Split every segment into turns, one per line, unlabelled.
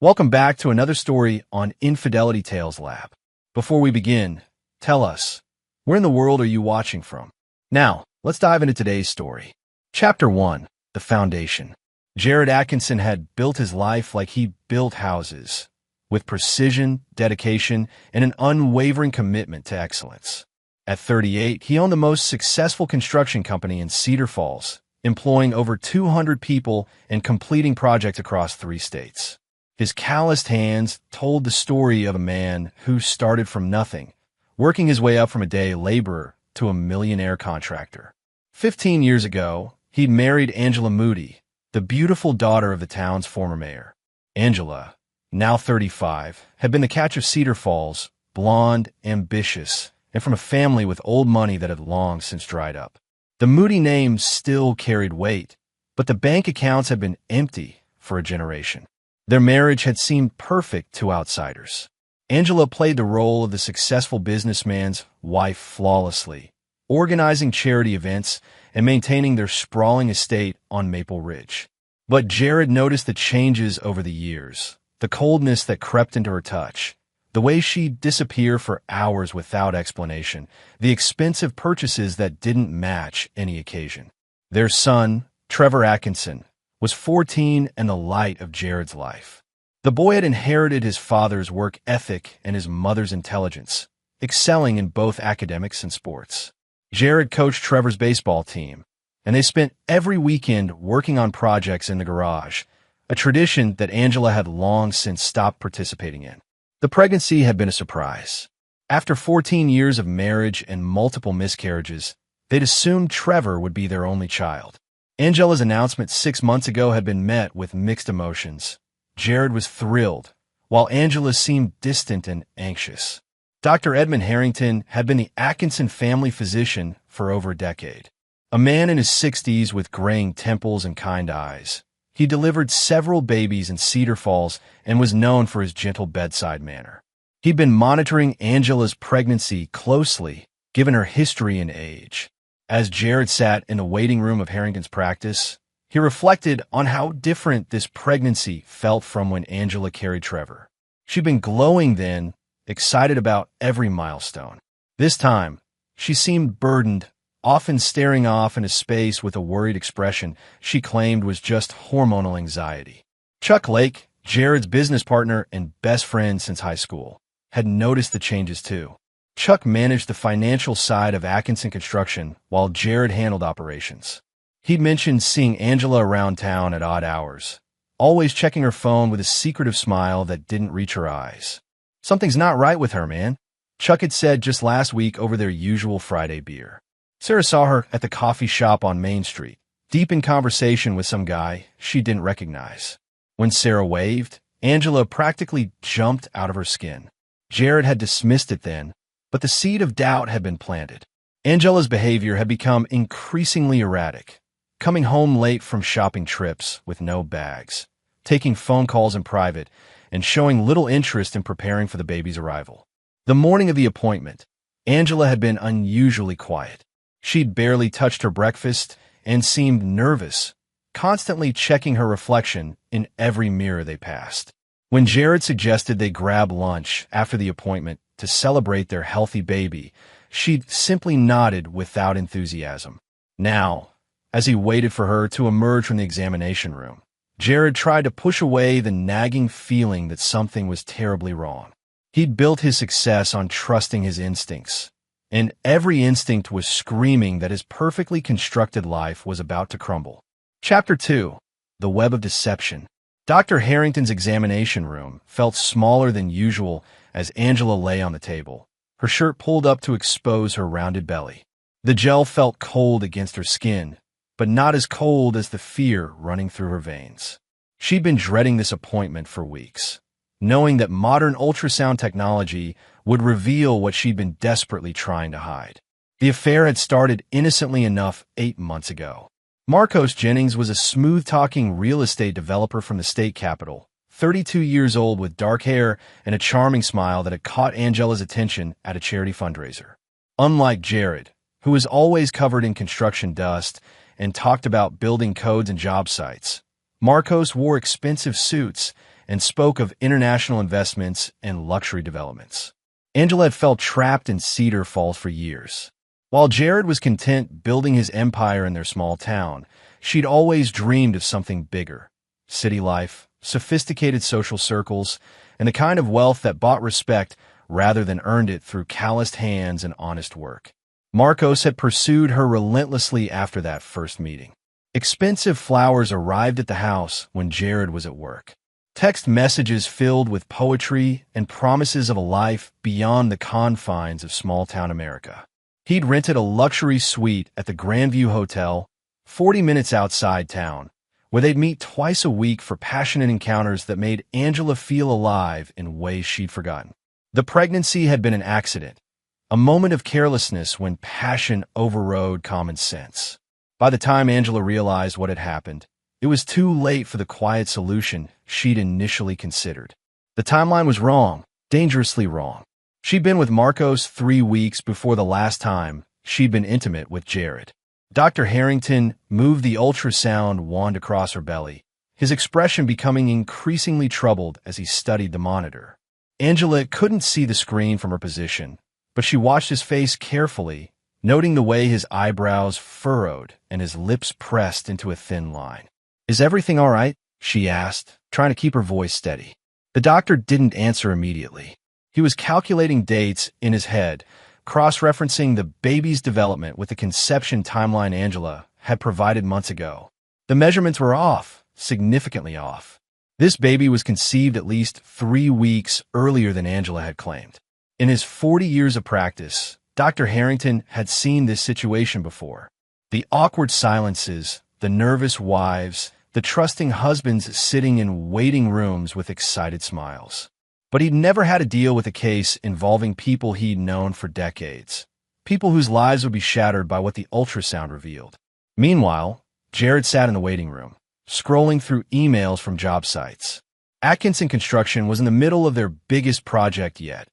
Welcome back to another story on Infidelity Tales Lab. Before we begin, tell us, where in the world are you watching from? Now, let's dive into today's story. Chapter 1, The Foundation. Jared Atkinson had built his life like he built houses, with precision, dedication, and an unwavering commitment to excellence. At 38, he owned the most successful construction company in Cedar Falls, employing over 200 people and completing projects across 3 states. His calloused hands told the story of a man who started from nothing, working his way up from a day laborer to a millionaire contractor. 15 years ago, he'd married Angela Moody, the beautiful daughter of the town's former mayor. Angela, now 35, had been the catch of Cedar Falls, blonde, ambitious, and from a family with old money that had long since dried up. The Moody name still carried weight, but the bank accounts had been empty for a generation. Their marriage had seemed perfect to outsiders. Angela played the role of the successful businessman's wife flawlessly, organizing charity events and maintaining their sprawling estate on Maple Ridge. But Jared noticed the changes over the years, the coldness that crept into her touch, the way she'd disappear for hours without explanation, the expensive purchases that didn't match any occasion. Their son, Trevor Atkinson, was 14 and the light of Jared's life. The boy had inherited his father's work ethic and his mother's intelligence, excelling in both academics and sports. Jared coached Trevor's baseball team, and they spent every weekend working on projects in the garage, a tradition that Angela had long since stopped participating in. The pregnancy had been a surprise. After 14 years of marriage and multiple miscarriages, they'd assumed Trevor would be their only child. Angela's announcement 6 months ago had been met with mixed emotions. Jared was thrilled, while Angela seemed distant and anxious. Dr. Edmund Harrington had been the Atkinson family physician for over a decade. A man in his 60s with graying temples and kind eyes. He delivered several babies in Cedar Falls and was known for his gentle bedside manner. He'd been monitoring Angela's pregnancy closely, given her history and age. As Jared sat in the waiting room of Harrington's practice, he reflected on how different this pregnancy felt from when Angela carried Trevor. She'd been glowing then, excited about every milestone. This time, she seemed burdened, often staring off into space with a worried expression she claimed was just hormonal anxiety. Chuck Lake, Jared's business partner and best friend since high school, had noticed the changes too. Chuck managed the financial side of Atkinson Construction while Jared handled operations. He'd mentioned seeing Angela around town at odd hours, always checking her phone with a secretive smile that didn't reach her eyes. "Something's not right with her, man," Chuck had said just last week over their usual Friday beer. Sarah saw her at the coffee shop on Main Street, deep in conversation with some guy she didn't recognize. When Sarah waved, Angela practically jumped out of her skin. Jared had dismissed it then, but the seed of doubt had been planted. Angela's behavior had become increasingly erratic, coming home late from shopping trips with no bags, taking phone calls in private, and showing little interest in preparing for the baby's arrival. The morning of the appointment, Angela had been unusually quiet. She'd barely touched her breakfast and seemed nervous, constantly checking her reflection in every mirror they passed. When Jared suggested they grab lunch after the appointment to celebrate their healthy baby, she'd simply nodded without enthusiasm. Now, as he waited for her to emerge from the examination room, Jared tried to push away the nagging feeling that something was terribly wrong. He'd built his success on trusting his instincts, and every instinct was screaming that his perfectly constructed life was about to crumble. Chapter 2, The Web of Deception. Dr. Harrington's examination room felt smaller than usual as Angela lay on the table, her shirt pulled up to expose her rounded belly. The gel felt cold against her skin, but not as cold as the fear running through her veins. She'd been dreading this appointment for weeks, knowing that modern ultrasound technology would reveal what she'd been desperately trying to hide. The affair had started innocently enough 8 months ago. Marcos Jennings was a smooth-talking real estate developer from the state capital, 32 years old with dark hair and a charming smile that had caught Angela's attention at a charity fundraiser. Unlike Jared, who was always covered in construction dust and talked about building codes and job sites, Marcos wore expensive suits and spoke of international investments and luxury developments. Angela had felt trapped in Cedar Falls for years. While Jared was content building his empire in their small town, she'd always dreamed of something bigger. City life, sophisticated social circles, and the kind of wealth that bought respect rather than earned it through calloused hands and honest work. Marcos had pursued her relentlessly after that first meeting. Expensive flowers arrived at the house when Jared was at work. Text messages filled with poetry and promises of a life beyond the confines of small-town America. He'd rented a luxury suite at the Grandview Hotel, 40 minutes outside town, where they'd meet twice a week for passionate encounters that made Angela feel alive in ways she'd forgotten. The pregnancy had been an accident, a moment of carelessness when passion overrode common sense. By the time Angela realized what had happened, it was too late for the quiet solution she'd initially considered. The timeline was wrong, dangerously wrong. She'd been with Marcos 3 weeks before the last time she'd been intimate with Jared. Dr. Harrington moved the ultrasound wand across her belly, his expression becoming increasingly troubled as he studied the monitor. Angela couldn't see the screen from her position, but she watched his face carefully, noting the way his eyebrows furrowed and his lips pressed into a thin line. "Is everything all right?" she asked, trying to keep her voice steady. The doctor didn't answer immediately. He was calculating dates in his head, cross-referencing the baby's development with the conception timeline Angela had provided months ago. The measurements were off, significantly off. This baby was conceived at least 3 weeks earlier than Angela had claimed. In his 40 years of practice, Dr. Harrington had seen this situation before. The awkward silences, the nervous wives, the trusting husbands sitting in waiting rooms with excited smiles. But he'd never had to deal with a case involving people he'd known for decades, people whose lives would be shattered by what the ultrasound revealed. Meanwhile, Jared sat in the waiting room, scrolling through emails from job sites. Atkinson Construction was in the middle of their biggest project yet,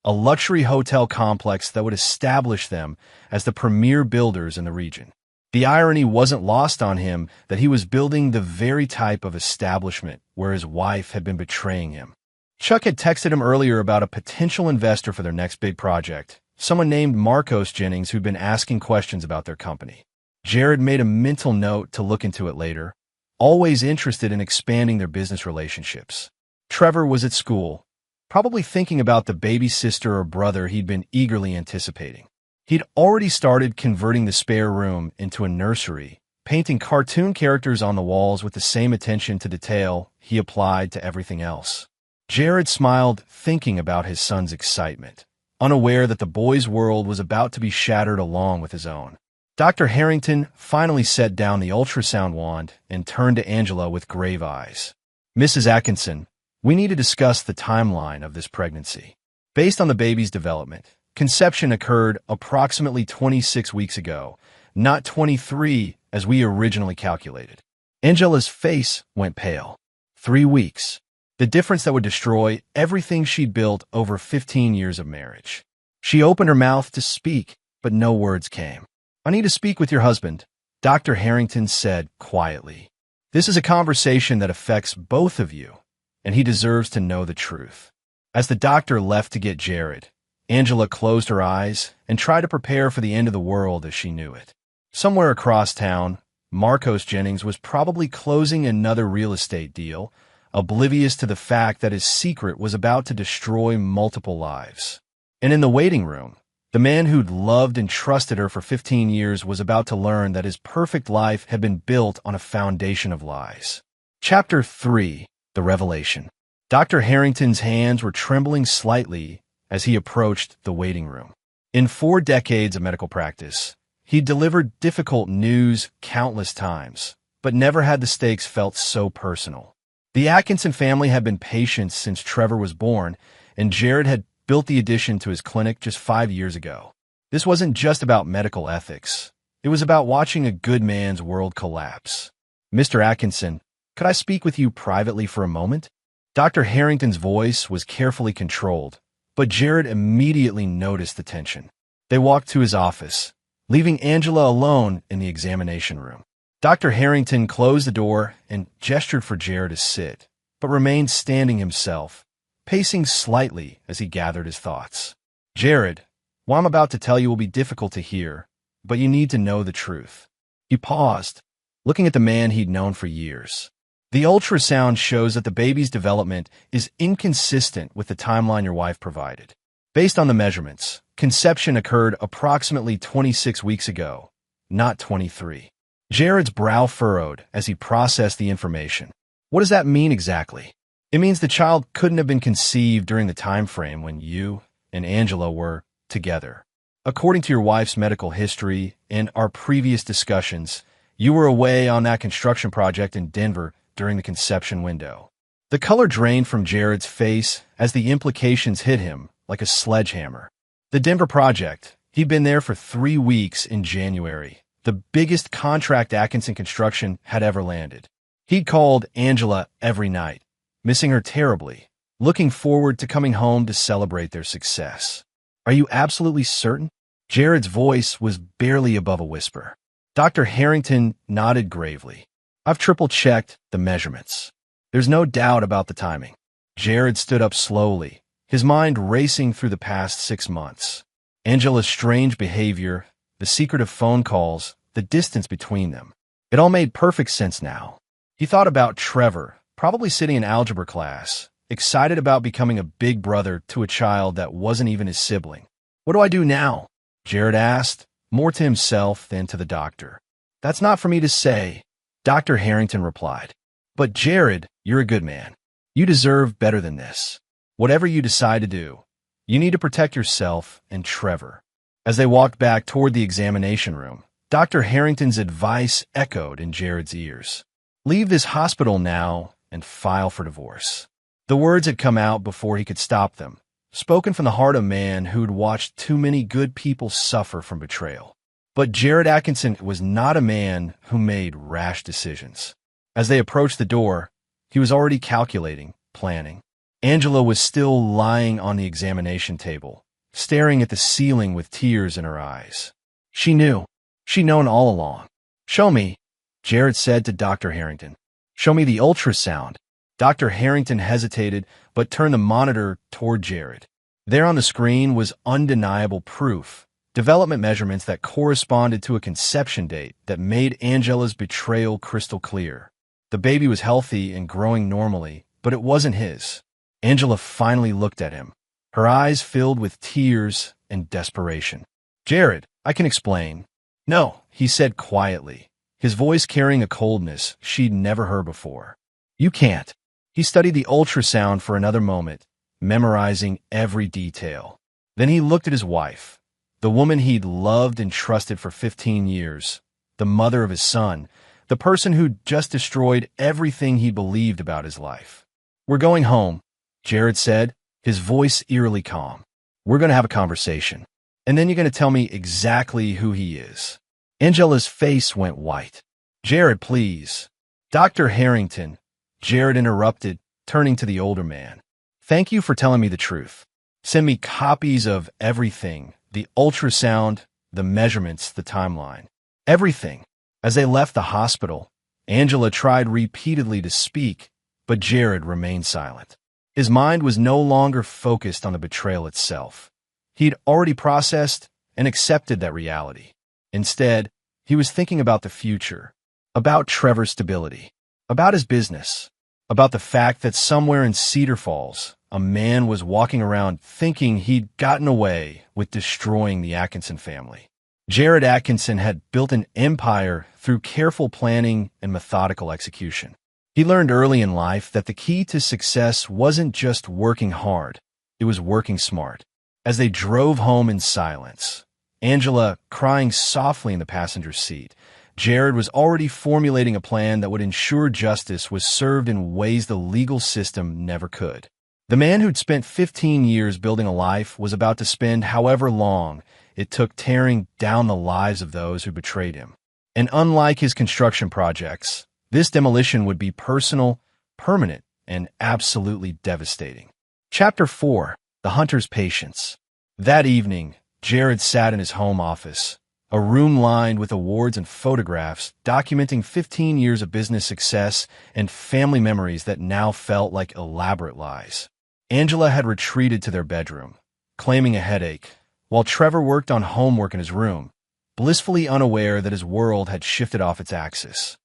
a luxury hotel complex that would establish them as the premier builders in the region. The irony wasn't lost on him that he was building the very type of establishment where his wife had been betraying him. Chuck had texted him earlier about a potential investor for their next big project, someone named Marcos Jennings who'd been asking questions about their company. Jared made a mental note to look into it later, always interested in expanding their business relationships. Trevor was at school, probably thinking about the baby sister or brother he'd been eagerly anticipating. He'd already started converting the spare room into a nursery, painting cartoon characters on the walls with the same attention to detail he applied to everything else. Jared smiled, thinking about his son's excitement, unaware that the boy's world was about to be shattered along with his own. Dr. Harrington finally set down the ultrasound wand and turned to Angela with grave eyes. "Mrs. Atkinson, we need to discuss the timeline of this pregnancy. Based on the baby's development, conception occurred approximately 26 weeks ago, not 23 as we originally calculated." Angela's face went pale. 3 weeks. The difference that would destroy everything she'd built over 15 years of marriage. She opened her mouth to speak, but no words came. "I need to speak with your husband," Dr. Harrington said quietly. "This is a conversation that affects both of you, and he deserves to know the truth." As the doctor left to get Jared, Angela closed her eyes and tried to prepare for the end of the world as she knew it. Somewhere across town, Marcos Jennings was probably closing another real estate deal, oblivious to the fact that his secret was about to destroy multiple lives. And in the waiting room, the man who'd loved and trusted her for 15 years was about to learn that his perfect life had been built on a foundation of lies. Chapter 3: The Revelation. Dr. Harrington's hands were trembling slightly as he approached the waiting room. In 4 decades of medical practice, he delivered difficult news countless times, but never had the stakes felt so personal. The Atkinson family had been patient since Trevor was born, and Jared had built the addition to his clinic just 5 years ago. This wasn't just about medical ethics. It was about watching a good man's world collapse. "Mr. Atkinson, could I speak with you privately for a moment?" Dr. Harrington's voice was carefully controlled, but Jared immediately noticed the tension. They walked to his office, leaving Angela alone in the examination room. Dr. Harrington closed the door and gestured for Jared to sit, but remained standing himself, pacing slightly as he gathered his thoughts. Jared, what I'm about to tell you will be difficult to hear, but you need to know the truth. He paused, looking at the man he'd known for years. The ultrasound shows that the baby's development is inconsistent with the timeline your wife provided. Based on the measurements, conception occurred approximately 26 weeks ago, not 23. Jared's brow furrowed as he processed the information. What does that mean exactly? It means the child couldn't have been conceived during the time frame when you and Angela were together. According to your wife's medical history and our previous discussions, you were away on that construction project in Denver during the conception window. The color drained from Jared's face as the implications hit him like a sledgehammer. The Denver project, he'd been there for 3 weeks in January, the biggest contract Atkinson Construction had ever landed. He'd called Angela every night, missing her terribly, looking forward to coming home to celebrate their success. Are you absolutely certain? Jared's voice was barely above a whisper. Dr. Harrington nodded gravely. I've triple-checked the measurements. There's no doubt about the timing. Jared stood up slowly, his mind racing through the past 6 months. Angela's strange behavior, the secretive phone calls, the distance between them. It all made perfect sense now. He thought about Trevor, probably sitting in algebra class, excited about becoming a big brother to a child that wasn't even his sibling. What do I do now? Jared asked, more to himself than to the doctor. That's not for me to say, Dr. Harrington replied. But Jared, you're a good man. You deserve better than this. Whatever you decide to do, you need to protect yourself and Trevor. As they walked back toward the examination room, Dr. Harrington's advice echoed in Jared's ears. Leave this hospital now and file for divorce. The words had come out before he could stop them, spoken from the heart of a man who'd watched too many good people suffer from betrayal. But Jared Atkinson was not a man who made rash decisions. As they approached the door, he was already calculating, planning. Angela was still lying on the examination table, staring at the ceiling with tears in her eyes. She knew. She'd known all along. Show me, Jared said to Dr. Harrington. Show me the ultrasound. Dr. Harrington hesitated, but turned the monitor toward Jared. There on the screen was undeniable proof, development measurements that corresponded to a conception date that made Angela's betrayal crystal clear. The baby was healthy and growing normally, but it wasn't his. Angela finally looked at him, her eyes filled with tears and desperation. Jared, I can explain. No, he said quietly, his voice carrying a coldness she'd never heard before. You can't. He studied the ultrasound for another moment, memorizing every detail. Then he looked at his wife, the woman he'd loved and trusted for 15 years, the mother of his son, the person who'd just destroyed everything he believed about his life. We're going home, Jared said, his voice eerily calm. We're going to have a conversation, and then you're going to tell me exactly who he is. Angela's face went white. Jared, please. Dr. Harrington, Jared interrupted, turning to the older man. Thank you for telling me the truth. Send me copies of everything, the ultrasound, the measurements, the timeline. Everything. As they left the hospital, Angela tried repeatedly to speak, but Jared remained silent. His mind was no longer focused on the betrayal itself. He'd already processed and accepted that reality. Instead, he was thinking about the future, about Trevor's stability, about his business, about the fact that somewhere in Cedar Falls, a man was walking around thinking he'd gotten away with destroying the Atkinson family. Jared Atkinson had built an empire through careful planning and methodical execution. He learned early in life that the key to success wasn't just working hard, it was working smart. As they drove home in silence, Angela crying softly in the passenger seat, Jared was already formulating a plan that would ensure justice was served in ways the legal system never could. The man who'd spent 15 years building a life was about to spend however long it took tearing down the lives of those who betrayed him. And unlike his construction projects, this demolition would be personal, permanent, and absolutely devastating. Chapter 4. The Hunter's Patience. That evening, Jared sat in his home office, a room lined with awards and photographs documenting 15 years of business success and family memories that now felt like elaborate lies. Angela had retreated to their bedroom, claiming a headache, while Trevor worked on homework in his room, blissfully unaware that his world had shifted off its axis.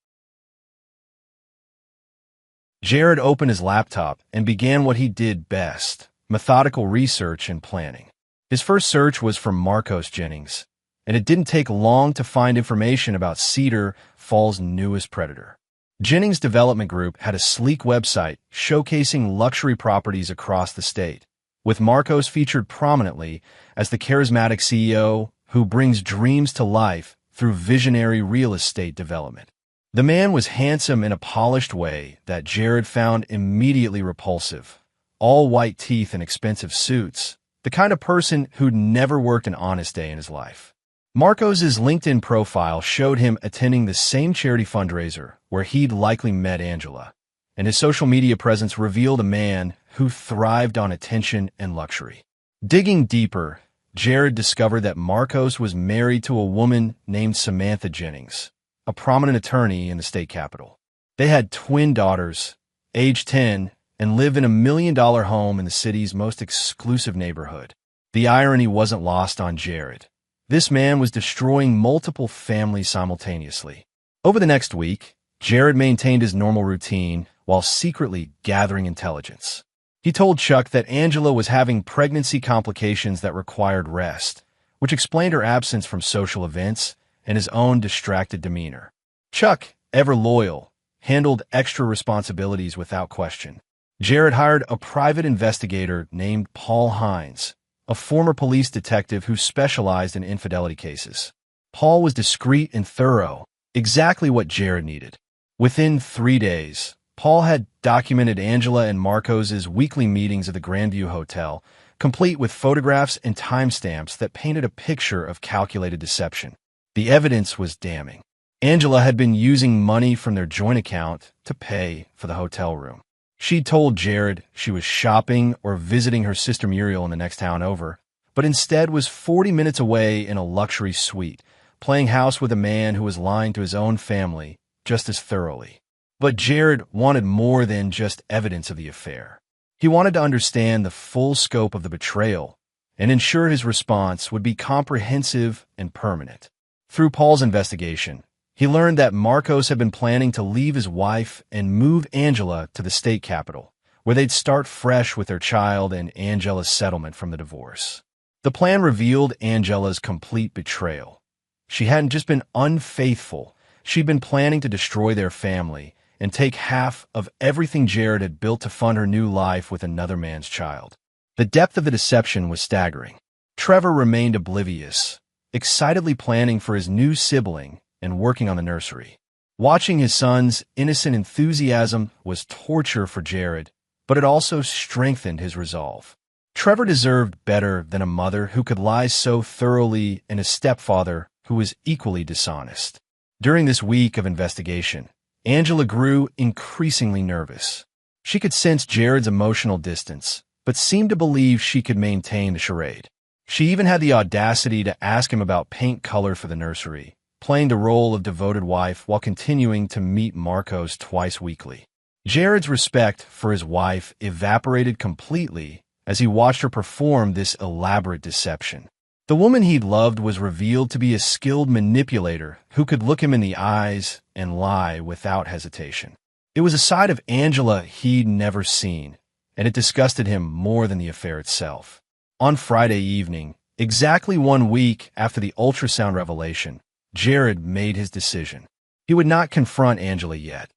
Jared opened his laptop and began what he did best: methodical research and planning. His first search was for Marcos Jennings, and it didn't take long to find information about Cedar Falls' newest predator. Jennings Development Group had a sleek website showcasing luxury properties across the state, with Marcos featured prominently as the charismatic CEO who brings dreams to life through visionary real estate development. The man was handsome in a polished way that Jared found immediately repulsive. All white teeth and expensive suits, the kind of person who'd never worked an honest day in his life. Marcos's LinkedIn profile showed him attending the same charity fundraiser where he'd likely met Angela, and his social media presence revealed a man who thrived on attention and luxury. Digging deeper, Jared discovered that Marcos was married to a woman named Samantha Jennings, a prominent attorney in the state capital. They had twin daughters, age 10, and live in $1 million home in the city's most exclusive neighborhood. The irony wasn't lost on Jared. This man was destroying multiple families simultaneously. Over the next week, Jared maintained his normal routine while secretly gathering intelligence. He told Chuck that Angela was having pregnancy complications that required rest, which explained her absence from social events and his own distracted demeanor. Chuck, ever loyal, handled extra responsibilities without question. Jared hired a private investigator named Paul Hines, a former police detective who specialized in infidelity cases. Paul was discreet and thorough, exactly what Jared needed. Within 3 days, Paul had documented Angela and Marcos's weekly meetings at the Grandview Hotel, complete with photographs and timestamps that painted a picture of calculated deception. The evidence was damning. Angela had been using money from their joint account to pay for the hotel room. She told Jared she was shopping or visiting her sister Muriel in the next town over, but instead was 40 minutes away in a luxury suite, playing house with a man who was lying to his own family just as thoroughly. But Jared wanted more than just evidence of the affair. He wanted to understand the full scope of the betrayal and ensure his response would be comprehensive and permanent. Through Paul's investigation, he learned that Marcos had been planning to leave his wife and move Angela to the state capital, where they'd start fresh with their child and Angela's settlement from the divorce. The plan revealed Angela's complete betrayal. She hadn't just been unfaithful, she'd been planning to destroy their family and take half of everything Jared had built to fund her new life with another man's child. The depth of the deception was staggering. Trevor remained oblivious, excitedly planning for his new sibling and working on the nursery. Watching his son's innocent enthusiasm was torture for Jared, but it also strengthened his resolve. Trevor deserved better than a mother who could lie so thoroughly and a stepfather who was equally dishonest. During this week of investigation, Angela grew increasingly nervous. She could sense Jared's emotional distance, but seemed to believe she could maintain the charade. She even had the audacity to ask him about paint color for the nursery, playing the role of devoted wife while continuing to meet Marcos twice weekly. Jared's respect for his wife evaporated completely as he watched her perform this elaborate deception. The woman he'd loved was revealed to be a skilled manipulator who could look him in the eyes and lie without hesitation. It was a side of Angela he'd never seen, and it disgusted him more than the affair itself. On Friday evening, exactly 1 week after the ultrasound revelation, Jared made his decision. He would not confront Angela yet.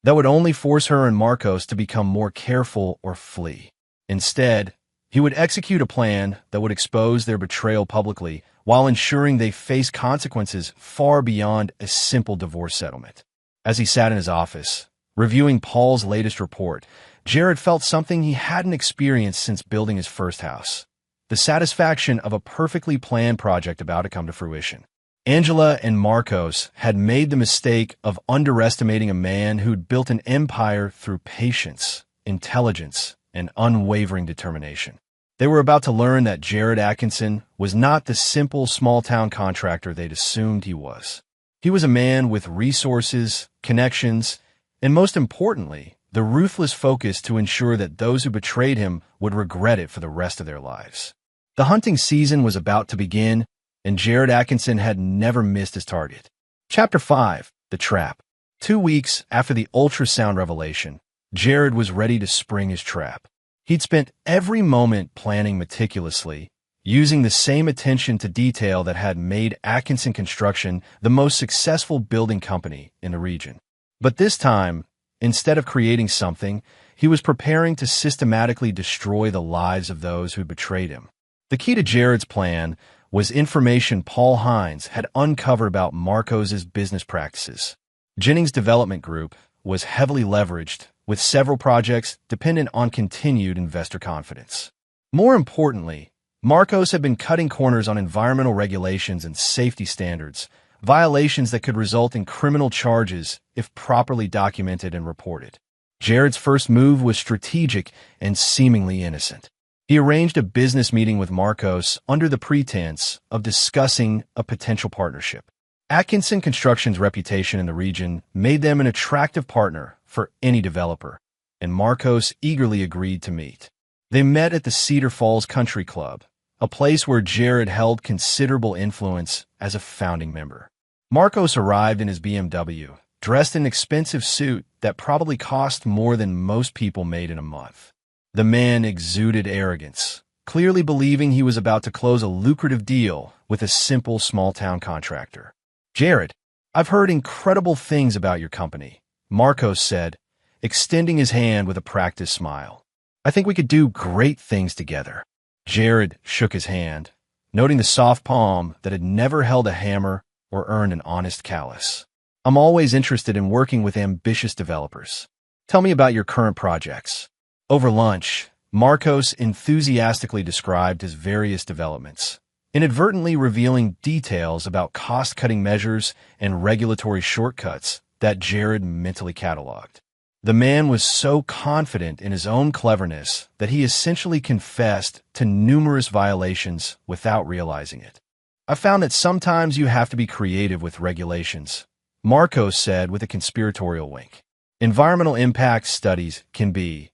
That would only force her and Marcos to become more careful or flee. Instead, he would execute a plan that would expose their betrayal publicly while ensuring they face consequences far beyond a simple divorce settlement. As he sat in his office, reviewing Paul's latest report, Jared felt something he hadn't experienced since building his first house: the satisfaction of a perfectly planned project about to come to fruition. Angela and Marcos had made the mistake of underestimating a man who'd built an empire through patience, intelligence, and unwavering determination. They were about to learn that Jared Atkinson was not the simple small-town contractor they'd assumed he was. He was a man with resources, connections, and most importantly, the ruthless focus to ensure that those who betrayed him would regret it for the rest of their lives. The hunting season was about to begin, and Jared Atkinson had never missed his target. Chapter 5. The Trap. 2 weeks after the ultrasound revelation, Jared was ready to spring his trap. He'd spent every moment planning meticulously, using the same attention to detail that had made Atkinson Construction the most successful building company in the region. But this time, instead of creating something, he was preparing to systematically destroy the lives of those who betrayed him. The key to Jared's plan was information Paul Hines had uncovered about Marcos's business practices. Jennings Development Group was heavily leveraged, with several projects dependent on continued investor confidence. More importantly, Marcos had been cutting corners on environmental regulations and safety standards, violations that could result in criminal charges if properly documented and reported. Jared's first move was strategic and seemingly innocent. He arranged a business meeting with Marcos under the pretense of discussing a potential partnership. Atkinson Construction's reputation in the region made them an attractive partner for any developer, and Marcos eagerly agreed to meet. They met at the Cedar Falls Country Club, a place where Jared held considerable influence as a founding member. Marcos arrived in his BMW, dressed in an expensive suit that probably cost more than most people made in a month. The man exuded arrogance, clearly believing he was about to close a lucrative deal with a simple small-town contractor. "Jared, I've heard incredible things about your company," Marcos said, extending his hand with a practiced smile. "I think we could do great things together." Jared shook his hand, noting the soft palm that had never held a hammer or earned an honest callus. "I'm always interested in working with ambitious developers. Tell me about your current projects." Over lunch, Marcos enthusiastically described his various developments, inadvertently revealing details about cost-cutting measures and regulatory shortcuts that Jared mentally cataloged. The man was so confident in his own cleverness that he essentially confessed to numerous violations without realizing it. "I found that sometimes you have to be creative with regulations," Marcos said with a conspiratorial wink. "Environmental impact studies can be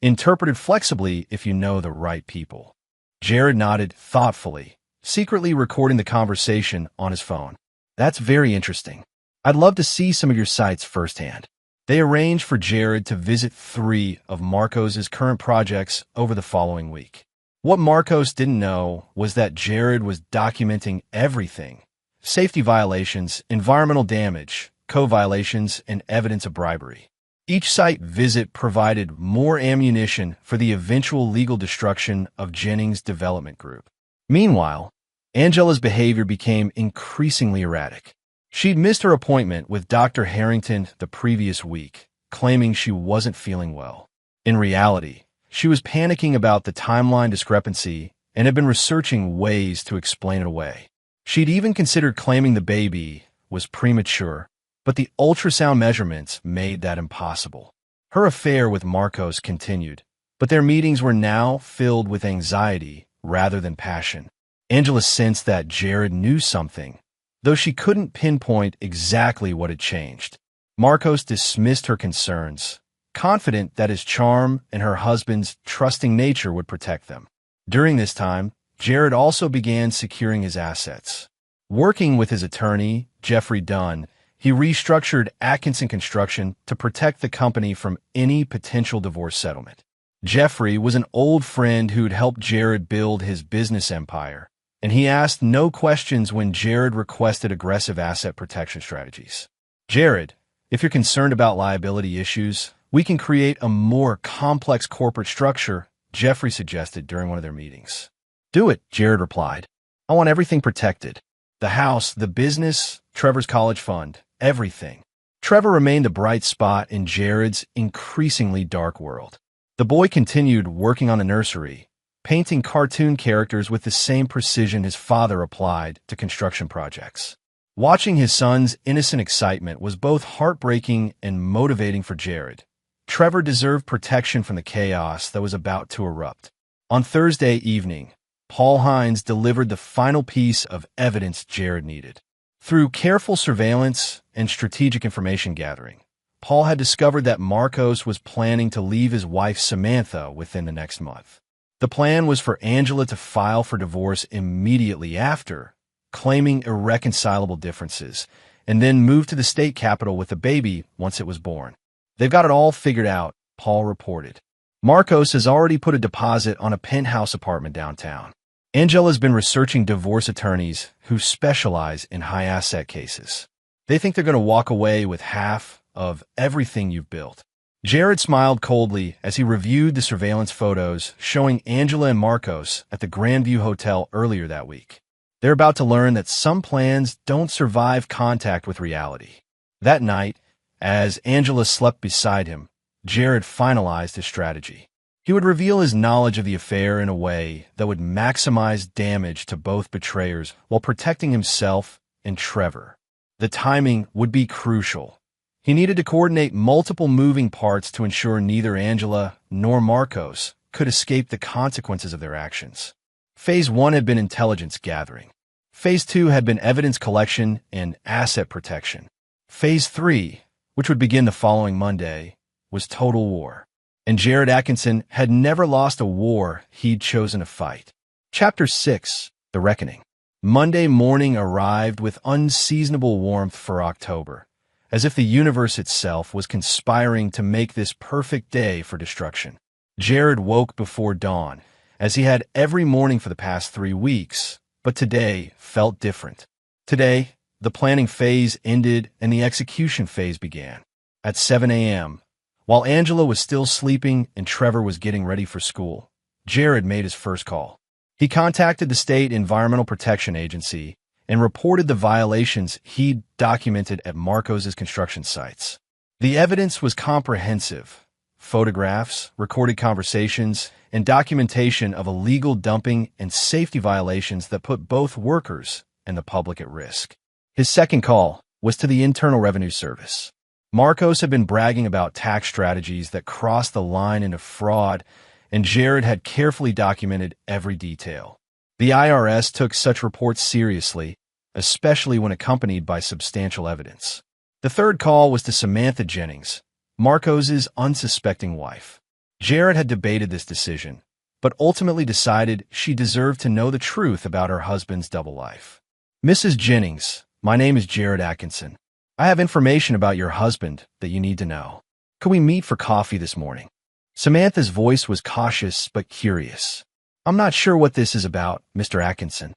interpreted flexibly if you know the right people." Jared nodded thoughtfully, secretly recording the conversation on his phone. "That's very interesting. I'd love to see some of your sites firsthand." They arranged for Jared to visit 3 of Marcos's current projects over the following week. What Marcos didn't know was that Jared was documenting everything: safety violations, environmental damage, code violations, and evidence of bribery. Each site visit provided more ammunition for the eventual legal destruction of Jennings Development Group. Meanwhile, Angela's behavior became increasingly erratic. She'd missed her appointment with Dr. Harrington the previous week, claiming she wasn't feeling well. In reality, she was panicking about the timeline discrepancy and had been researching ways to explain it away. She'd even considered claiming the baby was premature, but the ultrasound measurements made that impossible. Her affair with Marcos continued, but their meetings were now filled with anxiety rather than passion. Angela sensed that Jared knew something, though she couldn't pinpoint exactly what had changed. Marcos dismissed her concerns, confident that his charm and her husband's trusting nature would protect them. During this time, Jared also began securing his assets. Working with his attorney, Jeffrey Dunn, he restructured Atkinson Construction to protect the company from any potential divorce settlement. Jeffrey was an old friend who'd helped Jared build his business empire, and he asked no questions when Jared requested aggressive asset protection strategies. "Jared, if you're concerned about liability issues, we can create a more complex corporate structure," Jeffrey suggested during one of their meetings. "Do it," Jared replied. "I want everything protected. The house, the business, Trevor's college fund, everything." Trevor remained a bright spot in Jared's increasingly dark world. The boy continued working on the nursery, painting cartoon characters with the same precision his father applied to construction projects. Watching his son's innocent excitement was both heartbreaking and motivating for Jared. Trevor deserved protection from the chaos that was about to erupt. On Thursday evening, Paul Hines delivered the final piece of evidence Jared needed. Through careful surveillance and strategic information gathering, Paul had discovered that Marcos was planning to leave his wife Samantha within the next month. The plan was for Angela to file for divorce immediately after, claiming irreconcilable differences, and then move to the state capital with the baby once it was born. "They've got it all figured out," Paul reported. "Marcos has already put a deposit on a penthouse apartment downtown. Angela's been researching divorce attorneys who specialize in high-asset cases. They think they're going to walk away with half of everything you've built." Jared smiled coldly as he reviewed the surveillance photos showing Angela and Marcos at the Grandview Hotel earlier that week. They're about to learn that some plans don't survive contact with reality. That night, as Angela slept beside him, Jared finalized his strategy. He would reveal his knowledge of the affair in a way that would maximize damage to both betrayers while protecting himself and Trevor. The timing would be crucial. He needed to coordinate multiple moving parts to ensure neither Angela nor Marcos could escape the consequences of their actions. Phase 1 had been intelligence gathering. Phase 2 had been evidence collection and asset protection. Phase 3, which would begin the following Monday, was total war. And Jared Atkinson had never lost a war he'd chosen to fight. Chapter 6, The Reckoning. Monday morning arrived with unseasonable warmth for October, as if the universe itself was conspiring to make this perfect day for destruction. Jared woke before dawn, as he had every morning for the past 3 weeks, but today felt different. Today, the planning phase ended and the execution phase began. At 7 a.m., while Angela was still sleeping and Trevor was getting ready for school, Jared made his first call. He contacted the State Environmental Protection Agency and reported the violations he'd documented at Marcos' construction sites. The evidence was comprehensive: photographs, recorded conversations, and documentation of illegal dumping and safety violations that put both workers and the public at risk. His second call was to the Internal Revenue Service. Marcos had been bragging about tax strategies that crossed the line into fraud, and Jared had carefully documented every detail. The IRS took such reports seriously, especially when accompanied by substantial evidence. The third call was to Samantha Jennings, Marcos' unsuspecting wife. Jared had debated this decision, but ultimately decided she deserved to know the truth about her husband's double life. "Mrs. Jennings, my name is Jared Atkinson. I have information about your husband that you need to know. Could we meet for coffee this morning?" Samantha's voice was cautious but curious. "I'm not sure what this is about, Mr. Atkinson.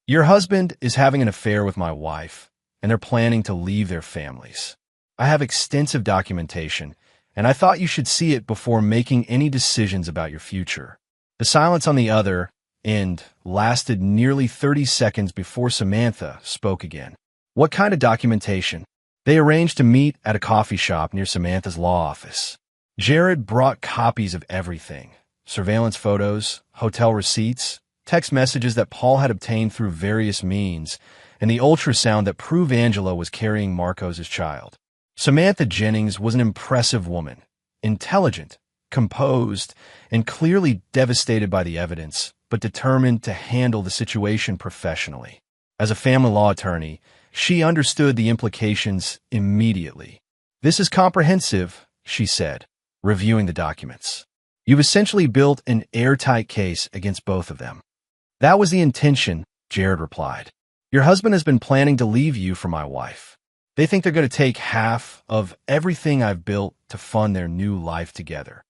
Your husband is having an affair with my wife, and they're planning to leave their families. I have extensive documentation, and I thought you should see it before making any decisions about your future." The silence on the other end lasted nearly 30 seconds before Samantha spoke again. "What kind of documentation?" They arranged to meet at a coffee shop near Samantha's law office. Jared brought copies of everything: surveillance photos, hotel receipts, text messages that Paul had obtained through various means, and the ultrasound that proved Angela was carrying Marcos' child. Samantha Jennings was an impressive woman, intelligent, composed, and clearly devastated by the evidence, but determined to handle the situation professionally. As a family law attorney, she understood the implications immediately. "This is comprehensive," she said, reviewing the documents. "You've essentially built an airtight case against both of them." "That was the intention," Jared replied. "Your husband has been planning to leave you for my wife. They think they're going to take half of everything I've built to fund their new life together."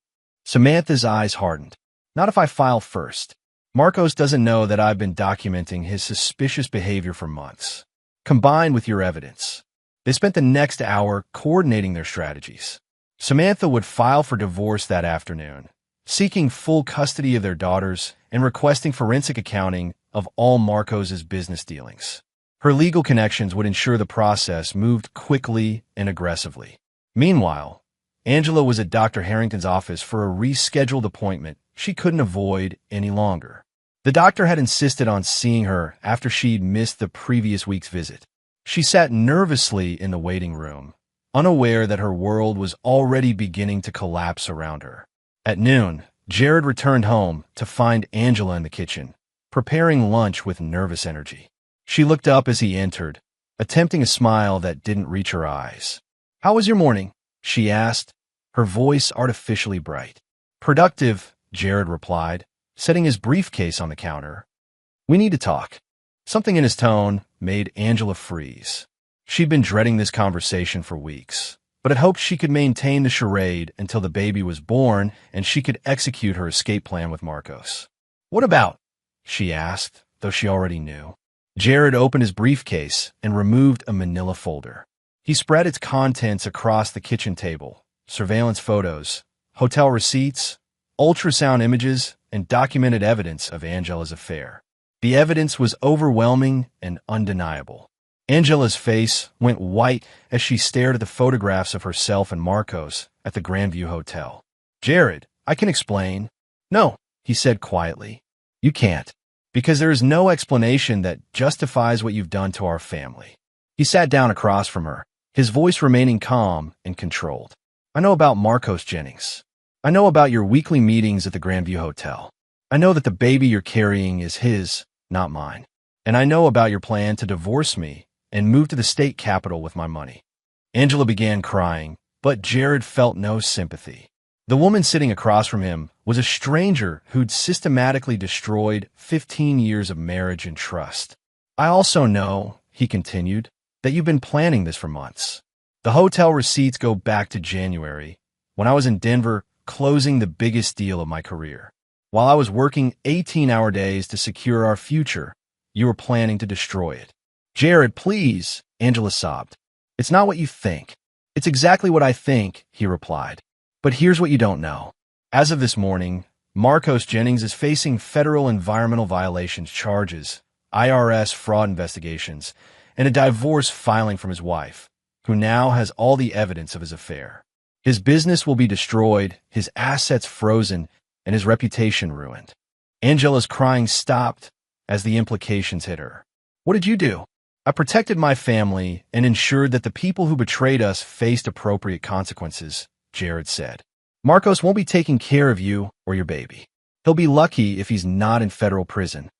Samantha's eyes hardened. "Not if I file first. Marcos doesn't know that I've been documenting his suspicious behavior for months. Combined with your evidence." They spent the next hour coordinating their strategies. Samantha would file for divorce that afternoon, seeking full custody of their daughters and requesting forensic accounting of all Marcos' business dealings. Her legal connections would ensure the process moved quickly and aggressively. Meanwhile, Angela was at Dr. Harrington's office for a rescheduled appointment she couldn't avoid any longer. The doctor had insisted on seeing her after she'd missed the previous week's visit. She sat nervously in the waiting room, unaware that her world was already beginning to collapse around her. At noon, Jared returned home to find Angela in the kitchen, preparing lunch with nervous energy. She looked up as he entered, attempting a smile that didn't reach her eyes. "How was your morning?" she asked, her voice artificially bright. "Productive," Jared replied, setting his briefcase on the counter. "We need to talk." Something in his tone made Angela freeze. She'd been dreading this conversation for weeks, but had hoped she could maintain the charade until the baby was born and she could execute her escape plan with Marcos. "What about?" she asked, though she already knew. Jared opened his briefcase and removed a manila folder. He spread its contents across the kitchen table: surveillance photos, hotel receipts, ultrasound images, and documented evidence of Angela's affair. The evidence was overwhelming and undeniable. Angela's face went white as she stared at the photographs of herself and Marcos at the Grandview Hotel. "Jared, I can explain." "No," he said quietly. "You can't, because there is no explanation that justifies what you've done to our family." He sat down across from her, his voice remaining calm and controlled. "I know about Marcos Jennings. I know about your weekly meetings at the Grandview Hotel. I know that the baby you're carrying is his, not mine. And I know about your plan to divorce me and move to the state capital with my money." Angela began crying, but Jared felt no sympathy. The woman sitting across from him was a stranger who'd systematically destroyed 15 years of marriage and trust. "I also know," he continued, "that you've been planning this for months. The hotel receipts go back to January, when I was in Denver closing the biggest deal of my career. While I was working 18-hour days to secure our future, you were planning to destroy it." "Jared, please," Angela sobbed. "It's not what you think." "It's exactly what I think," he replied. "But here's what you don't know. As of this morning, Marcos Jennings is facing federal environmental violations charges, IRS fraud investigations, and a divorce filing from his wife, who now has all the evidence of his affair. His business will be destroyed, his assets frozen, and his reputation ruined." Angela's crying stopped as the implications hit her. "What did you do?" "I protected my family and ensured that the people who betrayed us faced appropriate consequences," Jared said. "Marcos won't be taking care of you or your baby. He'll be lucky if he's not in federal prison."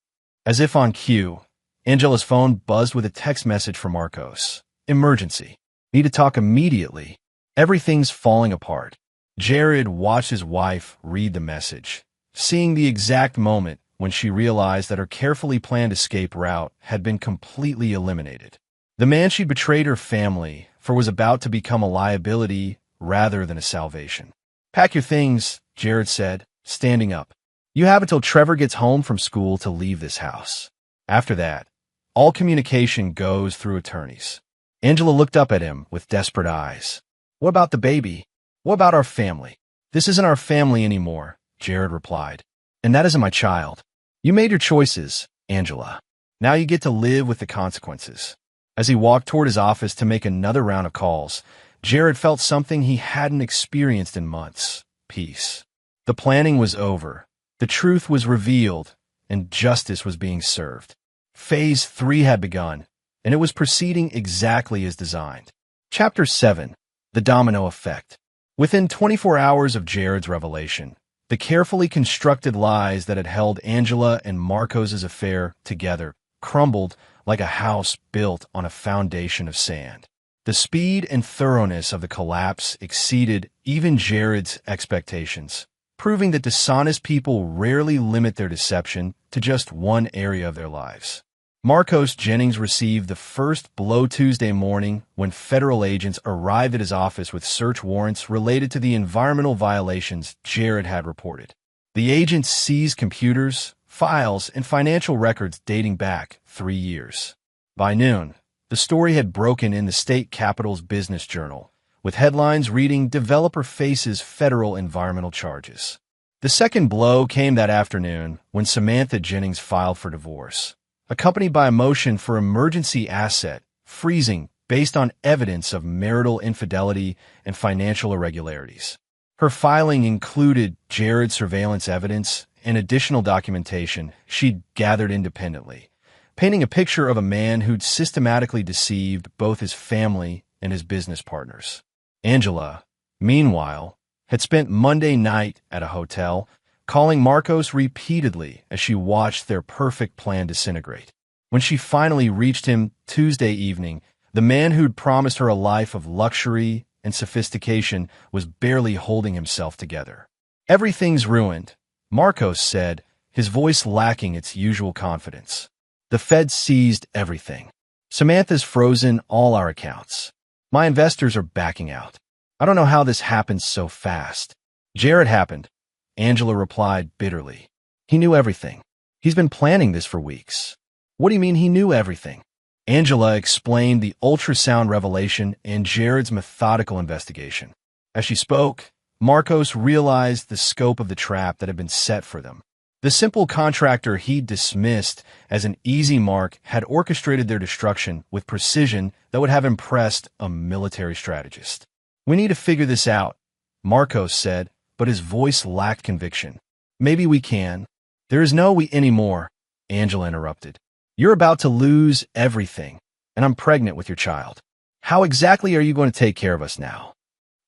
As if on cue, Angela's phone buzzed with a text message from Marcos. "Emergency. Need to talk immediately. Everything's falling apart." Jared watched his wife read the message, seeing the exact moment when she realized that her carefully planned escape route had been completely eliminated. The man she'd betrayed her family for was about to become a liability rather than a salvation. "Pack your things," Jared said, standing up. "You have until Trevor gets home from school to leave this house. After that, all communication goes through attorneys." Angela looked up at him with desperate eyes. "What about the baby? What about our family?" "This isn't our family anymore," Jared replied. "And that isn't my child. You made your choices, Angela. Now you get to live with the consequences." As he walked toward his office to make another round of calls, Jared felt something he hadn't experienced in months: peace. The planning was over, the truth was revealed, and justice was being served. Phase 3 had begun, and it was proceeding exactly as designed. Chapter 7: The Domino Effect. Within 24 hours of Jared's revelation, the carefully constructed lies that had held Angela and Marcos' affair together crumbled like a house built on a foundation of sand. The speed and thoroughness of the collapse exceeded even Jared's expectations, proving that dishonest people rarely limit their deception to just one area of their lives. Marcos Jennings received the first blow Tuesday morning when federal agents arrived at his office with search warrants related to the environmental violations Jared had reported. The agents seized computers, files, and financial records dating back 3 years. By noon, the story had broken in the state capitol's business journal, with headlines reading "Developer Faces Federal Environmental Charges." The second blow came that afternoon when Samantha Jennings filed for divorce, accompanied by a motion for emergency asset freezing based on evidence of marital infidelity and financial irregularities. Her filing included Jared's surveillance evidence and additional documentation she'd gathered independently, painting a picture of a man who'd systematically deceived both his family and his business partners. Angela, meanwhile, had spent Monday night at a hotel, calling Marcos repeatedly as she watched their perfect plan disintegrate. When she finally reached him Tuesday evening, the man who'd promised her a life of luxury and sophistication was barely holding himself together. "Everything's ruined," Marcos said, his voice lacking its usual confidence. "The Fed seized everything. Samantha's frozen all our accounts. My investors are backing out. I don't know how this happened so fast." "Jared happened," Angela replied bitterly. "He knew everything. He's been planning this for weeks." "What do you mean he knew everything?" Angela explained the ultrasound revelation and Jared's methodical investigation. As she spoke, Marcos realized the scope of the trap that had been set for them. The simple contractor he'd dismissed as an easy mark had orchestrated their destruction with precision that would have impressed a military strategist. "We need to figure this out," Marcos said, but his voice lacked conviction. "Maybe we can." "There is no we anymore," Angela interrupted. "You're about to lose everything, and I'm pregnant with your child. How exactly are you going to take care of us now?"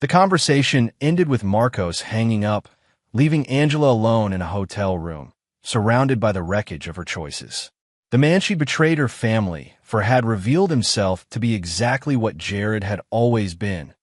The conversation ended with Marcos hanging up, leaving Angela alone in a hotel room, surrounded by the wreckage of her choices. The man she betrayed her family for had revealed himself to be exactly what Jared had always been,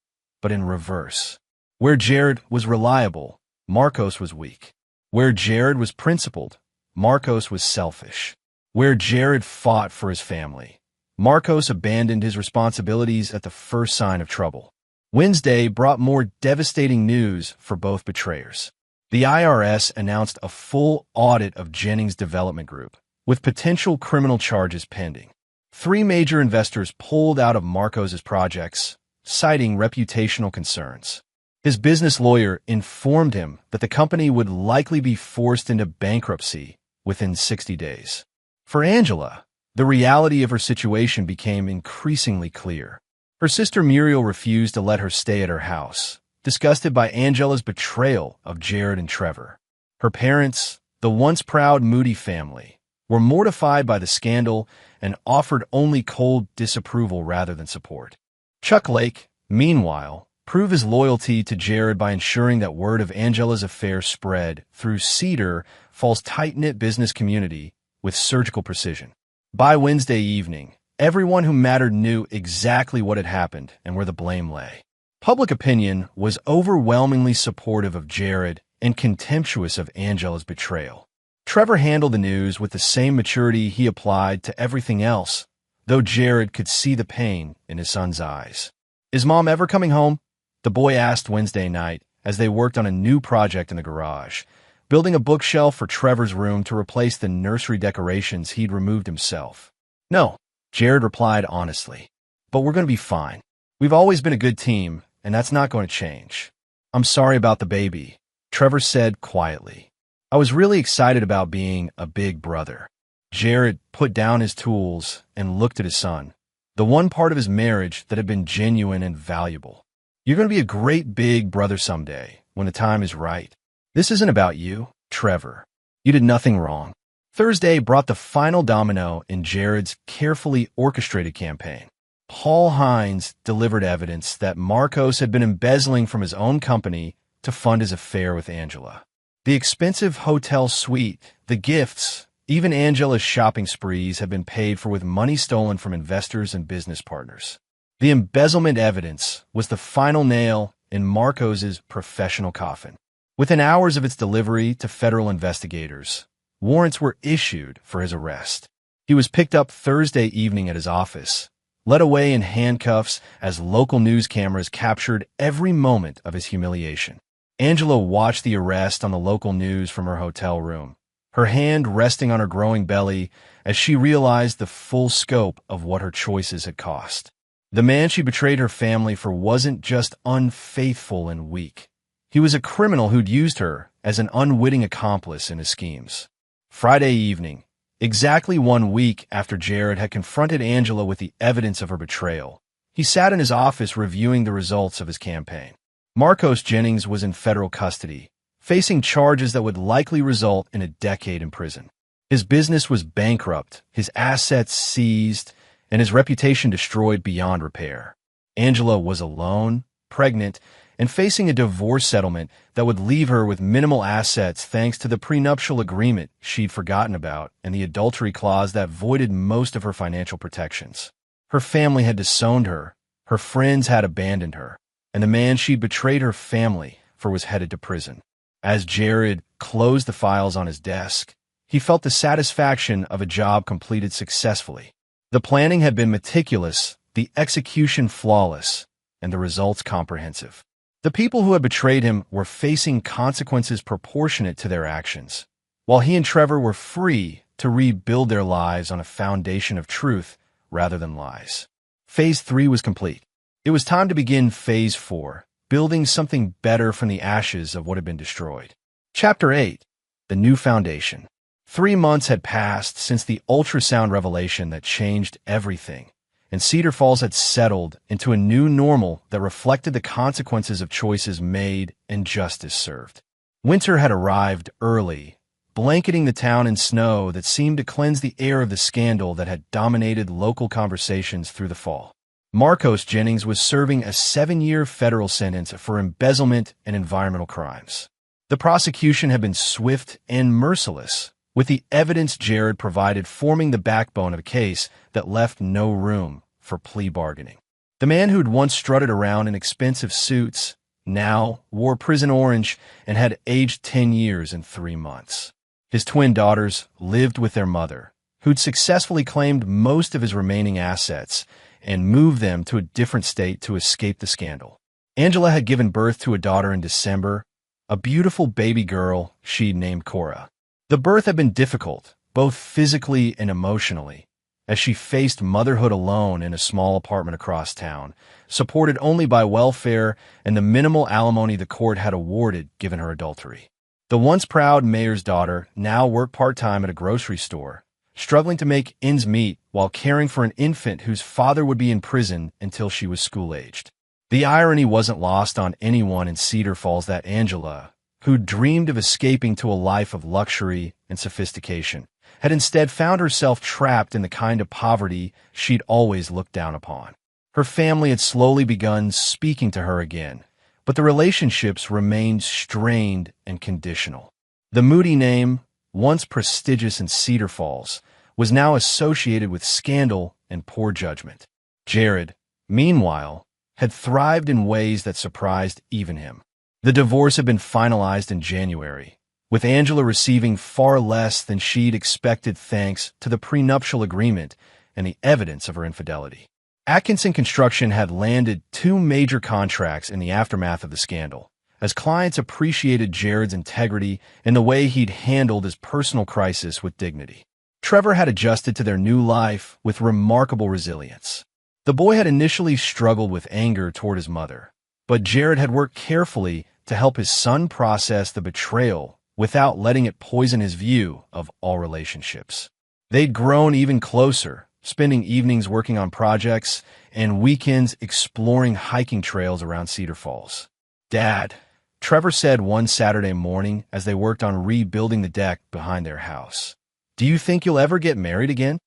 but in reverse. Where Jared was reliable, Marcos was weak. Where Jared was principled, Marcos was selfish. Where Jared fought for his family, Marcos abandoned his responsibilities at the first sign of trouble. Wednesday brought more devastating news for both betrayers. The IRS announced a full audit of Jennings Development Group, with potential criminal charges pending. 3 major investors pulled out of Marcos's projects, citing reputational concerns. His business lawyer informed him that the company would likely be forced into bankruptcy within 60 days. For Angela, the reality of her situation became increasingly clear. Her sister Muriel refused to let her stay at her house, disgusted by Angela's betrayal of Jared and Trevor. Her parents, the once proud Moody family, were mortified by the scandal and offered only cold disapproval rather than support. Chuck Lake, meanwhile, proved his loyalty to Jared by ensuring that word of Angela's affair spread through Cedar Falls' tight-knit business community with surgical precision. By Wednesday evening, everyone who mattered knew exactly what had happened and where the blame lay. Public opinion was overwhelmingly supportive of Jared and contemptuous of Angela's betrayal. Trevor handled the news with the same maturity he applied to everything else, though Jared could see the pain in his son's eyes. "Is Mom ever coming home?" the boy asked Wednesday night as they worked on a new project in the garage, building a bookshelf for Trevor's room to replace the nursery decorations he'd removed himself. "No," Jared replied honestly, "but we're going to be fine. We've always been a good team, and that's not going to change." "I'm sorry about the baby," Trevor said quietly. "I was really excited about being a big brother." Jared put down his tools and looked at his son, the one part of his marriage that had been genuine and valuable. "You're going to be a great big brother someday, when the time is right. This isn't about you, Trevor. You did nothing wrong." Thursday brought the final domino in Jared's carefully orchestrated campaign. Paul Hines delivered evidence that Marcos had been embezzling from his own company to fund his affair with Angela. The expensive hotel suite, the gifts, even Angela's shopping sprees had been paid for with money stolen from investors and business partners. The embezzlement evidence was the final nail in Marcos's professional coffin. Within hours of its delivery to federal investigators, warrants were issued for his arrest. He was picked up Thursday evening at his office, led away in handcuffs as local news cameras captured every moment of his humiliation. Angela watched the arrest on the local news from her hotel room, her hand resting on her growing belly as she realized the full scope of what her choices had cost. The man she betrayed her family for wasn't just unfaithful and weak. He was a criminal who'd used her as an unwitting accomplice in his schemes. Friday evening, exactly 1 week after Jared had confronted Angela with the evidence of her betrayal, he sat in his office reviewing the results of his campaign. Marcos Jennings was in federal custody, facing charges that would likely result in a decade in prison. His business was bankrupt, his assets seized, and his reputation destroyed beyond repair. Angela was alone, pregnant, and facing a divorce settlement that would leave her with minimal assets thanks to the prenuptial agreement she'd forgotten about and the adultery clause that voided most of her financial protections. Her family had disowned her friends had abandoned her, and the man she'd betrayed her family for was headed to prison. As Jared closed the files on his desk, he felt the satisfaction of a job completed successfully. The planning had been meticulous, the execution flawless, and the results comprehensive. The people who had betrayed him were facing consequences proportionate to their actions, while he and Trevor were free to rebuild their lives on a foundation of truth rather than lies. Phase 3 was complete. It was time to begin Phase 4, building something better from the ashes of what had been destroyed. Chapter 8. The New Foundation. 3 months had passed since the ultrasound revelation that changed everything, and Cedar Falls had settled into a new normal that reflected the consequences of choices made and justice served. Winter had arrived early, blanketing the town in snow that seemed to cleanse the air of the scandal that had dominated local conversations through the fall. Marcos Jennings was serving a 7-year federal sentence for embezzlement and environmental crimes. The prosecution had been swift and merciless, with the evidence Jared provided forming the backbone of a case that left no room for plea bargaining. The man who'd once strutted around in expensive suits now wore prison orange and had aged 10 years and 3 months. His twin daughters lived with their mother, who'd successfully claimed most of his remaining assets and moved them to a different state to escape the scandal. Angela had given birth to a daughter in December, a beautiful baby girl she'd named Cora. The birth had been difficult, both physically and emotionally, as she faced motherhood alone in a small apartment across town, supported only by welfare and the minimal alimony the court had awarded given her adultery. The once proud mayor's daughter now worked part-time at a grocery store, struggling to make ends meet while caring for an infant whose father would be in prison until she was school-aged. The irony wasn't lost on anyone in Cedar Falls that Angela, who dreamed of escaping to a life of luxury and sophistication, had instead found herself trapped in the kind of poverty she'd always looked down upon. Her family had slowly begun speaking to her again, but the relationships remained strained and conditional. The Moody name, once prestigious in Cedar Falls, was now associated with scandal and poor judgment. Jared, meanwhile, had thrived in ways that surprised even him. The divorce had been finalized in January, with Angela receiving far less than she'd expected thanks to the prenuptial agreement and the evidence of her infidelity. Atkinson Construction had landed 2 major contracts in the aftermath of the scandal, as clients appreciated Jared's integrity and the way he'd handled his personal crisis with dignity. Trevor had adjusted to their new life with remarkable resilience. The boy had initially struggled with anger toward his mother, but Jared had worked carefully to help his son process the betrayal without letting it poison his view of all relationships. They'd grown even closer, spending evenings working on projects and weekends exploring hiking trails around Cedar Falls. "Dad," Trevor said one Saturday morning as they worked on rebuilding the deck behind their house, "do you think you'll ever get married again?"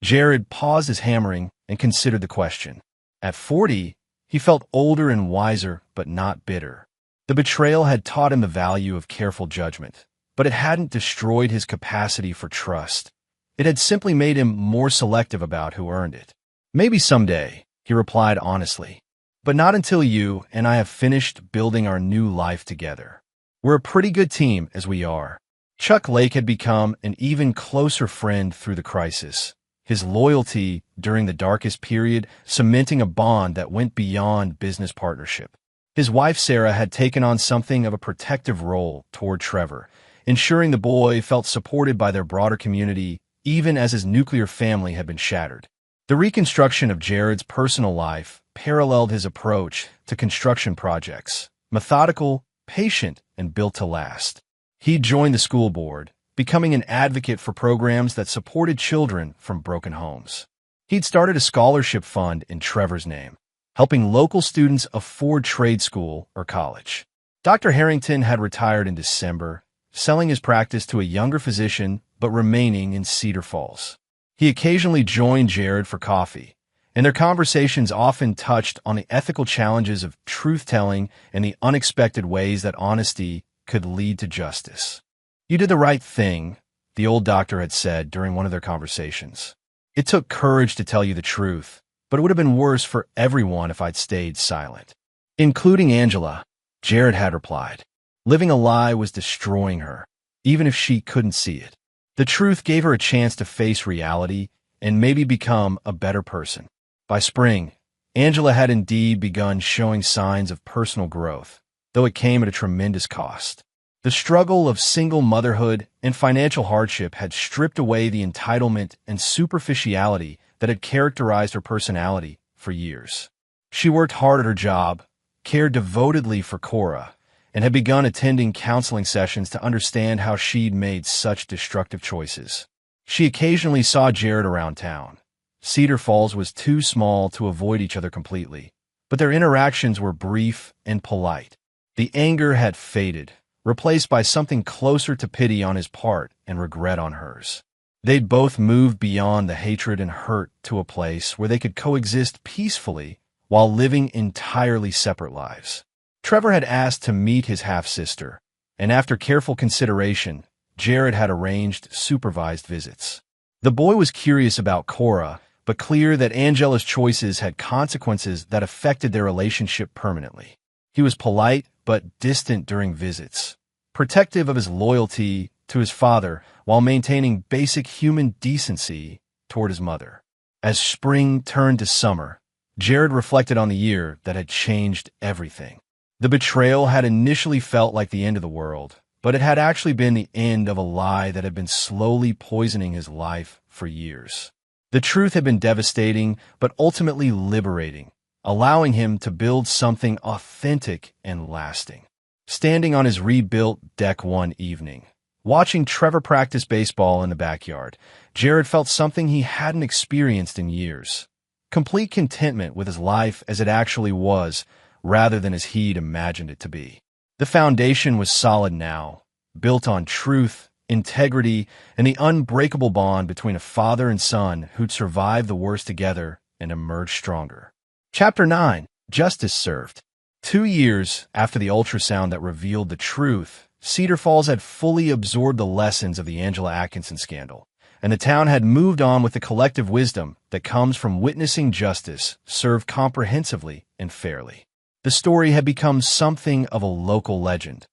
Jared paused his hammering and considered the question. At 40, he felt older and wiser, but not bitter. The betrayal had taught him the value of careful judgment, but it hadn't destroyed his capacity for trust. It had simply made him more selective about who earned it. "Maybe someday," he replied honestly, "but not until you and I have finished building our new life together. We're a pretty good team as we are." Chuck Lake had become an even closer friend through the crisis, his loyalty during the darkest period cementing a bond that went beyond business partnership. His wife Sarah had taken on something of a protective role toward Trevor, ensuring the boy felt supported by their broader community even as his nuclear family had been shattered. The reconstruction of Jared's personal life paralleled his approach to construction projects, methodical, patient, and built to last. He joined the school board, becoming an advocate for programs that supported children from broken homes. He'd started a scholarship fund in Trevor's name, helping local students afford trade school or college. Dr. Harrington had retired in December, selling his practice to a younger physician but remaining in Cedar Falls. He occasionally joined Jared for coffee, and their conversations often touched on the ethical challenges of truth-telling and the unexpected ways that honesty could lead to justice. "You did the right thing," the old doctor had said during one of their conversations. "It took courage to tell you the truth, but it would have been worse for everyone if I'd stayed silent." Including Angela, Jared had replied. Living a lie was destroying her, even if she couldn't see it. The truth gave her a chance to face reality and maybe become a better person. By spring, Angela had indeed begun showing signs of personal growth, though it came at a tremendous cost. The struggle of single motherhood and financial hardship had stripped away the entitlement and superficiality that had characterized her personality for years. She worked hard at her job, cared devotedly for Cora, and had begun attending counseling sessions to understand how she'd made such destructive choices. She occasionally saw Jared around town. Cedar Falls was too small to avoid each other completely, but their interactions were brief and polite. The anger had faded, replaced by something closer to pity on his part and regret on hers. They'd both moved beyond the hatred and hurt to a place where they could coexist peacefully while living entirely separate lives. Trevor had asked to meet his half-sister, and after careful consideration, Jared had arranged supervised visits. The boy was curious about Cora, but clear that Angela's choices had consequences that affected their relationship permanently. He was polite but distant during visits, protective of his loyalty to his father while maintaining basic human decency toward his mother. As spring turned to summer, Jared reflected on the year that had changed everything. The betrayal had initially felt like the end of the world, but it had actually been the end of a lie that had been slowly poisoning his life for years. The truth had been devastating, but ultimately liberating, allowing him to build something authentic and lasting. Standing on his rebuilt deck one evening, watching Trevor practice baseball in the backyard, Jared felt something he hadn't experienced in years. Complete contentment with his life as it actually was, rather than as he'd imagined it to be. The foundation was solid now, built on truth, integrity, and the unbreakable bond between a father and son who'd survived the worst together and emerged stronger. Chapter 9. Justice Served. 2 years after the ultrasound that revealed the truth, Cedar Falls had fully absorbed the lessons of the Angela Atkinson scandal, and the town had moved on with the collective wisdom that comes from witnessing justice served comprehensively and fairly. The story had become something of a local legend,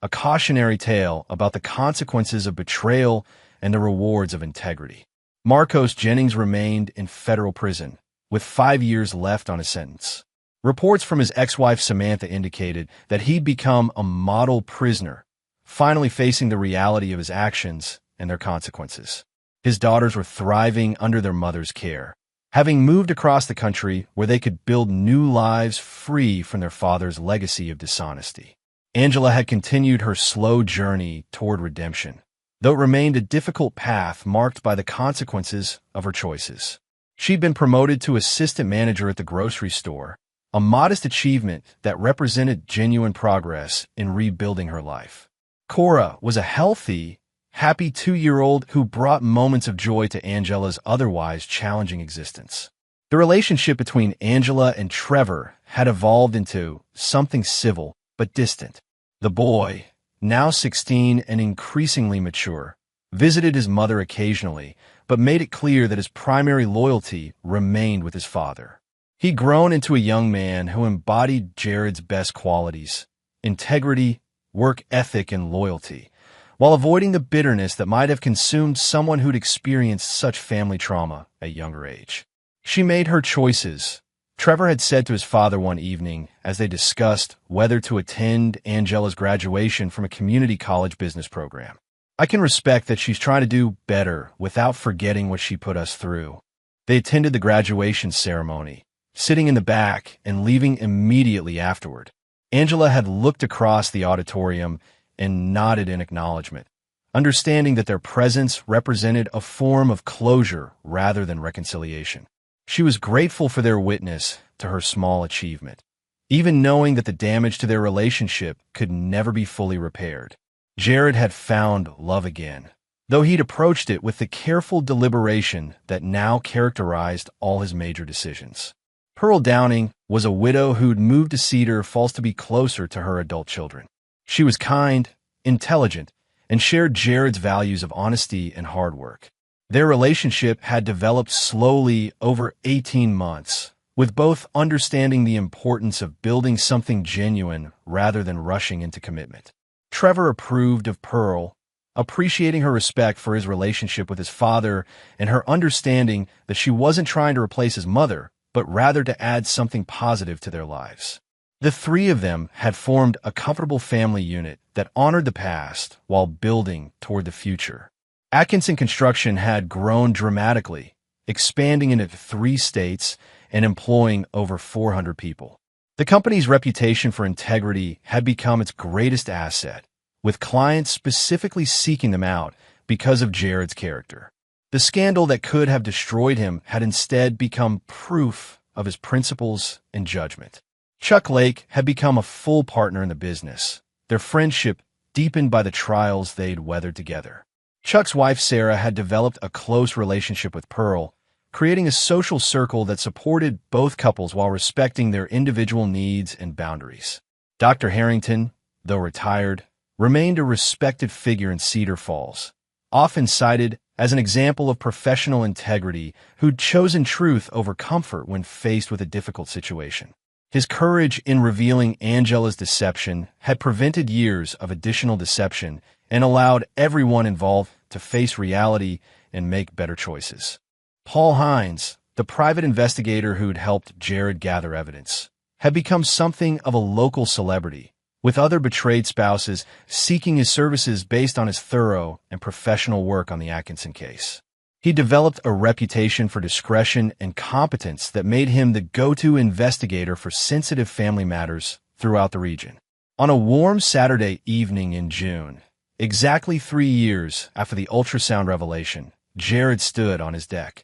a cautionary tale about the consequences of betrayal and the rewards of integrity. Marcos Jennings remained in federal prison, with 5 years left on his sentence. Reports from his ex-wife Samantha indicated that he'd become a model prisoner, finally facing the reality of his actions and their consequences. His daughters were thriving under their mother's care, having moved across the country where they could build new lives free from their father's legacy of dishonesty. Angela had continued her slow journey toward redemption, though it remained a difficult path marked by the consequences of her choices. She'd been promoted to assistant manager at the grocery store, a modest achievement that represented genuine progress in rebuilding her life. Cora was a healthy, happy 2-year-old who brought moments of joy to Angela's otherwise challenging existence. The relationship between Angela and Trevor had evolved into something civil but distant. The boy, now 16 and increasingly mature, visited his mother occasionally, but made it clear that his primary loyalty remained with his father. He'd grown into a young man who embodied Jared's best qualities: integrity, work ethic, and loyalty, while avoiding the bitterness that might have consumed someone who'd experienced such family trauma at a younger age. She made her choices, Trevor had said to his father one evening as they discussed whether to attend Angela's graduation from a community college business program. "I can respect that she's trying to do better without forgetting what she put us through." They attended the graduation ceremony, sitting in the back and leaving immediately afterward. Angela had looked across the auditorium and nodded in acknowledgement, understanding that their presence represented a form of closure rather than reconciliation. She was grateful for their witness to her small achievement, even knowing that the damage to their relationship could never be fully repaired. Jared had found love again, though he'd approached it with the careful deliberation that now characterized all his major decisions. Pearl Downing was a widow who'd moved to Cedar Falls to be closer to her adult children. She was kind, intelligent, and shared Jared's values of honesty and hard work. Their relationship had developed slowly over 18 months, with both understanding the importance of building something genuine rather than rushing into commitment. Trevor approved of Pearl, appreciating her respect for his relationship with his father and her understanding that she wasn't trying to replace his mother, but rather to add something positive to their lives. The three of them had formed a comfortable family unit that honored the past while building toward the future. Atkinson Construction had grown dramatically, expanding into 3 states and employing over 400 people. The company's reputation for integrity had become its greatest asset, with clients specifically seeking them out because of Jared's character. The scandal that could have destroyed him had instead become proof of his principles and judgment. Chuck Lake had become a full partner in the business, their friendship deepened by the trials they'd weathered together. Chuck's wife, Sarah, had developed a close relationship with Pearl, creating a social circle that supported both couples while respecting their individual needs and boundaries. Dr. Harrington, though retired, remained a respected figure in Cedar Falls, often cited as an example of professional integrity who'd chosen truth over comfort when faced with a difficult situation. His courage in revealing Angela's deception had prevented years of additional deception and allowed everyone involved to face reality and make better choices. Paul Hines, the private investigator who'd helped Jared gather evidence, had become something of a local celebrity, with other betrayed spouses seeking his services based on his thorough and professional work on the Atkinson case. He developed a reputation for discretion and competence that made him the go-to investigator for sensitive family matters throughout the region. On a warm Saturday evening in June, exactly 3 years after the ultrasound revelation, Jared stood on his deck.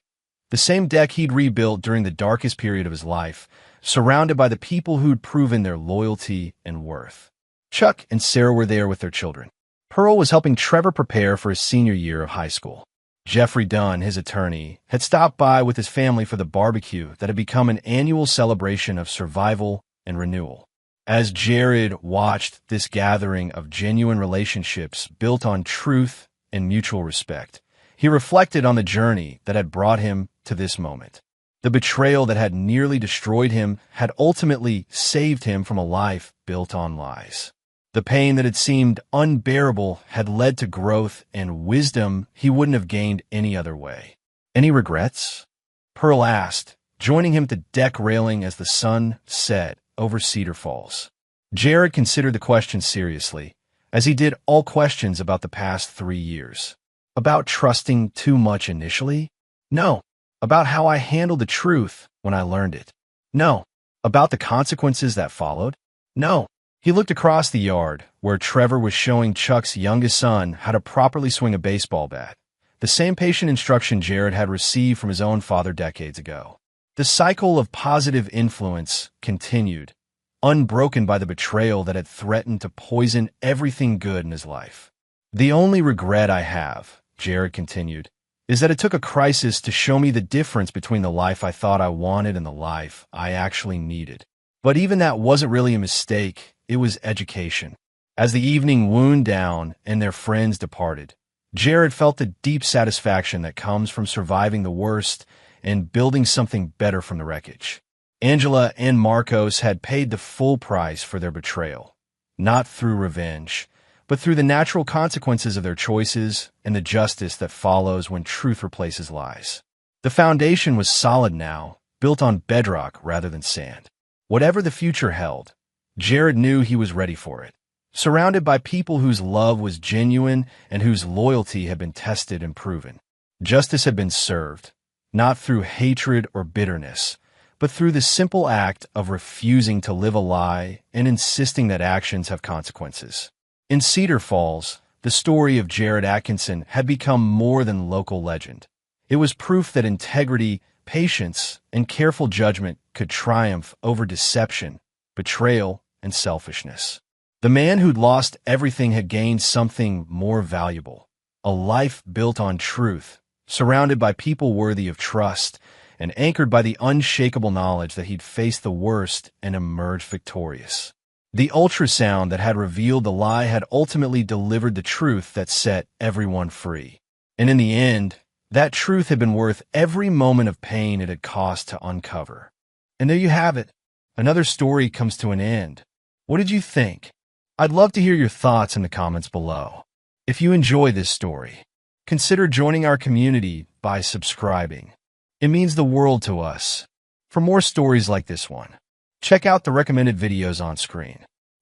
The same deck he'd rebuilt during the darkest period of his life, surrounded by the people who'd proven their loyalty and worth. Chuck and Sarah were there with their children. Pearl was helping Trevor prepare for his senior year of high school. Jeffrey Dunn, his attorney, had stopped by with his family for the barbecue that had become an annual celebration of survival and renewal. As Jared watched this gathering of genuine relationships built on truth and mutual respect, he reflected on the journey that had brought him to this moment. The betrayal that had nearly destroyed him had ultimately saved him from a life built on lies. The pain that had seemed unbearable had led to growth and wisdom he wouldn't have gained any other way. Any regrets? Pearl asked, joining him at the deck railing as the sun set over Cedar Falls. Jared considered the question seriously, as he did all questions about the past 3 years. About trusting too much initially? No. About how I handled the truth when I learned it? No. About the consequences that followed? No. He looked across the yard, where Trevor was showing Chuck's youngest son how to properly swing a baseball bat, the same patient instruction Jared had received from his own father decades ago. The cycle of positive influence continued, unbroken by the betrayal that had threatened to poison everything good in his life. The only regret I have, Jared continued, is that it took a crisis to show me the difference between the life I thought I wanted and the life I actually needed. But even that wasn't really a mistake, it was education. As the evening wound down and their friends departed, Jared felt the deep satisfaction that comes from surviving the worst and building something better from the wreckage. Angela and Marcos had paid the full price for their betrayal, not through revenge, but through the natural consequences of their choices and the justice that follows when truth replaces lies. The foundation was solid now, built on bedrock rather than sand. Whatever the future held, Jared knew he was ready for it, surrounded by people whose love was genuine and whose loyalty had been tested and proven. Justice had been served, not through hatred or bitterness, but through the simple act of refusing to live a lie and insisting that actions have consequences. In Cedar Falls, the story of Jared Atkinson had become more than local legend. It was proof that integrity, patience, and careful judgment could triumph over deception, betrayal, and selfishness. The man who'd lost everything had gained something more valuable, a life built on truth, surrounded by people worthy of trust, and anchored by the unshakable knowledge that he'd faced the worst and emerged victorious. The ultrasound that had revealed the lie had ultimately delivered the truth that set everyone free. And in the end, that truth had been worth every moment of pain it had cost to uncover. And there you have it. Another story comes to an end. What did you think? I'd love to hear your thoughts in the comments below. If you enjoy this story, consider joining our community by subscribing. It means the world to us. For more stories like this one, check out the recommended videos on screen.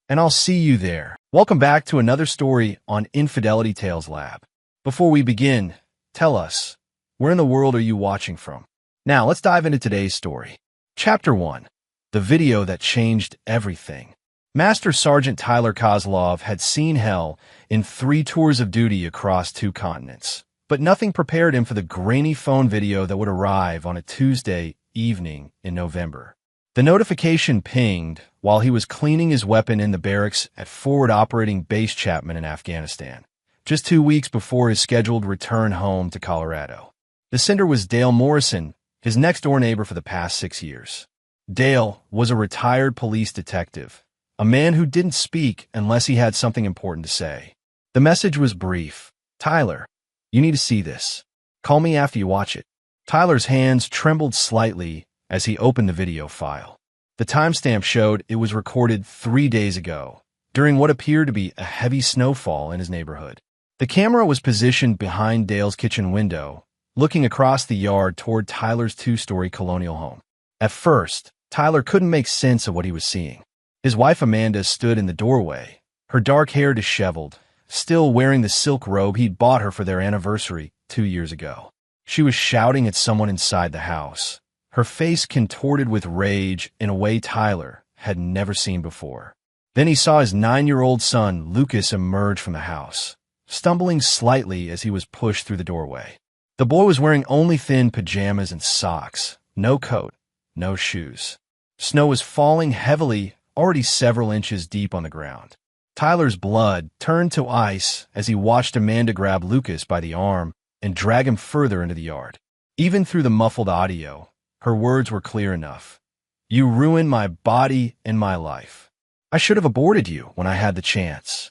And I'll see you there. Welcome back to another story on Infidelity Tales Lab. Before we begin, tell us, where in the world are you watching from? Now, let's dive into today's story. Chapter 1. The Video That Changed Everything. Master Sergeant Tyler Kozlov had seen hell in 3 tours of duty across 2 continents. But nothing prepared him for the grainy phone video that would arrive on a Tuesday evening in November. The notification pinged while he was cleaning his weapon in the barracks at Forward Operating Base Chapman in Afghanistan, just 2 weeks before his scheduled return home to Colorado. The sender was Dale Morrison, his next-door neighbor for the past 6 years. Dale was a retired police detective, a man who didn't speak unless he had something important to say. The message was brief. Tyler, you need to see this. Call me after you watch it. Tyler's hands trembled slightly as he opened the video file. The timestamp showed it was recorded 3 days ago, during what appeared to be a heavy snowfall in his neighborhood. The camera was positioned behind Dale's kitchen window, looking across the yard toward Tyler's 2-story colonial home. At first, Tyler couldn't make sense of what he was seeing. His wife Amanda stood in the doorway, her dark hair disheveled, still wearing the silk robe he'd bought her for their anniversary 2 years ago. She was shouting at someone inside the house, her face contorted with rage in a way Tyler had never seen before. Then he saw his 9-year-old son, Lucas, emerge from the house, stumbling slightly as he was pushed through the doorway. The boy was wearing only thin pajamas and socks, no coat, no shoes. Snow was falling heavily, already several inches deep on the ground. Tyler's blood turned to ice as he watched Amanda grab Lucas by the arm and drag him further into the yard. Even through the muffled audio, her words were clear enough. You ruined my body and my life. I should have aborted you when I had the chance.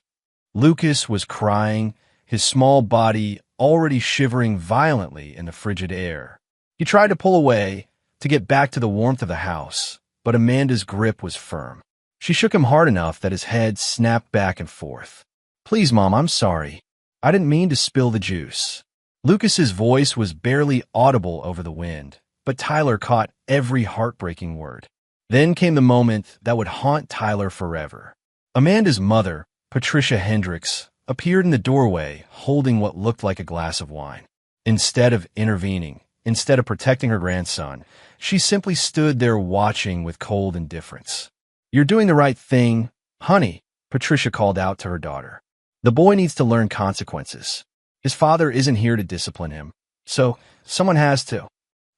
Lucas was crying, his small body already shivering violently in the frigid air. He tried to pull away to get back to the warmth of the house, but Amanda's grip was firm. She shook him hard enough that his head snapped back and forth. Please, Mom, I'm sorry. I didn't mean to spill the juice. Lucas's voice was barely audible over the wind, but Tyler caught every heartbreaking word. Then came the moment that would haunt Tyler forever. Amanda's mother, Patricia Hendricks, appeared in the doorway holding what looked like a glass of wine. Instead of intervening, instead of protecting her grandson, she simply stood there watching with cold indifference. You're doing the right thing, honey, Patricia called out to her daughter. The boy needs to learn consequences. His father isn't here to discipline him, so someone has to.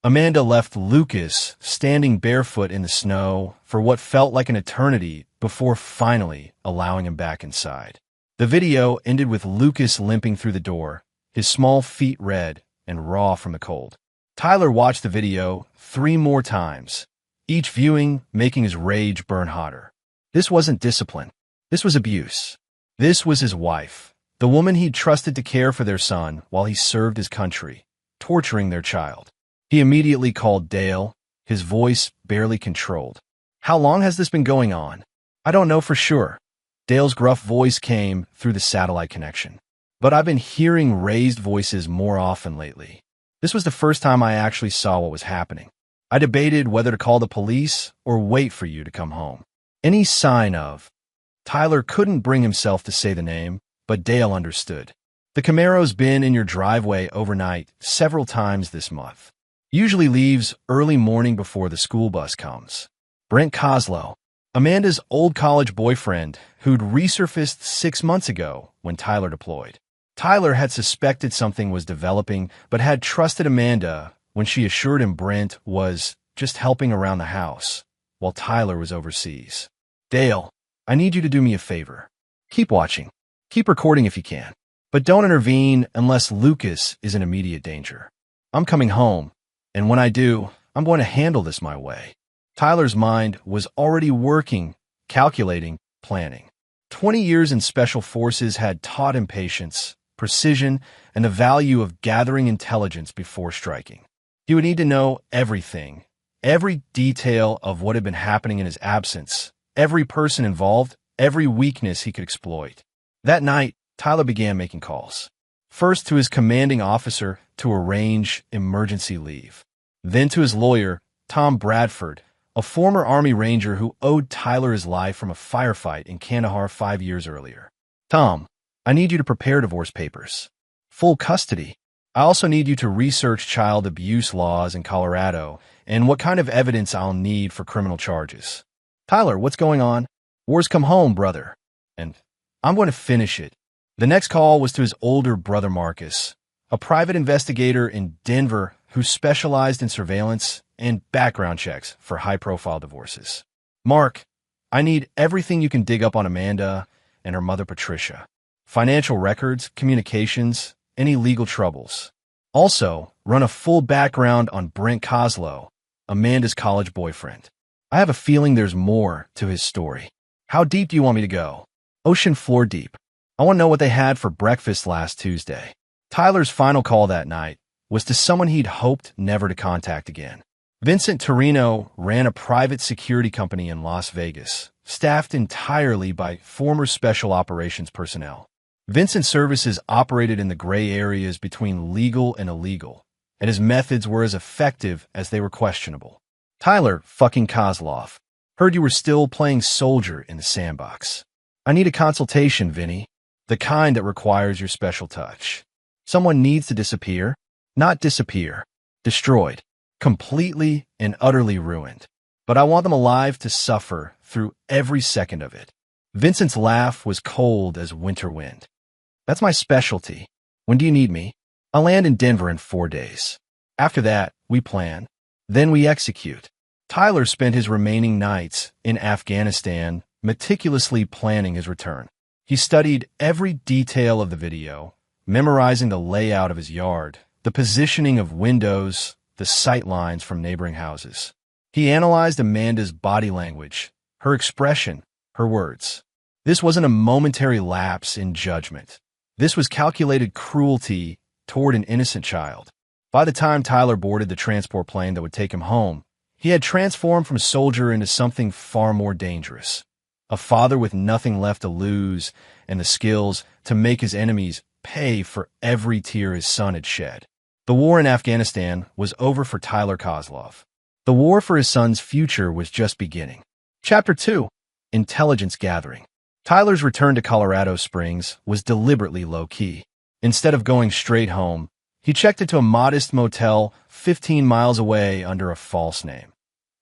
Amanda left Lucas standing barefoot in the snow for what felt like an eternity before finally allowing him back inside. The video ended with Lucas limping through the door, his small feet red and raw from the cold. Tyler watched the video 3 more times, each viewing making his rage burn hotter. This wasn't discipline. This was abuse. This was his wife, the woman he'd trusted to care for their son while he served his country, torturing their child. He immediately called Dale, his voice barely controlled. How long has this been going on? I don't know for sure. Dale's gruff voice came through the satellite connection. But I've been hearing raised voices more often lately. This was the first time I actually saw what was happening. I debated whether to call the police or wait for you to come home. Any sign of... Tyler couldn't bring himself to say the name, but Dale understood. The Camaro's been in your driveway overnight several times this month. Usually leaves early morning before the school bus comes. Brent Kozlow, Amanda's old college boyfriend, who'd resurfaced 6 months ago when Tyler deployed. Tyler had suspected something was developing, but had trusted Amanda when she assured him Brent was just helping around the house, while Tyler was overseas. Dale, I need you to do me a favor. Keep watching. Keep recording if you can. But don't intervene unless Lucas is in immediate danger. I'm coming home, and when I do, I'm going to handle this my way. Tyler's mind was already working, calculating, planning. 20 years in special forces had taught him patience, precision, and the value of gathering intelligence before striking. He would need to know everything, every detail of what had been happening in his absence, every person involved, every weakness he could exploit. That night, Tyler began making calls. First to his commanding officer to arrange emergency leave. Then to his lawyer, Tom Bradford, a former Army Ranger who owed Tyler his life from a firefight in Kandahar 5 years earlier. Tom, I need you to prepare divorce papers. Full custody. I also need you to research child abuse laws in Colorado and what kind of evidence I'll need for criminal charges. Tyler, what's going on? War's come home, brother. And I'm going to finish it. The next call was to his older brother Marcus, a private investigator in Denver who specialized in surveillance and background checks for high-profile divorces. Mark, I need everything you can dig up on Amanda and her mother Patricia. Financial records, communications, any legal troubles. Also, run a full background on Brent Kozlow, Amanda's college boyfriend. I have a feeling there's more to his story. How deep do you want me to go? Ocean floor deep. I want to know what they had for breakfast last Tuesday. Tyler's final call that night was to someone he'd hoped never to contact again. Vincent Torino ran a private security company in Las Vegas, staffed entirely by former special operations personnel. Vincent's services operated in the gray areas between legal and illegal, and his methods were as effective as they were questionable. Tyler fucking Kozlov, heard you were still playing soldier in the sandbox. I need a consultation, Vinny, the kind that requires your special touch. Someone needs to disappear, not disappear, destroyed. Completely and utterly ruined. But I want them alive to suffer through every second of it. Vincent's laugh was cold as winter wind. That's my specialty. When do you need me? I'll land in Denver in 4 days. After that, we plan. Then we execute. Tyler spent his remaining nights in Afghanistan meticulously planning his return. He studied every detail of the video, memorizing the layout of his yard, the positioning of windows, the sight lines from neighboring houses. He analyzed Amanda's body language, her expression, her words. This wasn't a momentary lapse in judgment. This was calculated cruelty toward an innocent child. By the time Tyler boarded the transport plane that would take him home, he had transformed from soldier into something far more dangerous. A father with nothing left to lose and the skills to make his enemies pay for every tear his son had shed. The war in Afghanistan was over for Tyler Kozlov. The war for his son's future was just beginning. Chapter 2. Intelligence Gathering. Tyler's return to Colorado Springs was deliberately low-key. Instead of going straight home, he checked into a modest motel 15 miles away under a false name,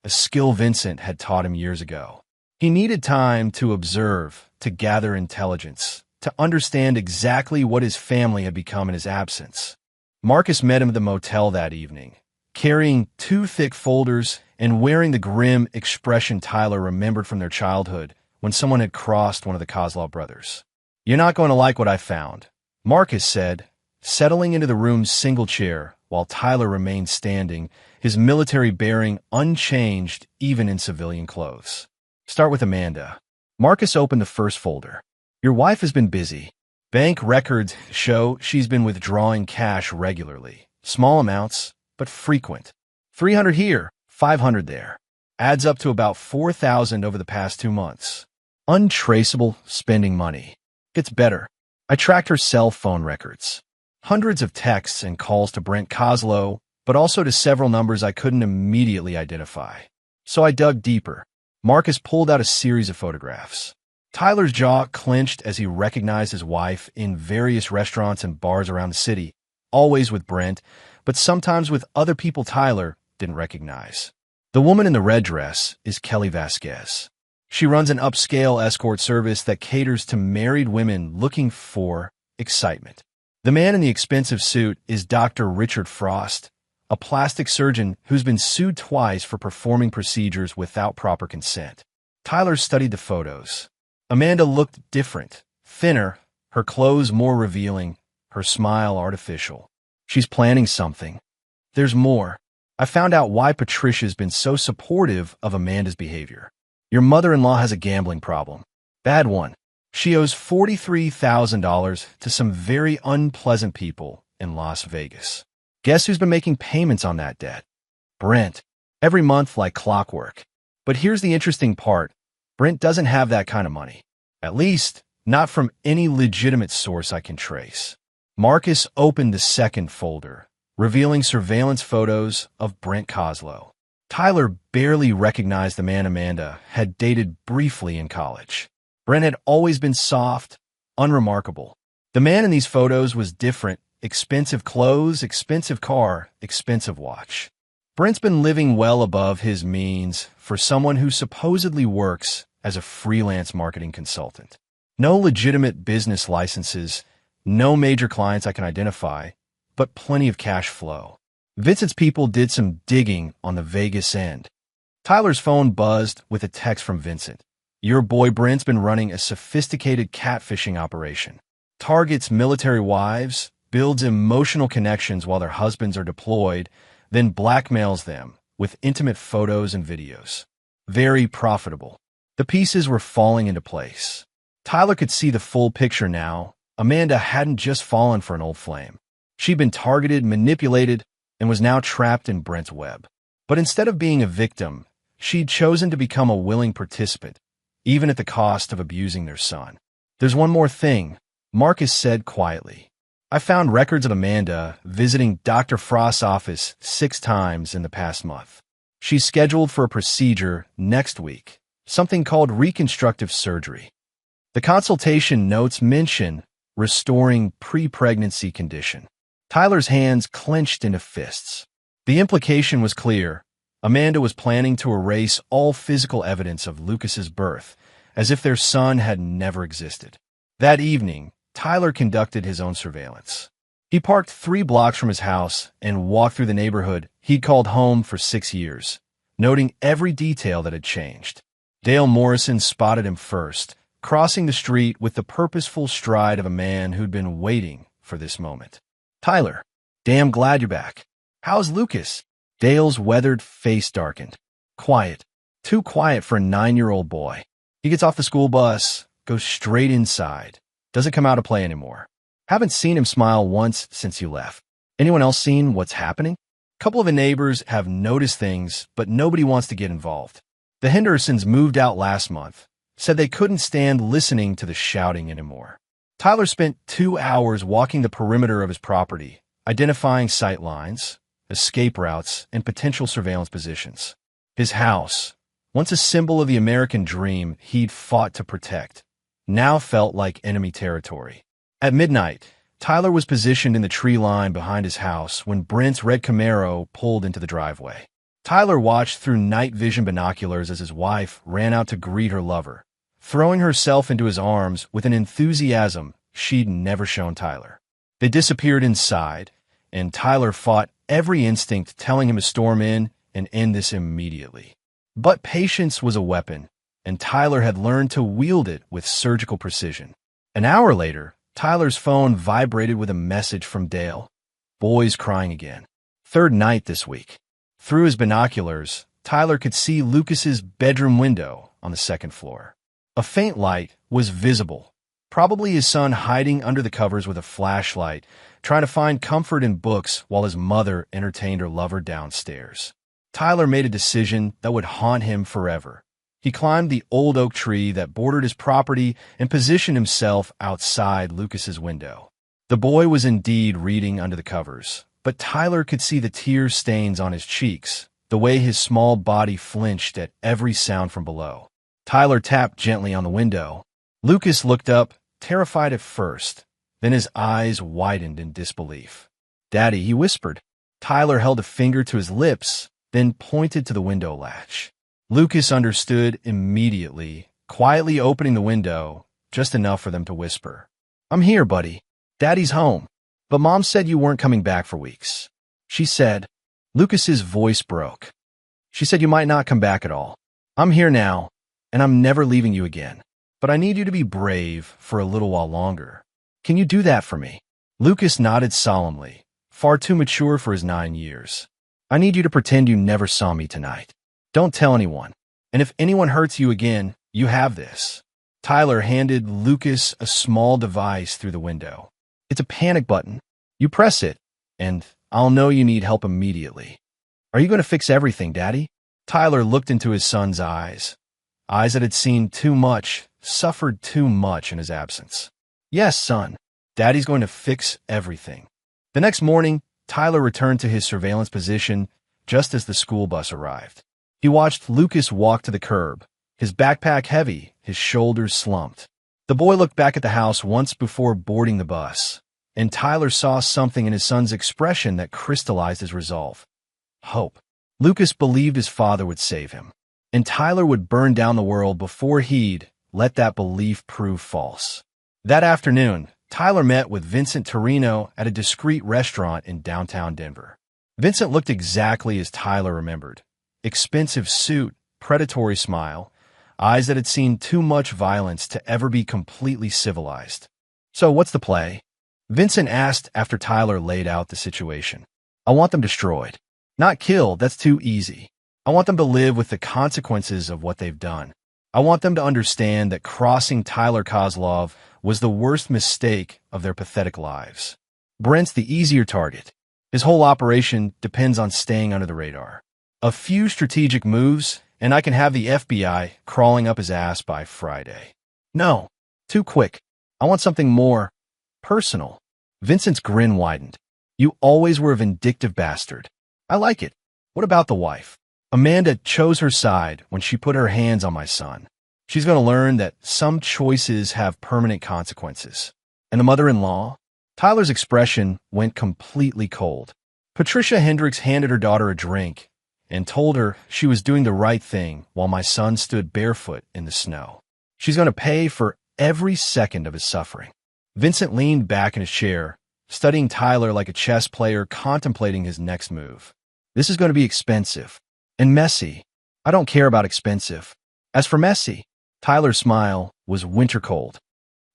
a skill Vincent had taught him years ago. He needed time to observe, to gather intelligence, to understand exactly what his family had become in his absence. Marcus met him at the motel that evening, carrying 2 thick folders and wearing the grim expression Tyler remembered from their childhood when someone had crossed one of the Kozlov brothers. You're not going to like what I found, Marcus said, settling into the room's single chair while Tyler remained standing, his military bearing unchanged even in civilian clothes. Start with Amanda. Marcus opened the first folder. Your wife has been busy. Bank records show she's been withdrawing cash regularly. Small amounts, but frequent. 300 here, 500 there. Adds up to about 4,000 over the past 2 months. Untraceable spending money. Gets better. I tracked her cell phone records. Hundreds of texts and calls to Brent Kozlow, but also to several numbers I couldn't immediately identify. So I dug deeper. Marcus pulled out a series of photographs. Tyler's jaw clenched as he recognized his wife in various restaurants and bars around the city, always with Brent, but sometimes with other people Tyler didn't recognize. The woman in the red dress is Kelly Vasquez. She runs an upscale escort service that caters to married women looking for excitement. The man in the expensive suit is Dr. Richard Frost, a plastic surgeon who's been sued twice for performing procedures without proper consent. Tyler studied the photos. Amanda looked different, thinner, her clothes more revealing, her smile artificial. She's planning something. There's more. I found out why Patricia's been so supportive of Amanda's behavior. Your mother-in-law has a gambling problem. Bad one. She owes $43,000 to some very unpleasant people in Las Vegas. Guess who's been making payments on that debt? Brent. Every month like clockwork. But here's the interesting part. Brent doesn't have that kind of money. At least, not from any legitimate source I can trace. Marcus opened the second folder, revealing surveillance photos of Brent Coslow. Tyler barely recognized the man Amanda had dated briefly in college. Brent had always been soft, unremarkable. The man in these photos was different. Expensive clothes, expensive car, expensive watch. Brent's been living well above his means for someone who supposedly works as a freelance marketing consultant. No legitimate business licenses, no major clients I can identify, but plenty of cash flow. Vincent's people did some digging on the Vegas end. Tyler's phone buzzed with a text from Vincent. Your boy Brent's been running a sophisticated catfishing operation. Targets military wives, builds emotional connections while their husbands are deployed, then blackmails them with intimate photos and videos. Very profitable. The pieces were falling into place. Tyler could see the full picture now. Amanda hadn't just fallen for an old flame. She'd been targeted, manipulated, and was now trapped in Brent's web. But instead of being a victim, she'd chosen to become a willing participant, even at the cost of abusing their son. There's one more thing, Marcus said quietly. I found records of Amanda visiting Dr. Frost's office 6 times in the past month. She's scheduled for a procedure next week, something called reconstructive surgery. The consultation notes mention restoring pre-pregnancy condition. Tyler's hands clenched into fists. The implication was clear. Amanda was planning to erase all physical evidence of Lucas's birth, as if their son had never existed. That evening, Tyler conducted his own surveillance. He parked 3 blocks from his house and walked through the neighborhood he'd called home for 6 years, noting every detail that had changed. Dale Morrison spotted him first, crossing the street with the purposeful stride of a man who'd been waiting for this moment. Tyler, damn glad you're back. How's Lucas? Dale's weathered face darkened. Quiet. Too quiet for a 9-year-old boy. He gets off the school bus, goes straight inside. Doesn't come out to play anymore. Haven't seen him smile once since you left. Anyone else seen what's happening? A couple of the neighbors have noticed things, but nobody wants to get involved. The Hendersons moved out last month, said they couldn't stand listening to the shouting anymore. Tyler spent 2 hours walking the perimeter of his property, identifying sight lines, escape routes, and potential surveillance positions. His house, once a symbol of the American dream he'd fought to protect, now felt like enemy territory. At midnight, Tyler was positioned in the tree line behind his house when Brent's red Camaro pulled into the driveway. Tyler watched through night vision binoculars as his wife ran out to greet her lover, throwing herself into his arms with an enthusiasm she'd never shown Tyler. They disappeared inside, and Tyler fought every instinct telling him to storm in and end this immediately. But patience was a weapon, and Tyler had learned to wield it with surgical precision. An hour later, Tyler's phone vibrated with a message from Dale. Boys crying again. 3rd night this week. Through his binoculars, Tyler could see Lucas's bedroom window on the 2nd floor. A faint light was visible, probably his son hiding under the covers with a flashlight, trying to find comfort in books while his mother entertained her lover downstairs. Tyler made a decision that would haunt him forever. He climbed the old oak tree that bordered his property and positioned himself outside Lucas's window. The boy was indeed reading under the covers, but Tyler could see the tear stains on his cheeks, the way his small body flinched at every sound from below. Tyler tapped gently on the window. Lucas looked up, terrified at first. Then his eyes widened in disbelief. "Daddy," he whispered. Tyler held a finger to his lips, then pointed to the window latch. Lucas understood immediately, quietly opening the window, just enough for them to whisper. "I'm here, buddy. Daddy's home. But Mom said you weren't coming back for weeks." She said. Lucas's voice broke. "She said you might not come back at all. I'm here now, and I'm never leaving you again. But I need you to be brave for a little while longer." Can you do that for me? Lucas nodded solemnly, far too mature for his 9 years. I need you to pretend you never saw me tonight. Don't tell anyone. And if anyone hurts you again, you have this. Tyler handed Lucas a small device through the window. It's a panic button. You press it, and I'll know you need help immediately. Are you going to fix everything, Daddy? Tyler looked into his son's eyes that had seen too much, suffered too much in his absence. Yes, son. Daddy's going to fix everything. The next morning, Tyler returned to his surveillance position just as the school bus arrived. He watched Lucas walk to the curb, his backpack heavy, his shoulders slumped. The boy looked back at the house once before boarding the bus, and Tyler saw something in his son's expression that crystallized his resolve. Hope. Lucas believed his father would save him, and Tyler would burn down the world before he'd let that belief prove false. That afternoon, Tyler met with Vincent Torino at a discreet restaurant in downtown Denver. Vincent looked exactly as Tyler remembered. Expensive suit, predatory smile, eyes that had seen too much violence to ever be completely civilized. So what's the play? Vincent asked after Tyler laid out the situation. I want them destroyed. Not killed, that's too easy. I want them to live with the consequences of what they've done. I want them to understand that crossing Tyler Kozlov was the worst mistake of their pathetic lives. Brent's the easier target. His whole operation depends on staying under the radar. A few strategic moves, and I can have the FBI crawling up his ass by Friday. No, too quick. I want something more personal. Vincent's grin widened. You always were a vindictive bastard. I like it. What about the wife? Amanda chose her side when she put her hands on my son. She's going to learn that some choices have permanent consequences. And the mother-in-law? Tyler's expression went completely cold. Patricia Hendricks handed her daughter a drink and told her she was doing the right thing while my son stood barefoot in the snow. She's going to pay for every second of his suffering. Vincent leaned back in his chair, studying Tyler like a chess player contemplating his next move. This is going to be expensive. And messy. I don't care about expensive. As for messy, Tyler's smile was winter cold.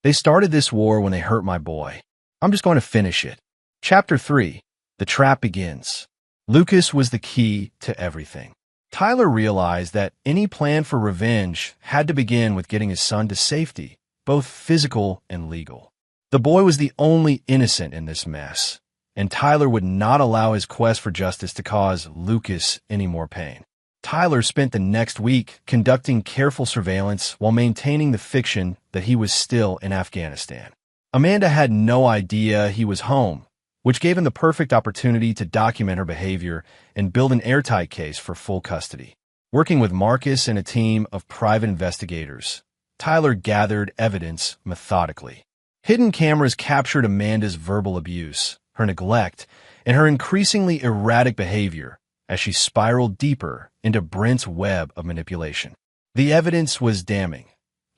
They started this war when they hurt my boy. I'm just going to finish it. Chapter 3. The trap begins. Lucas was the key to everything. Tyler realized that any plan for revenge had to begin with getting his son to safety, both physical and legal. The boy was the only innocent in this mess, and Tyler would not allow his quest for justice to cause Lucas any more pain. Tyler spent the next week conducting careful surveillance while maintaining the fiction that he was still in Afghanistan. Amanda had no idea he was home, which gave him the perfect opportunity to document her behavior and build an airtight case for full custody. Working with Marcus and a team of private investigators, Tyler gathered evidence methodically. Hidden cameras captured Amanda's verbal abuse, her neglect, and her increasingly erratic behavior as she spiraled deeper into Brent's web of manipulation. The evidence was damning.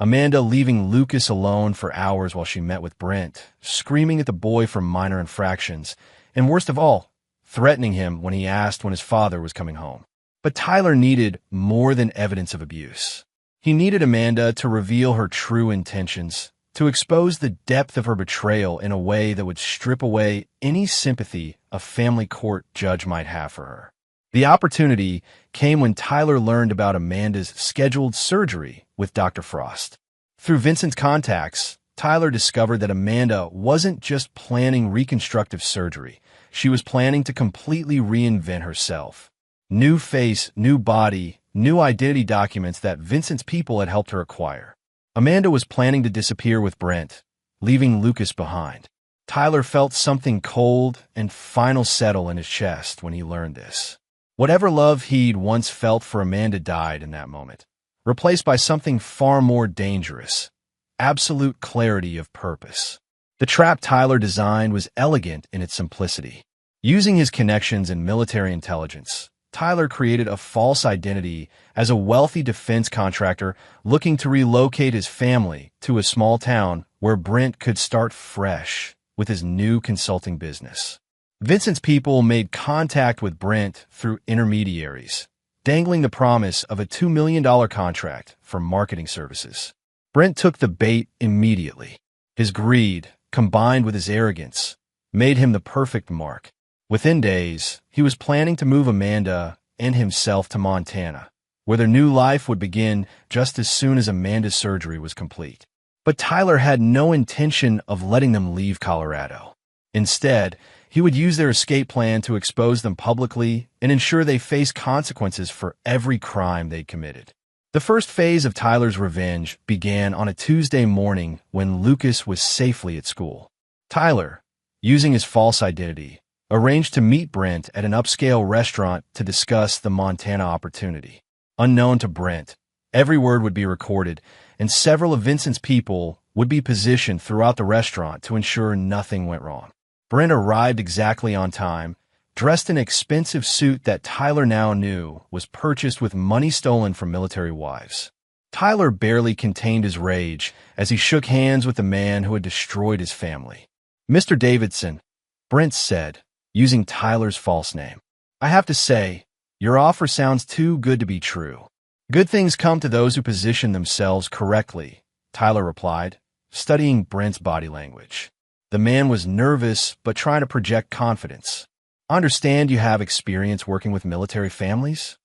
Amanda leaving Lucas alone for hours while she met with Brent, screaming at the boy for minor infractions, and worst of all, threatening him when he asked when his father was coming home. But Tyler needed more than evidence of abuse. He needed Amanda to reveal her true intentions, to expose the depth of her betrayal in a way that would strip away any sympathy a family court judge might have for her. The opportunity came when Tyler learned about Amanda's scheduled surgery with Dr. Frost. Through Vincent's contacts, Tyler discovered that Amanda wasn't just planning reconstructive surgery. She was planning to completely reinvent herself. New face, new body, new identity documents that Vincent's people had helped her acquire. Amanda was planning to disappear with Brent, leaving Lucas behind. Tyler felt something cold and final settle in his chest when he learned this. Whatever love he'd once felt for Amanda died in that moment, replaced by something far more dangerous, absolute clarity of purpose. The trap Tyler designed was elegant in its simplicity. Using his connections in military intelligence, Tyler created a false identity as a wealthy defense contractor looking to relocate his family to a small town where Brent could start fresh with his new consulting business. Vincent's people made contact with Brent through intermediaries, dangling the promise of a $2 million contract for marketing services. Brent took the bait immediately. His greed, combined with his arrogance, made him the perfect mark. Within days, he was planning to move Amanda and himself to Montana, where their new life would begin just as soon as Amanda's surgery was complete. But Tyler had no intention of letting them leave Colorado. Instead, he would use their escape plan to expose them publicly and ensure they face consequences for every crime they'd committed. The first phase of Tyler's revenge began on a Tuesday morning when Lucas was safely at school. Tyler, using his false identity, arranged to meet Brent at an upscale restaurant to discuss the Montana opportunity. Unknown to Brent, every word would be recorded, and several of Vincent's people would be positioned throughout the restaurant to ensure nothing went wrong. Brent arrived exactly on time, dressed in an expensive suit that Tyler now knew was purchased with money stolen from military wives. Tyler barely contained his rage as he shook hands with the man who had destroyed his family. "Mr. Davidson," Brent said, using Tyler's false name, "I have to say, your offer sounds too good to be true." "Good things come to those who position themselves correctly," Tyler replied, studying Brent's body language. The man was nervous but trying to project confidence. "I understand you have experience working with military families?"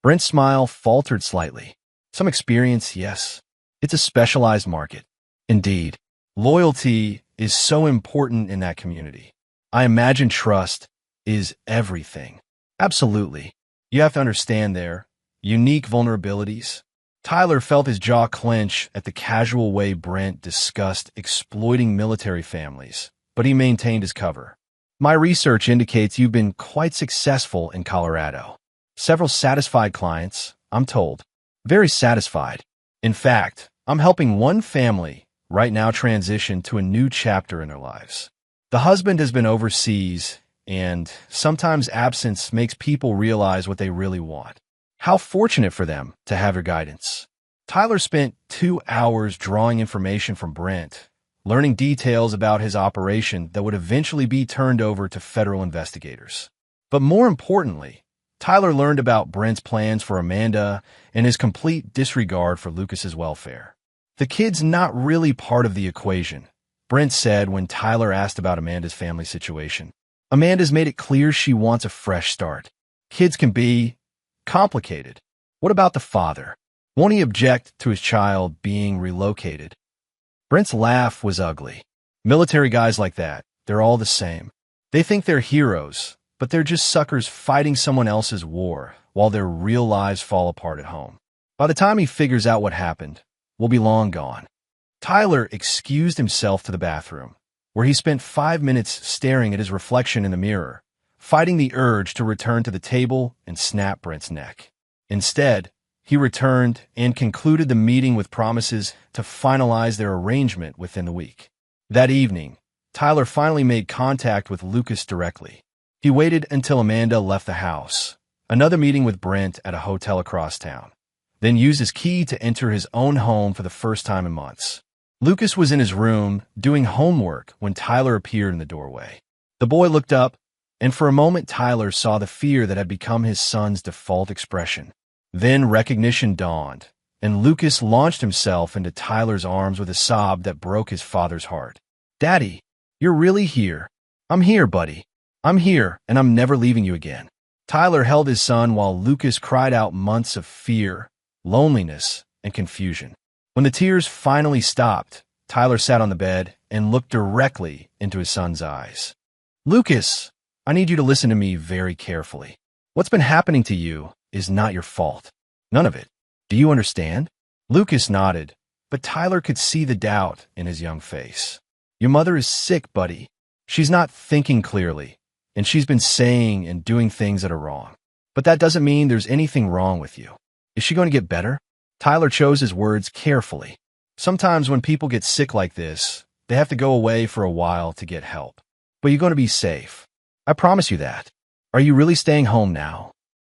Brent's smile faltered slightly. "Some experience, yes. It's a specialized market." "Indeed. Loyalty is so important in that community. I imagine trust is everything." "Absolutely. You have to understand their unique vulnerabilities." Tyler felt his jaw clench at the casual way Brent discussed exploiting military families, but he maintained his cover. "My research indicates you've been quite successful in Colorado. Several satisfied clients, I'm told. Very satisfied. In fact, I'm helping one family right now transition to a new chapter in their lives. The husband has been overseas, and sometimes absence makes people realize what they really want. How fortunate for them to have your guidance." Tyler spent 2 hours drawing information from Brent, learning details about his operation that would eventually be turned over to federal investigators. But more importantly, Tyler learned about Brent's plans for Amanda and his complete disregard for Lucas's welfare. "The kid's not really part of the equation," Brent said when Tyler asked about Amanda's family situation. "Amanda's made it clear she wants a fresh start. Kids can be complicated. What about the father? Won't he object to his child being relocated?" Brent's laugh was ugly. "Military guys like that, they're all the same. They think they're heroes, but they're just suckers fighting someone else's war while their real lives fall apart at home. By the time he figures out what happened, we'll be long gone." Tyler excused himself to the bathroom, where he spent 5 minutes staring at his reflection in the mirror, fighting the urge to return to the table and snap Brent's neck. Instead, he returned and concluded the meeting with promises to finalize their arrangement within the week. That evening, Tyler finally made contact with Lucas directly. He waited until Amanda left the house, another meeting with Brent at a hotel across town, then used his key to enter his own home for the first time in months. Lucas was in his room doing homework when Tyler appeared in the doorway. The boy looked up, and for a moment Tyler saw the fear that had become his son's default expression. Then recognition dawned, and Lucas launched himself into Tyler's arms with a sob that broke his father's heart. "Daddy, you're really here." "I'm here, buddy. I'm here, and I'm never leaving you again." Tyler held his son while Lucas cried out months of fear, loneliness, and confusion. When the tears finally stopped, Tyler sat on the bed and looked directly into his son's eyes. "Lucas, I need you to listen to me very carefully. What's been happening to you is not your fault. None of it. Do you understand?" Lucas nodded, but Tyler could see the doubt in his young face. "Your mother is sick, buddy. She's not thinking clearly, and she's been saying and doing things that are wrong. But that doesn't mean there's anything wrong with you. Is she going to get better?" Tyler chose his words carefully. Sometimes when people get sick like this, they have to go away for a while to get help. But you're going to be safe. I promise you that. Are you really staying home now?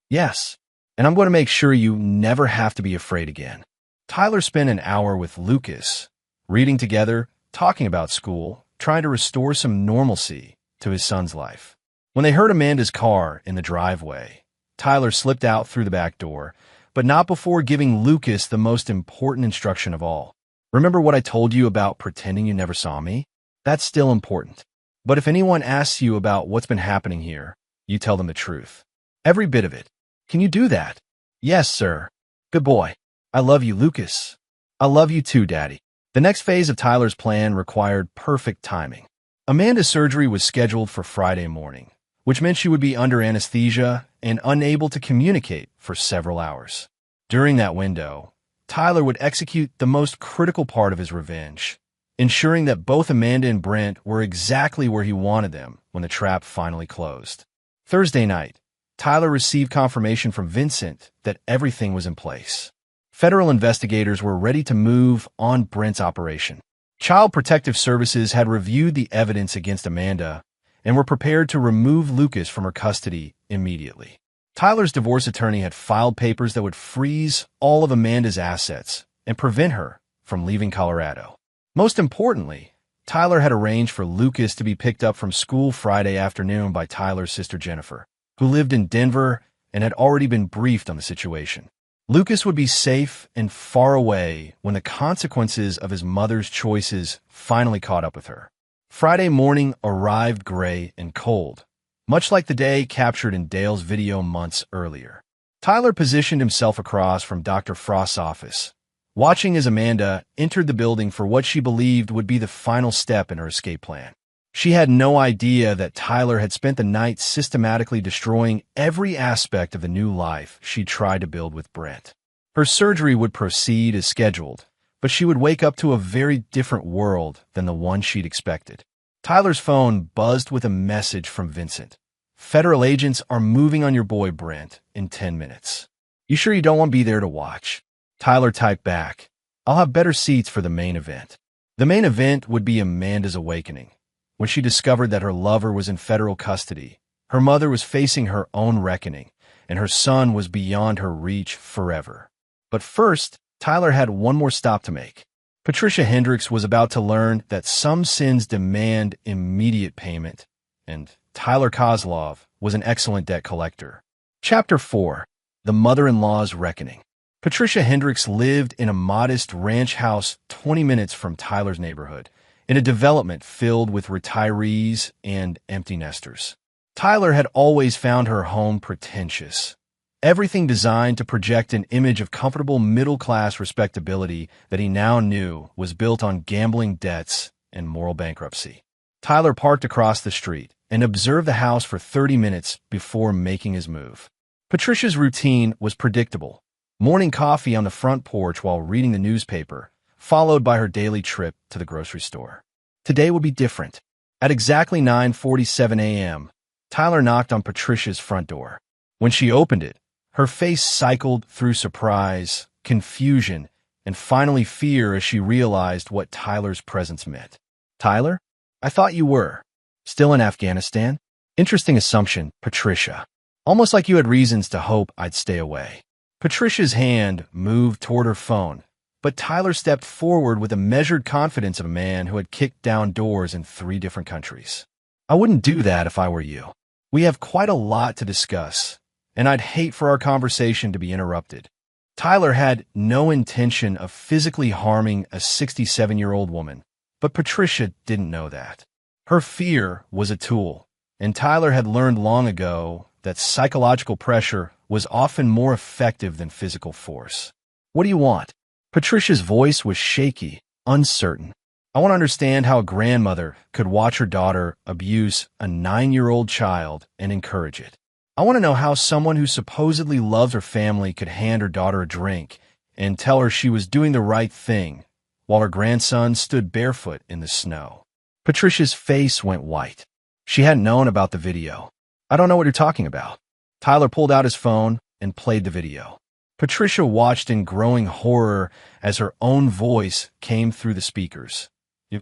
"Yes. And I'm going to make sure you never have to be afraid again." Tyler spent an hour with Lucas, reading together, talking about school, trying to restore some normalcy to his son's life. When they heard Amanda's car in the driveway, Tyler slipped out through the back door, but not before giving Lucas the most important instruction of all. "Remember what I told you about pretending you never saw me? That's still important. But if anyone asks you about what's been happening here, you tell them the truth. Every bit of it. Can you do that? Yes, sir. Good boy. I love you, Lucas. I love you too, Daddy. The next phase of Tyler's plan required perfect timing. Amanda's surgery was scheduled for Friday morning, which meant she would be under anesthesia and unable to communicate for several hours. During that window, Tyler would execute the most critical part of his revenge, ensuring that both Amanda and Brent were exactly where he wanted them when the trap finally closed. Thursday night, Tyler received confirmation from Vincent that everything was in place. Federal investigators were ready to move on Brent's operation. Child Protective Services had reviewed the evidence against Amanda and were prepared to remove Lucas from her custody immediately. Tyler's divorce attorney had filed papers that would freeze all of Amanda's assets and prevent her from leaving Colorado. Most importantly, Tyler had arranged for Lucas to be picked up from school Friday afternoon by Tyler's sister Jennifer, who lived in Denver and had already been briefed on the situation. Lucas would be safe and far away when the consequences of his mother's choices finally caught up with her. Friday morning arrived gray and cold, much like the day captured in Dale's video months earlier. Tyler positioned himself across from Dr. Frost's office, watching as Amanda entered the building for what she believed would be the final step in her escape plan. She had no idea that Tyler had spent the night systematically destroying every aspect of the new life she tried to build with Brent. Her surgery would proceed as scheduled, but she would wake up to a very different world than the one she'd expected. Tyler's phone buzzed with a message from Vincent. Federal agents are moving on your boy Brent in 10 minutes. You sure you don't want to be there to watch? Tyler typed back, I'll have better seats for the main event. The main event would be Amanda's awakening. When she discovered that her lover was in federal custody, her mother was facing her own reckoning, and her son was beyond her reach forever. But first, Tyler had one more stop to make. Patricia Hendricks was about to learn that some sins demand immediate payment, and Tyler Kozlov was an excellent debt collector. Chapter 4. The Mother-in-Law's Reckoning. Patricia Hendricks lived in a modest ranch house 20 minutes from Tyler's neighborhood, in a development filled with retirees and empty nesters. Tyler had always found her home pretentious, everything designed to project an image of comfortable middle-class respectability that he now knew was built on gambling debts and moral bankruptcy. Tyler parked across the street and observed the house for 30 minutes before making his move. Patricia's routine was predictable. Morning coffee on the front porch while reading the newspaper, followed by her daily trip to the grocery store. Today would be different. At exactly 9:47 a.m., Tyler knocked on Patricia's front door. When she opened it, her face cycled through surprise, confusion, and finally fear as she realized what Tyler's presence meant. Tyler? I thought you were. Still in Afghanistan? Interesting assumption, Patricia. Almost like you had reasons to hope I'd stay away. Patricia's hand moved toward her phone, but Tyler stepped forward with the measured confidence of a man who had kicked down doors in 3 different countries. I wouldn't do that if I were you. We have quite a lot to discuss, and I'd hate for our conversation to be interrupted. Tyler had no intention of physically harming a 67-year-old woman, but Patricia didn't know that. Her fear was a tool, and Tyler had learned long ago that psychological pressure was often more effective than physical force. What do you want? Patricia's voice was shaky, uncertain. I want to understand how a grandmother could watch her daughter abuse a 9-year-old child and encourage it. I want to know how someone who supposedly loves her family could hand her daughter a drink and tell her she was doing the right thing while her grandson stood barefoot in the snow. Patricia's face went white. She hadn't known about the video. I don't know what you're talking about. Tyler pulled out his phone and played the video. Patricia watched in growing horror as her own voice came through the speakers.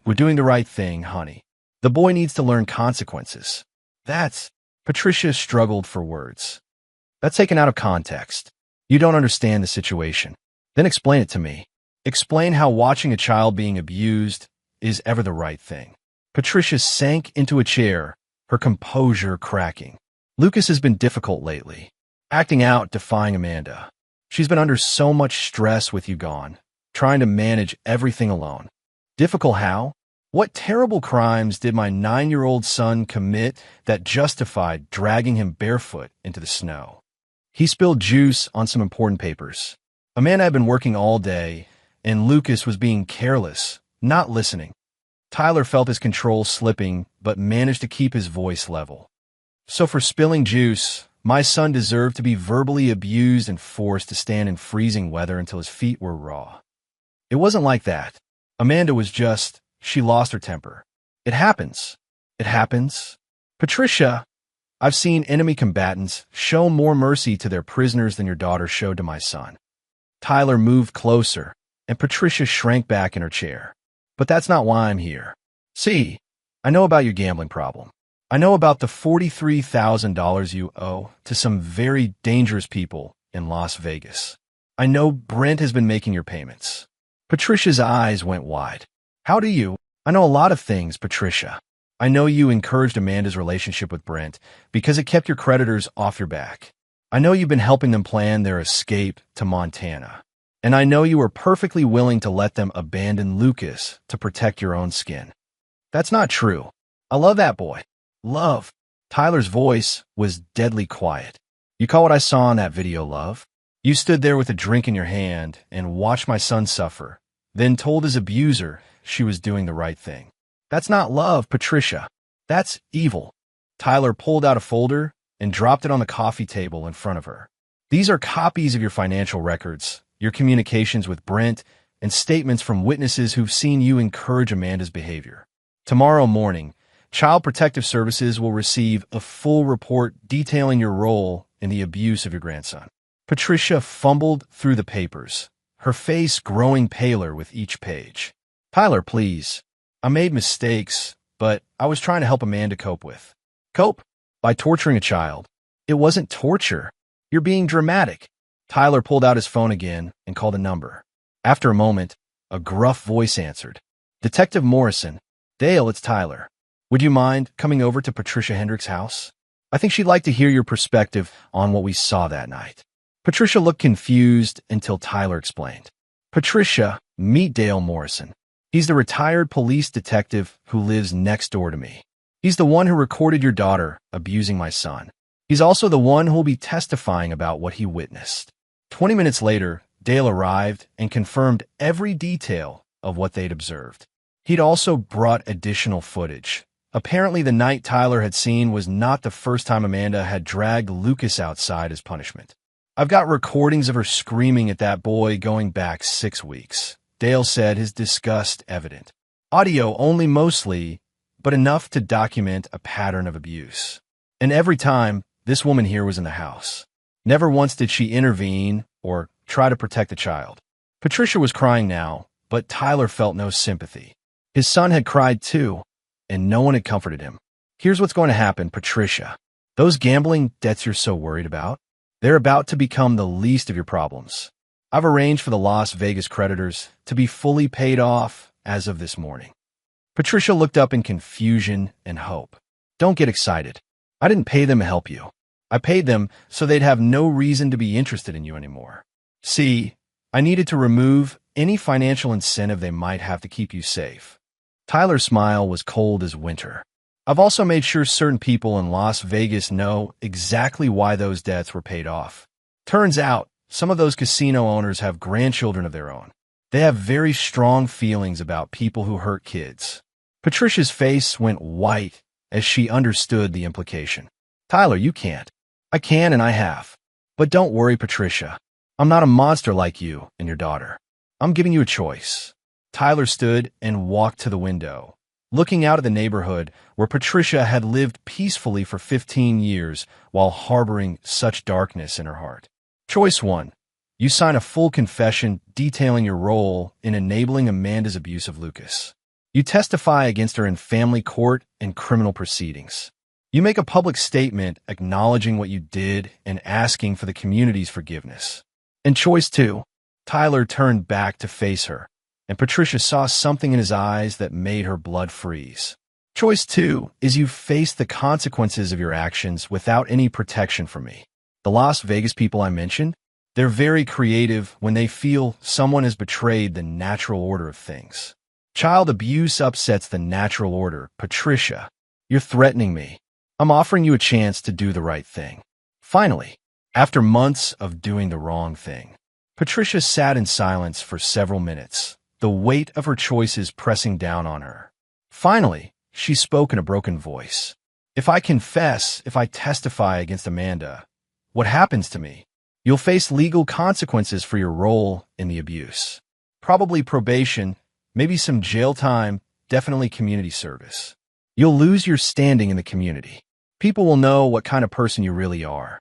We're doing the right thing, honey. The boy needs to learn consequences. Patricia struggled for words. That's taken out of context. You don't understand the situation. Then explain it to me. Explain how watching a child being abused is ever the right thing. Patricia sank into a chair, her composure cracking. Lucas has been difficult lately, acting out, defying Amanda. She's been under so much stress with you gone, trying to manage everything alone. Difficult how? What terrible crimes did my 9-year-old son commit that justified dragging him barefoot into the snow? He spilled juice on some important papers. Amanda had been working all day, and Lucas was being careless, not listening. Tyler felt his control slipping, but managed to keep his voice level. So for spilling juice, my son deserved to be verbally abused and forced to stand in freezing weather until his feet were raw. It wasn't like that. Amanda was just, she lost her temper. It happens. It happens. Patricia, I've seen enemy combatants show more mercy to their prisoners than your daughter showed to my son. Tyler moved closer, and Patricia shrank back in her chair. But that's not why I'm here. See, I know about your gambling problem. I know about the $43,000 you owe to some very dangerous people in Las Vegas. I know Brent has been making your payments. Patricia's eyes went wide. How do you? I know a lot of things, Patricia. I know you encouraged Amanda's relationship with Brent because it kept your creditors off your back. I know you've been helping them plan their escape to Montana. And I know you were perfectly willing to let them abandon Lucas to protect your own skin. That's not true. I love that boy. Love. Tyler's voice was deadly quiet. You call what I saw in that video love? You stood there with a drink in your hand and watched my son suffer, then told his abuser she was doing the right thing. That's not love, Patricia. That's evil. Tyler pulled out a folder and dropped it on the coffee table in front of her. These are copies of your financial records, your communications with Brent, and statements from witnesses who've seen you encourage Amanda's behavior. Tomorrow morning, Child Protective Services will receive a full report detailing your role in the abuse of your grandson. Patricia fumbled through the papers, her face growing paler with each page. Tyler, please. I made mistakes, but I was trying to help Amanda cope with. Cope? By torturing a child. It wasn't torture. You're being dramatic. Tyler pulled out his phone again and called a number. After a moment, a gruff voice answered. Detective Morrison. Dale, it's Tyler. Would you mind coming over to Patricia Hendricks' house? I think she'd like to hear your perspective on what we saw that night. Patricia looked confused until Tyler explained. Patricia, meet Dale Morrison. He's the retired police detective who lives next door to me. He's the one who recorded your daughter abusing my son. He's also the one who will be testifying about what he witnessed. 20 minutes later, Dale arrived and confirmed every detail of what they'd observed. He'd also brought additional footage. Apparently, the night Tyler had seen was not the first time Amanda had dragged Lucas outside as punishment. I've got recordings of her screaming at that boy going back 6 weeks. Dale said, his disgust evident. Audio only mostly, but enough to document a pattern of abuse. And every time, this woman here was in the house. Never once did she intervene or try to protect the child. Patricia was crying now, but Tyler felt no sympathy. His son had cried too, and no one had comforted him. Here's what's going to happen, Patricia. Those gambling debts you're so worried about, they're about to become the least of your problems. I've arranged for the Las Vegas creditors to be fully paid off as of this morning. Patricia looked up in confusion and hope. Don't get excited. I didn't pay them to help you. I paid them so they'd have no reason to be interested in you anymore. See, I needed to remove any financial incentive they might have to keep you safe. Tyler's smile was cold as winter. I've also made sure certain people in Las Vegas know exactly why those debts were paid off. Turns out, some of those casino owners have grandchildren of their own. They have very strong feelings about people who hurt kids. Patricia's face went white as she understood the implication. Tyler, you can't. I can and I have. But don't worry, Patricia. I'm not a monster like you and your daughter. I'm giving you a choice. Tyler stood and walked to the window, looking out at the neighborhood where Patricia had lived peacefully for 15 years while harboring such darkness in her heart. Choice 1. You sign a full confession detailing your role in enabling Amanda's abuse of Lucas. You testify against her in family court and criminal proceedings. You make a public statement acknowledging what you did and asking for the community's forgiveness. And choice 2. Tyler turned back to face her, and Patricia saw something in his eyes that made her blood freeze. Choice 2 is you face the consequences of your actions without any protection from me. The Las Vegas people I mentioned, they're very creative when they feel someone has betrayed the natural order of things. Child abuse upsets the natural order. Patricia, you're threatening me. I'm offering you a chance to do the right thing. Finally, after months of doing the wrong thing, Patricia sat in silence for several minutes, the weight of her choices pressing down on her. Finally, she spoke in a broken voice. If I confess, if I testify against Amanda, what happens to me? You'll face legal consequences for your role in the abuse. Probably probation, maybe some jail time, definitely community service. You'll lose your standing in the community. People will know what kind of person you really are.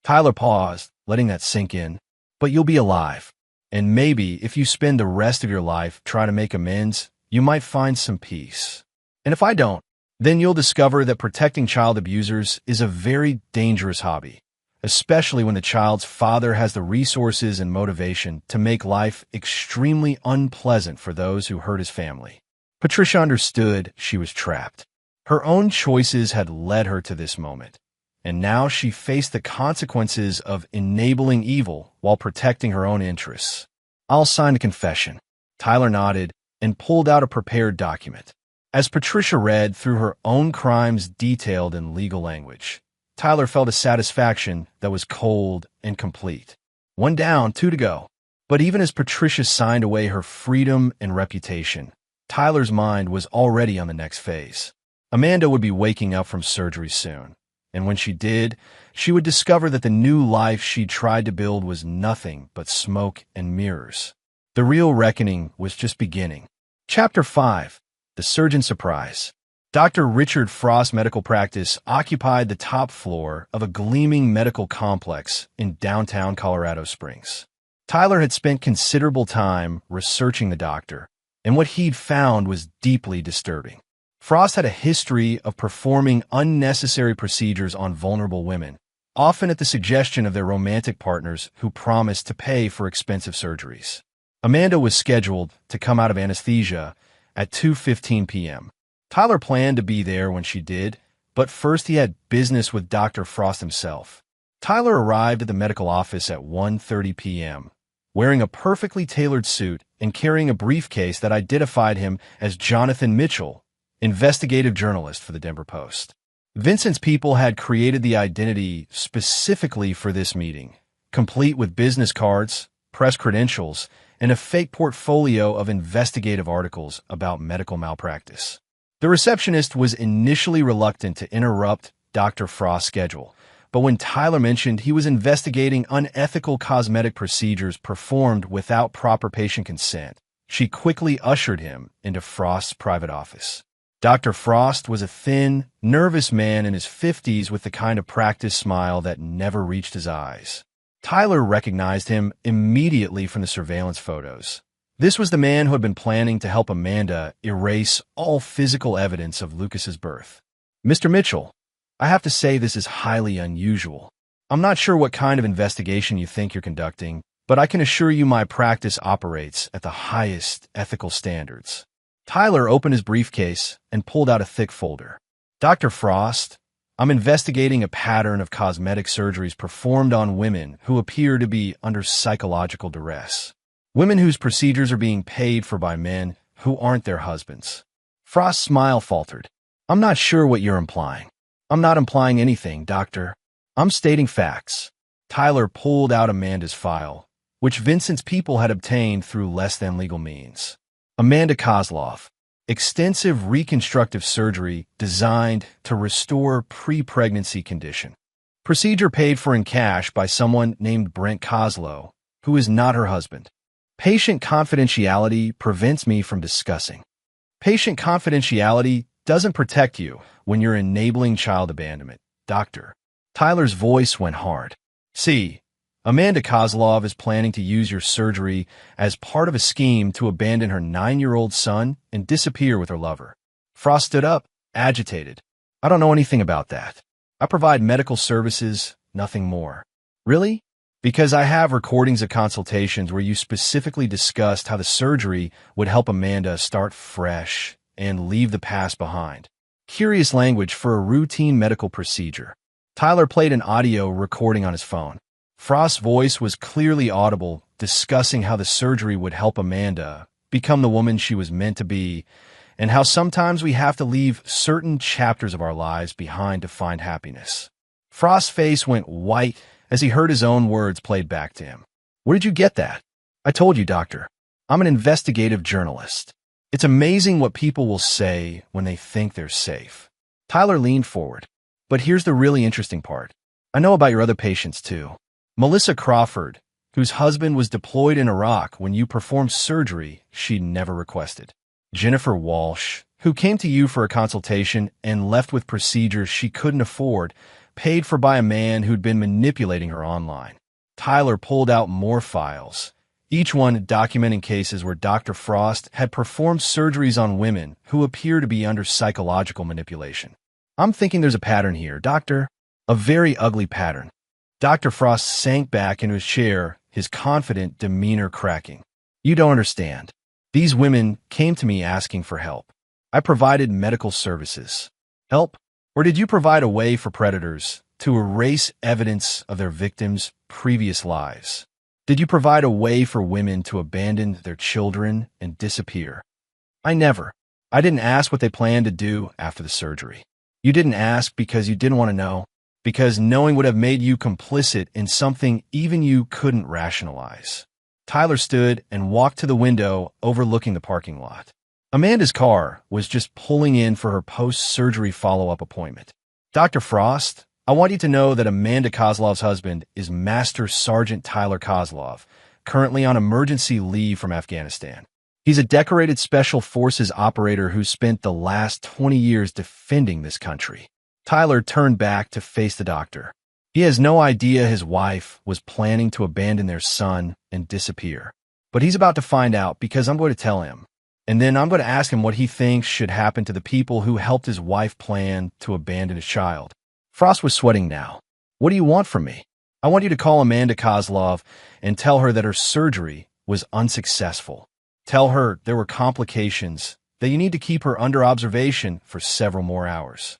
Tyler paused, letting that sink in. But you'll be alive. And maybe if you spend the rest of your life trying to make amends, you might find some peace. And if I don't, then you'll discover that protecting child abusers is a very dangerous hobby, especially when the child's father has the resources and motivation to make life extremely unpleasant for those who hurt his family. Patricia understood she was trapped. Her own choices had led her to this moment, and now she faced the consequences of enabling evil while protecting her own interests. I'll sign a confession. Tyler nodded and pulled out a prepared document. As Patricia read through her own crimes detailed in legal language, Tyler felt a satisfaction that was cold and complete. One down, two to go. But even as Patricia signed away her freedom and reputation, Tyler's mind was already on the next phase. Amanda would be waking up from surgery soon, and when she did, she would discover that the new life she'd tried to build was nothing but smoke and mirrors. The real reckoning was just beginning. Chapter 5. The Surgeon Surprise. Dr. Richard Frost's medical practice occupied the top floor of a gleaming medical complex in downtown Colorado Springs. Tyler had spent considerable time researching the doctor, and what he'd found was deeply disturbing. Frost had a history of performing unnecessary procedures on vulnerable women, often at the suggestion of their romantic partners who promised to pay for expensive surgeries. Amanda was scheduled to come out of anesthesia at 2:15 p.m. Tyler planned to be there when she did, but first he had business with Dr. Frost himself. Tyler arrived at the medical office at 1:30 p.m., wearing a perfectly tailored suit and carrying a briefcase that identified him as Jonathan Mitchell, investigative journalist for the Denver Post. Vincent's people had created the identity specifically for this meeting, complete with business cards, press credentials, and a fake portfolio of investigative articles about medical malpractice. The receptionist was initially reluctant to interrupt Dr. Frost's schedule, but when Tyler mentioned he was investigating unethical cosmetic procedures performed without proper patient consent, she quickly ushered him into Frost's private office. Dr. Frost was a thin, nervous man in his 50s with the kind of practice smile that never reached his eyes. Tyler recognized him immediately from the surveillance photos. This was the man who had been planning to help Amanda erase all physical evidence of Lucas's birth. Mr. Mitchell, I have to say this is highly unusual. I'm not sure what kind of investigation you think you're conducting, but I can assure you my practice operates at the highest ethical standards. Tyler opened his briefcase and pulled out a thick folder. Dr. Frost, I'm investigating a pattern of cosmetic surgeries performed on women who appear to be under psychological duress. Women whose procedures are being paid for by men who aren't their husbands. Frost's smile faltered. I'm not sure what you're implying. I'm not implying anything, doctor. I'm stating facts. Tyler pulled out Amanda's file, which Vincent's people had obtained through less than legal means. Amanda Kozlov. Extensive reconstructive surgery designed to restore pre-pregnancy condition. Procedure paid for in cash by someone named Brent Kozlow, who is not her husband. Patient confidentiality prevents me from discussing. Patient confidentiality doesn't protect you when you're enabling child abandonment, doctor. Tyler's voice went hard. See, Amanda Kozlov is planning to use your surgery as part of a scheme to abandon her 9-year-old son and disappear with her lover. Frost stood up, agitated. I don't know anything about that. I provide medical services, nothing more. Really? Because I have recordings of consultations where you specifically discussed how the surgery would help Amanda start fresh and leave the past behind. Curious language for a routine medical procedure. Tyler played an audio recording on his phone. Frost's voice was clearly audible, discussing how the surgery would help Amanda become the woman she was meant to be, and how sometimes we have to leave certain chapters of our lives behind to find happiness. Frost's face went white as he heard his own words played back to him. Where did you get that? I told you, doctor. I'm an investigative journalist. It's amazing what people will say when they think they're safe. Tyler leaned forward. But here's the really interesting part. I know about your other patients, too. Melissa Crawford, whose husband was deployed in Iraq when you performed surgery she never requested. Jennifer Walsh, who came to you for a consultation and left with procedures she couldn't afford, paid for by a man who'd been manipulating her online. Tyler pulled out more files, each one documenting cases where Dr. Frost had performed surgeries on women who appear to be under psychological manipulation. I'm thinking there's a pattern here, Doctor. A very ugly pattern. Dr. Frost sank back into his chair, his confident demeanor cracking. You don't understand. These women came to me asking for help. I provided medical services. Help? Or did you provide a way for predators to erase evidence of their victims' previous lives? Did you provide a way for women to abandon their children and disappear? I never. I didn't ask what they planned to do after the surgery. You didn't ask because you didn't want to know, because knowing would have made you complicit in something even you couldn't rationalize. Tyler stood and walked to the window overlooking the parking lot. Amanda's car was just pulling in for her post-surgery follow-up appointment. Dr. Frost, I want you to know that Amanda Kozlov's husband is Master Sergeant Tyler Kozlov, currently on emergency leave from Afghanistan. He's a decorated Special Forces operator who spent the last 20 years defending this country. Tyler turned back to face the doctor. He has no idea his wife was planning to abandon their son and disappear. But he's about to find out because I'm going to tell him. And then I'm going to ask him what he thinks should happen to the people who helped his wife plan to abandon his child. Frost was sweating now. What do you want from me? I want you to call Amanda Kozlov and tell her that her surgery was unsuccessful. Tell her there were complications, that you need to keep her under observation for several more hours.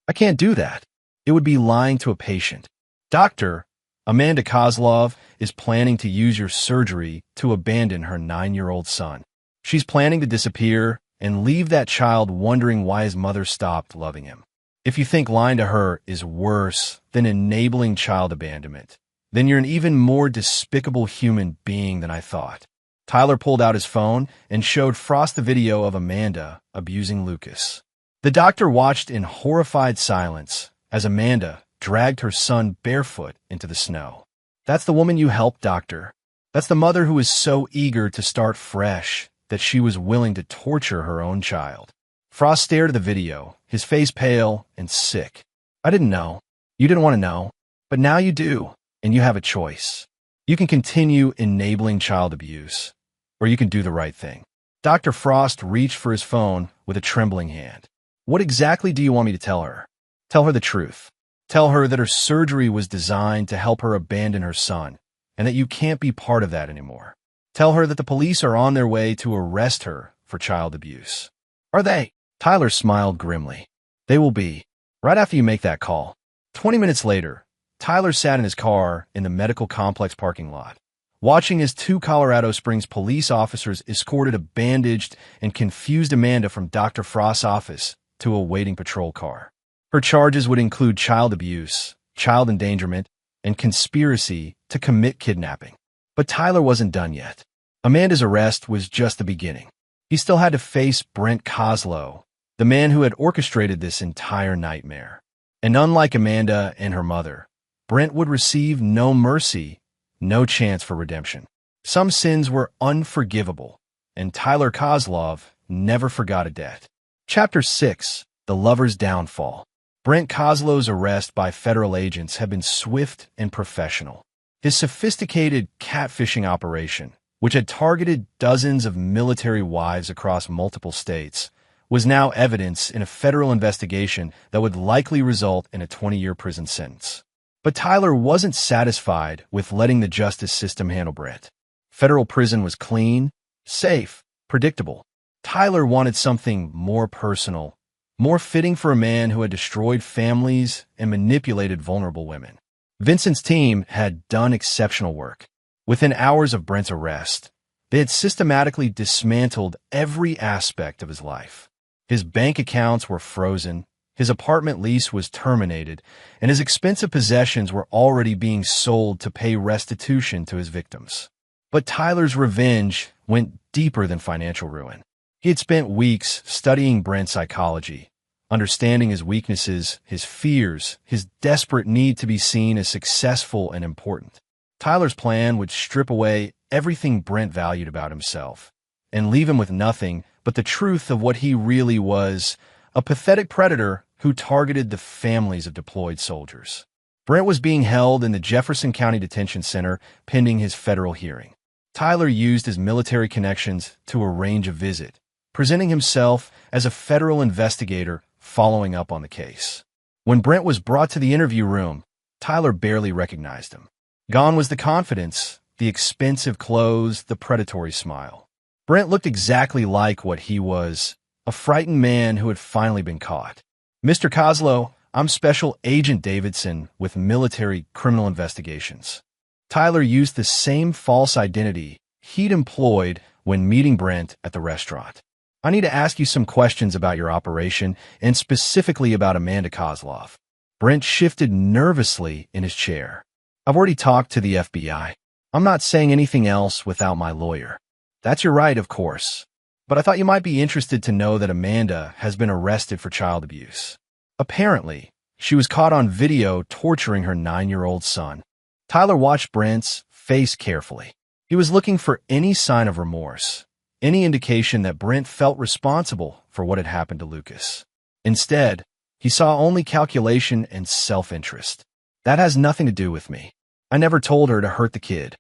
I can't do that. It would be lying to a patient. Doctor, Amanda Kozlov is planning to use your surgery to abandon her 9-year-old son. She's planning to disappear and leave that child wondering why his mother stopped loving him. If you think lying to her is worse than enabling child abandonment, then you're an even more despicable human being than I thought. Tyler pulled out his phone and showed Frost the video of Amanda abusing Lucas. The doctor watched in horrified silence as Amanda dragged her son barefoot into the snow. That's the woman you helped, doctor. That's the mother who is so eager to start fresh that she was willing to torture her own child. Frost stared at the video, his face pale and sick. I didn't know. You didn't want to know. But now you do, and you have a choice. You can continue enabling child abuse, or you can do the right thing. Dr. Frost reached for his phone with a trembling hand. What exactly do you want me to tell her? Tell her the truth. Tell her that her surgery was designed to help her abandon her son, and that you can't be part of that anymore. Tell her that the police are on their way to arrest her for child abuse. Are they? Tyler smiled grimly. They will be, right after you make that call. 20 minutes later, Tyler sat in his car in the medical complex parking lot, watching as 2 Colorado Springs police officers escorted a bandaged and confused Amanda from Dr. Frost's office to a waiting patrol car. Her charges would include child abuse, child endangerment, and conspiracy to commit kidnapping. But Tyler wasn't done yet. Amanda's arrest was just the beginning. He still had to face Brent Kozlow, the man who had orchestrated this entire nightmare. And unlike Amanda and her mother, Brent would receive no mercy, no chance for redemption. Some sins were unforgivable, and Tyler Kozlov never forgot a debt. Chapter 6, The Lover's Downfall. Brent Kozlow's arrest by federal agents had been swift and professional. His sophisticated catfishing operation, which had targeted dozens of military wives across multiple states, was now evidence in a federal investigation that would likely result in a 20-year prison sentence. But Tyler wasn't satisfied with letting the justice system handle Brent. Federal prison was clean, safe, predictable. Tyler wanted something more personal, more fitting for a man who had destroyed families and manipulated vulnerable women. Vincent's team had done exceptional work. Within hours of Brent's arrest, They had systematically dismantled every aspect of his life. His bank accounts were frozen, his apartment lease was terminated, and his expensive possessions were already being sold to pay restitution to his victims. But Tyler's revenge went deeper than financial ruin. He had spent weeks studying Brent's psychology, understanding his weaknesses, his fears, his desperate need to be seen as successful and important. Tyler's plan would strip away everything Brent valued about himself and leave him with nothing but the truth of what he really was, a pathetic predator who targeted the families of deployed soldiers. Brent was being held in the Jefferson County Detention Center pending his federal hearing. Tyler used his military connections to arrange a visit, presenting himself as a federal investigator following up on the case. When Brent was brought to the interview room, Tyler barely recognized him. Gone was the confidence, the expensive clothes, the predatory smile. Brent looked exactly like what he was, a frightened man who had finally been caught. "Mr. Kozlow, I'm Special Agent Davidson with Military Criminal Investigations." Tyler used the same false identity he'd employed when meeting Brent at the restaurant. "I need to ask you some questions about your operation, and specifically about Amanda Kozlov." Brent shifted nervously in his chair. "I've already talked to the FBI. I'm not saying anything else without my lawyer." "That's your right, of course. But I thought you might be interested to know that Amanda has been arrested for child abuse. Apparently, she was caught on video torturing her 9-year-old son." Tyler watched Brent's face carefully. He was looking for any sign of remorse, any indication that Brent felt responsible for what had happened to Lucas. Instead, he saw only calculation and self-interest. "That has nothing to do with me. I never told her to hurt the kid."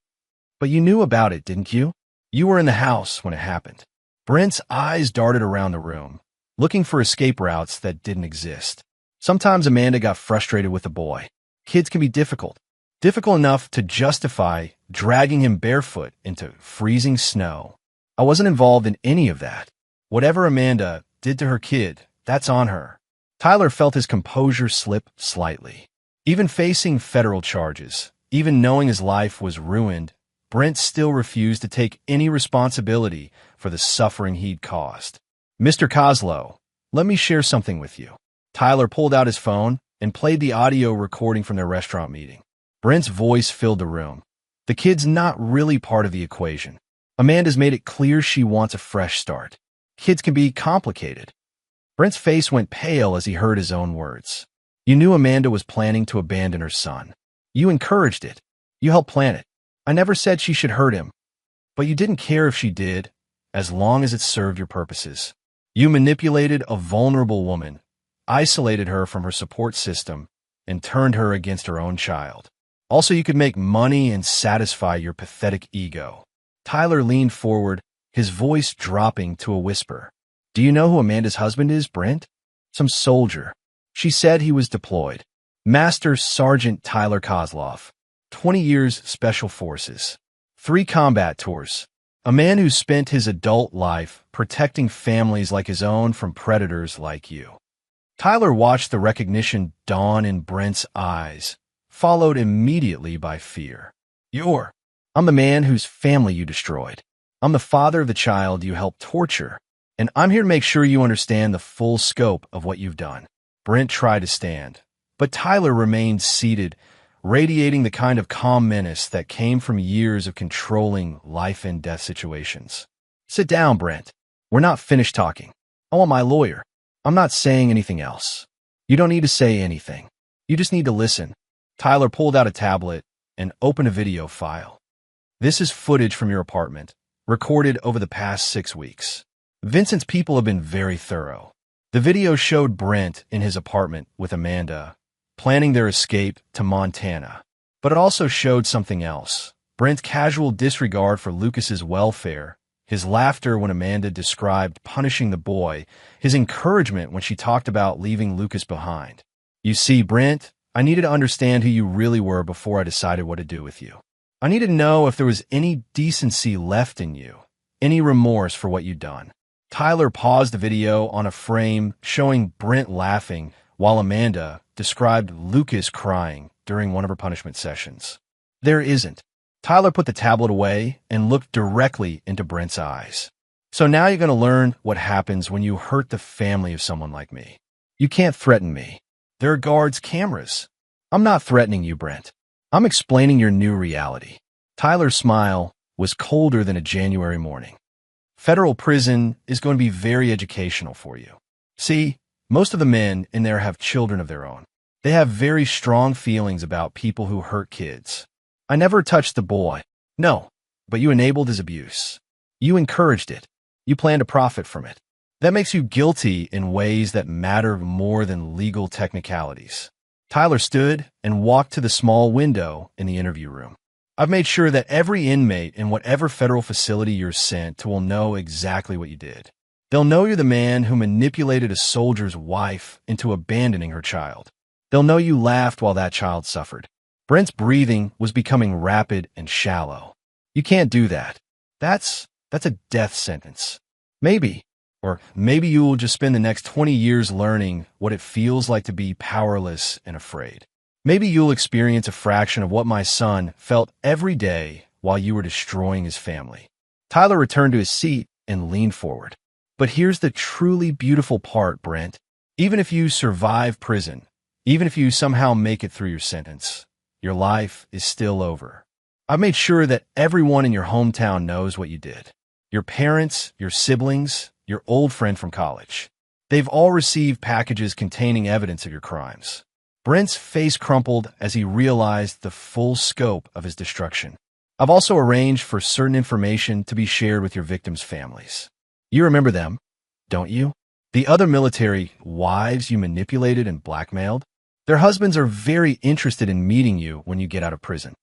"But you knew about it, didn't you? You were in the house when it happened." Brent's eyes darted around the room, looking for escape routes that didn't exist. Sometimes Amanda got frustrated with the boy. Kids can be difficult enough to justify dragging him barefoot into freezing snow. "I wasn't involved in any of that. Whatever Amanda did to her kid, that's on her." Tyler felt his composure slip slightly. Even facing federal charges, even knowing his life was ruined, Brent still refused to take any responsibility for the suffering he'd caused. "Mr. Kozlow, let me share something with you." Tyler pulled out his phone and played the audio recording from their restaurant meeting. Brent's voice filled the room. "The kid's not really part of the equation. Amanda's made it clear she wants a fresh start. Kids can be complicated." Brent's face went pale as he heard his own words. "You knew Amanda was planning to abandon her son. You encouraged it. You helped plan it. I never said she should hurt him. But you didn't care if she did, as long as it served your purposes. You manipulated a vulnerable woman, isolated her from her support system, and turned her against her own child. Also, you could make money and satisfy your pathetic ego." Tyler leaned forward, his voice dropping to a whisper. "Do you know who Amanda's husband is, Brent?" "Some soldier. She said he was deployed. Master Sergeant Tyler Kozlov. 20 years Special Forces. 3 combat tours. A man who spent his adult life protecting families like his own from predators like you." Tyler watched the recognition dawn in Brent's eyes, followed immediately by fear. I'm the man whose family you destroyed. I'm the father of the child you helped torture, and I'm here to make sure you understand the full scope of what you've done." Brent tried to stand, but Tyler remained seated, radiating the kind of calm menace that came from years of controlling life-and-death situations. "Sit down, Brent. We're not finished talking. I want my lawyer. I'm not saying anything else. You don't need to say anything. You just need to listen." Tyler pulled out a tablet and opened a video file. "This is footage from your apartment, recorded over the past 6 weeks. Vincent's people have been very thorough. The video showed Brent in his apartment with Amanda, planning their escape to Montana. But it also showed something else. Brent's casual disregard for Lucas's welfare, his laughter when Amanda described punishing the boy, his encouragement when she talked about leaving Lucas behind. You see, Brent, I needed to understand who you really were before I decided what to do with you. I needed to know if there was any decency left in you, any remorse for what you'd done." Tyler paused the video on a frame showing Brent laughing while Amanda described Lucas crying during one of her punishment sessions. "There isn't. Tyler put the tablet away and looked directly into Brent's eyes. So now you're going to learn what happens when you hurt the family of someone like me. You can't threaten me. There are guards, cameras. I'm not threatening you, Brent. I'm explaining your new reality. Tyler's smile was colder than a January morning. Federal prison is going to be very educational for you. See, most of the men in there have children of their own. They have very strong feelings about people who hurt kids. I never touched the boy. No, but you enabled his abuse. You encouraged it. You plan to profit from it. That makes you guilty in ways that matter more than legal technicalities. Tyler stood and walked to the small window in the interview room. I've made sure that every inmate in whatever federal facility you're sent to will know exactly what you did. They'll know you're the man who manipulated a soldier's wife into abandoning her child. They'll know you laughed while that child suffered. Brent's breathing was becoming rapid and shallow. You can't do that. That's a death sentence. Maybe you will just spend the next 20 years learning what it feels like to be powerless and afraid. Maybe you'll experience a fraction of what my son felt every day while you were destroying his family. Tyler returned to his seat and leaned forward. But here's the truly beautiful part, Brent. Even if you survive prison, even if you somehow make it through your sentence, your life is still over. I've made sure that everyone in your hometown knows what you did. Your parents, your siblings, your old friend from college. They've all received packages containing evidence of your crimes. Brent's face crumpled as he realized the full scope of his destruction. I've also arranged for certain information to be shared with your victims' families. You remember them, don't you? The other military wives you manipulated and blackmailed? Their husbands are very interested in meeting you when you get out of prison.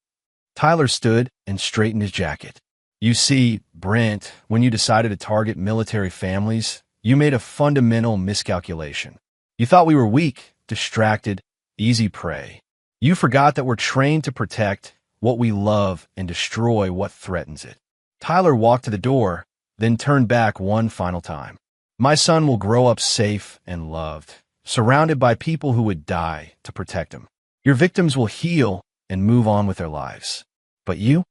Tyler stood and straightened his jacket. You see, Brent, when you decided to target military families, you made a fundamental miscalculation. You thought we were weak, distracted, easy prey. You forgot that we're trained to protect what we love and destroy what threatens it. Tyler walked to the door, then turned back one final time. My son will grow up safe and loved, surrounded by people who would die to protect him. Your victims will heal and move on with their lives. But you'll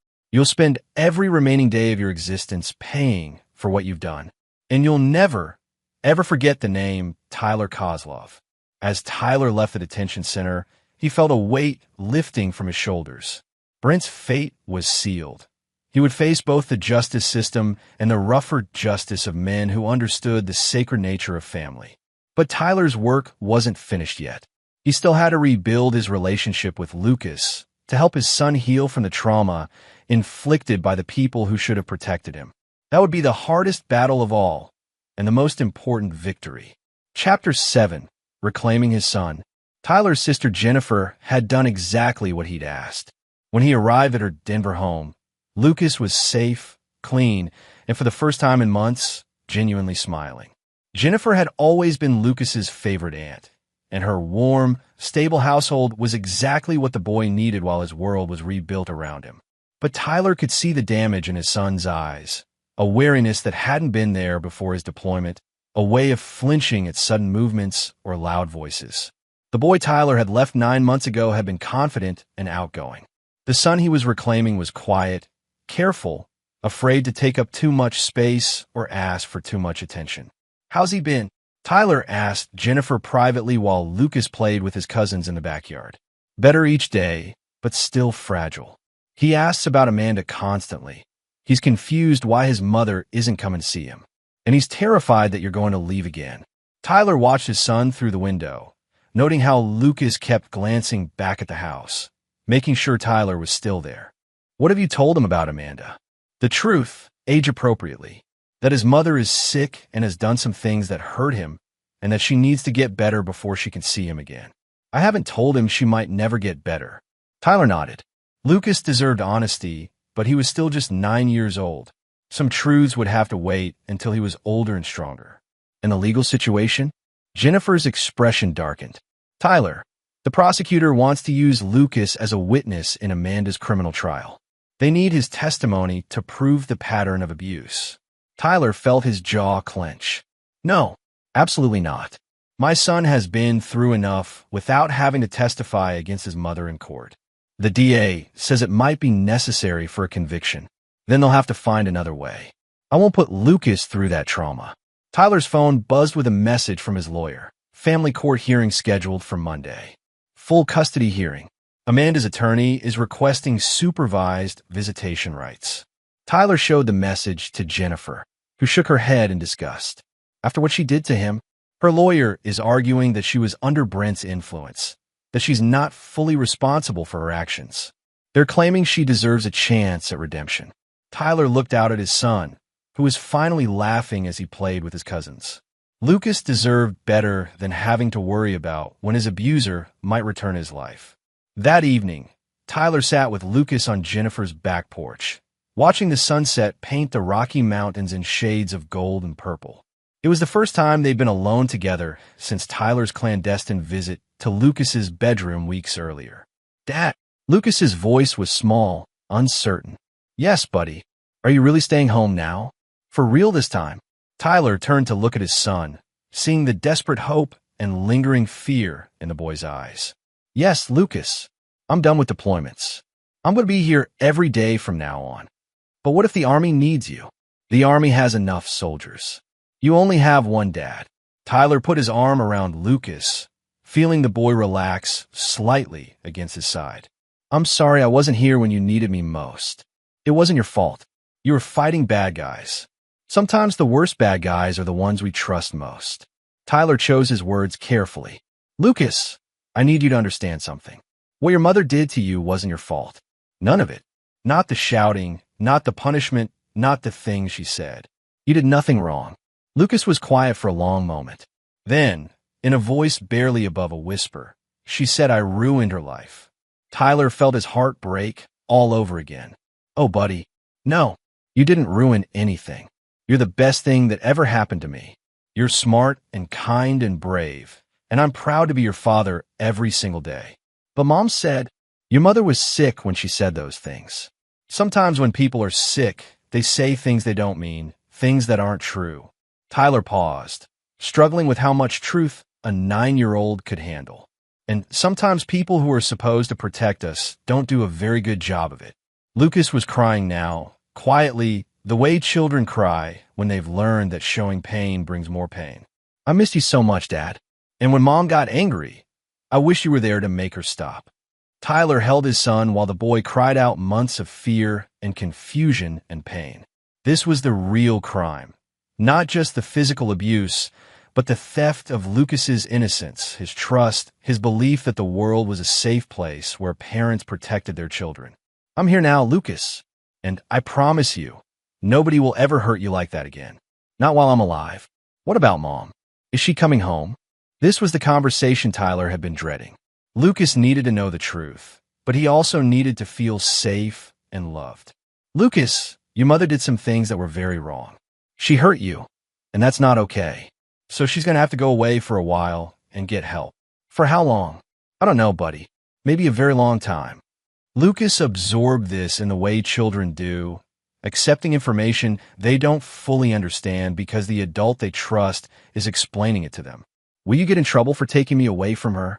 spend every remaining day of your existence paying for what you've done. And you'll never, ever forget the name Tyler Kozlov. As Tyler left the detention center, he felt a weight lifting from his shoulders. Brent's fate was sealed. He would face both the justice system and the rougher justice of men who understood the sacred nature of family. But Tyler's work wasn't finished yet. He still had to rebuild his relationship with Lucas to help his son heal from the trauma inflicted by the people who should have protected him. That would be the hardest battle of all, and the most important victory. Chapter 7, Reclaiming His Son. Tyler's sister Jennifer had done exactly what he'd asked. When he arrived at her Denver home, Lucas was safe, clean, and for the first time in months, genuinely smiling. Jennifer had always been Lucas's favorite aunt, and her warm, stable household was exactly what the boy needed while his world was rebuilt around him. But Tyler could see the damage in his son's eyes, a wariness that hadn't been there before his deployment, a way of flinching at sudden movements or loud voices. The boy Tyler had left 9 months ago had been confident and outgoing. The son he was reclaiming was quiet, careful, afraid to take up too much space or ask for too much attention. "How's he been?" Tyler asked Jennifer privately while Lucas played with his cousins in the backyard. "Better each day, but still fragile. He asks about Amanda constantly. He's confused why his mother isn't coming to see him. And he's terrified that you're going to leave again." Tyler watched his son through the window, noting how Lucas kept glancing back at the house, making sure Tyler was still there. "What have you told him about Amanda?" "The truth, age-appropriately. That his mother is sick and has done some things that hurt him, and that she needs to get better before she can see him again." "I haven't told him she might never get better." Tyler nodded. Lucas deserved honesty, but he was still just 9 years old. Some truths would have to wait until he was older and stronger. "In the legal situation?" Jennifer's expression darkened. "Tyler, the prosecutor wants to use Lucas as a witness in Amanda's criminal trial. They need his testimony to prove the pattern of abuse." Tyler felt his jaw clench. "No, absolutely not. My son has been through enough without having to testify against his mother in court. The DA says it might be necessary for a conviction. Then they'll have to find another way. I won't put Lucas through that trauma. Tyler's phone buzzed with a message from his lawyer. Family court hearing scheduled for Monday. Full custody hearing. Amanda's attorney is requesting supervised visitation rights. Tyler showed the message to Jennifer, who shook her head in disgust. After what she did to him, her lawyer is arguing that she was under Brent's influence, that she's not fully responsible for her actions. They're claiming she deserves a chance at redemption. Tyler looked out at his son, who was finally laughing as he played with his cousins. Lucas deserved better than having to worry about when his abuser might return his life. That evening, Tyler sat with Lucas on Jennifer's back porch, watching the sunset paint the Rocky Mountains in shades of gold and purple. It was the first time they'd been alone together since Tyler's clandestine visit to Lucas's bedroom weeks earlier. "Dad." Lucas's voice was small, uncertain. "Yes, buddy. Are you really staying home now? For real this time?" Tyler turned to look at his son, seeing the desperate hope and lingering fear in the boy's eyes. "Yes, Lucas. I'm done with deployments. I'm going to be here every day from now on. But what if the Army needs you? The Army has enough soldiers. You only have one dad." Tyler put his arm around Lucas, feeling the boy relax slightly against his side. "I'm sorry I wasn't here when you needed me most. It wasn't your fault. You were fighting bad guys. Sometimes the worst bad guys are the ones we trust most." Tyler chose his words carefully. "Lucas, I need you to understand something. What your mother did to you wasn't your fault. None of it. Not the shouting, not the punishment, not the things she said. You did nothing wrong." Lucas was quiet for a long moment. Then, in a voice barely above a whisper, she said, "I ruined her life." Tyler felt his heart break all over again. "Oh, buddy. No, you didn't ruin anything. You're the best thing that ever happened to me. You're smart and kind and brave, and I'm proud to be your father every single day." "But Mom said," "Your mother was sick when she said those things. Sometimes when people are sick, they say things they don't mean, things that aren't true." Tyler paused, struggling with how much truth a 9-year-old could handle. "And sometimes people who are supposed to protect us don't do a very good job of it." Lucas was crying now, quietly, the way children cry when they've learned that showing pain brings more pain. "I missed you so much, Dad. And when Mom got angry, I wish you were there to make her stop." Tyler held his son while the boy cried out months of fear and confusion and pain. This was the real crime. Not just the physical abuse, but the theft of Lucas's innocence, his trust, his belief that the world was a safe place where parents protected their children. "I'm here now, Lucas, and I promise you, nobody will ever hurt you like that again. Not while I'm alive." "What about Mom? Is she coming home?" This was the conversation Tyler had been dreading. Lucas needed to know the truth, but he also needed to feel safe and loved. "Lucas, your mother did some things that were very wrong. She hurt you, and that's not okay. So she's going to have to go away for a while and get help." "For how long?" "I don't know, buddy. Maybe a very long time." Lucas absorbed this in the way children do, accepting information they don't fully understand because the adult they trust is explaining it to them. "Will you get in trouble for taking me away from her?"